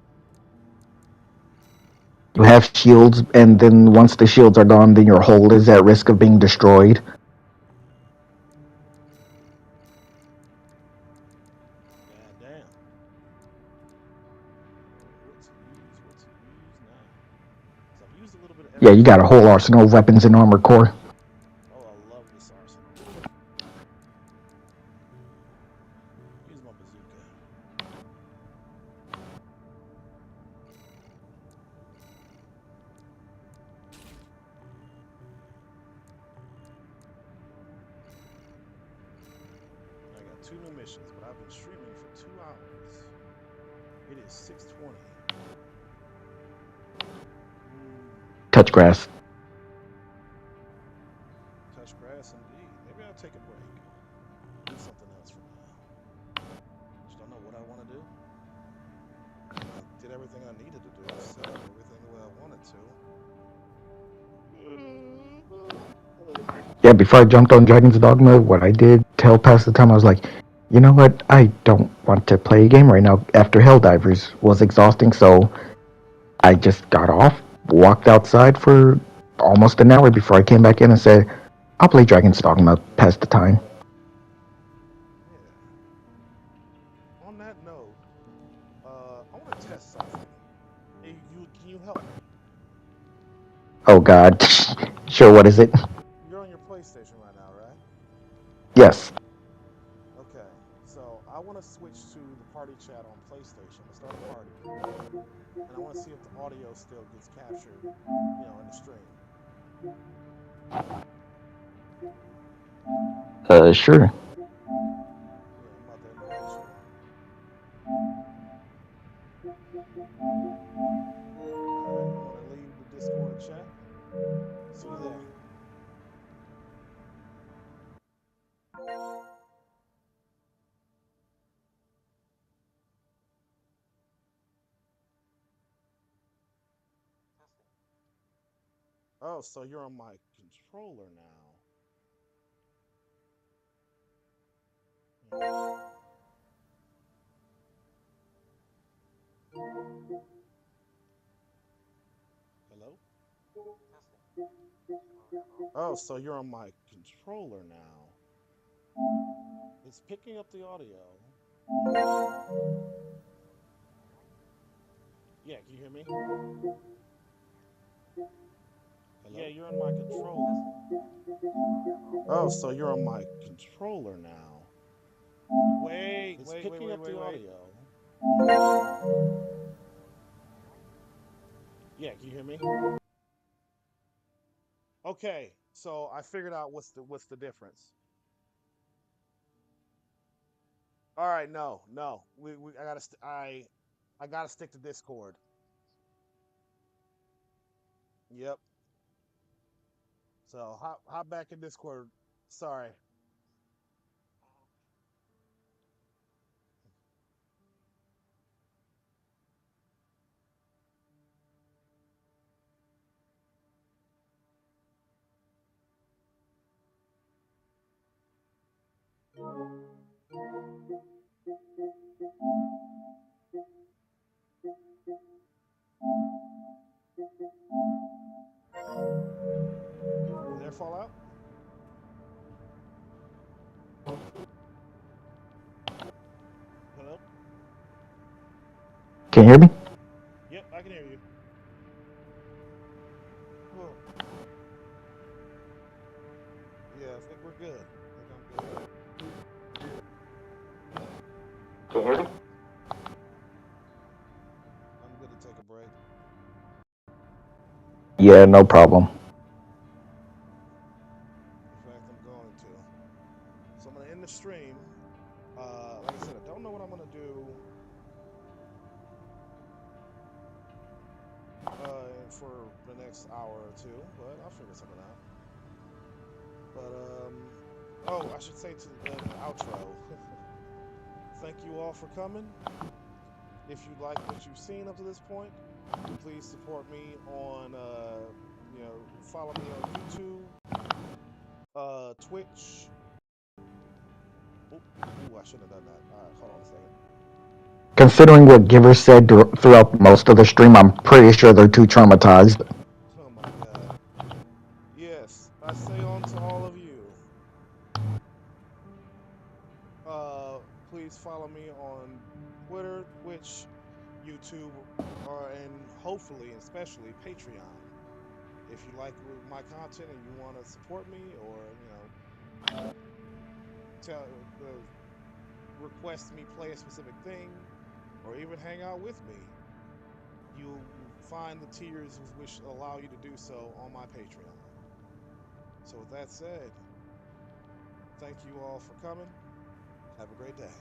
you have shields, and then once the shields are gone, then your hull is at risk of being destroyed. God damn. What to use now? So I've used a little bit of Yeah, you everything. got a whole arsenal of weapons in Armor Core. Oh, I love this arsenal. Use my bazooka. I got 2 new missions, but I've been streaming for 2 hours. It is 6:20. Touch grass. Touch grass indeed. Maybe I'll take a break. Do something else for now. Just don't know what I want to do. I did everything I needed to do. Set up everything the way I wanted to. Yeah, before I jumped on Dragon's Dogma, what I did to help pass the time, I was like, you know what? I don't want to play a game right now. After Helldivers was exhausting, so I just got off, walked outside for almost an hour before I came back in and said, I'll play Dragon's Dogma, pass the time. Yeah. On that note, I want to test something. Can you help me? Oh God. Sure, what is it? You're on your PlayStation right now, right? Yes. Okay. So I want to switch to the party chat on PlayStation. Let's start a party, and I want to see if the audio still gets captured, in the stream. Sure. Yeah, I'm about to invite you. All right, I'm gonna leave the Discord chat. See you there. Oh, so you're on my controller now. Hello? Oh, so you're on my controller now. It's picking up the audio. Yeah, can you hear me? Hello? Yeah, you're on my controller. Oh, so you're on my controller now. Wait, it's picking up the audio. Yeah, can you hear me? Okay, so I figured out what's the difference. All right, no, I gotta stick to Discord. Yep. So hop back in Discord. Sorry. You there, Fallout? Hello? Can you hear me? Yep, I can hear you. Oh. Yeah, I think we're good. I think I'm good. Can you hear me? I'm good to take a break. Yeah, no problem. In fact, I'm going to. So I'm gonna end the stream. Like I said, I don't know what I'm gonna do for the next hour or two, but I'll figure something out. But oh, I should say to the outro. Thank you all for coming. If you like what you've seen up to this point, please support me on follow me on YouTube, Twitch. Ooh, I shouldn't have done that. All right, hold on a second. Considering what Giver said throughout most of the stream, I'm pretty sure they're too traumatized. Oh my God. Yes, I say on to all of you. Please follow me on Twitter, Twitch, YouTube, and hopefully, especially Patreon. If you like my content and you want to support me, or request me play a specific thing, or even hang out with me, you'll find the tiers which allow you to do so on my Patreon. So with that said, thank you all for coming. Have a great day.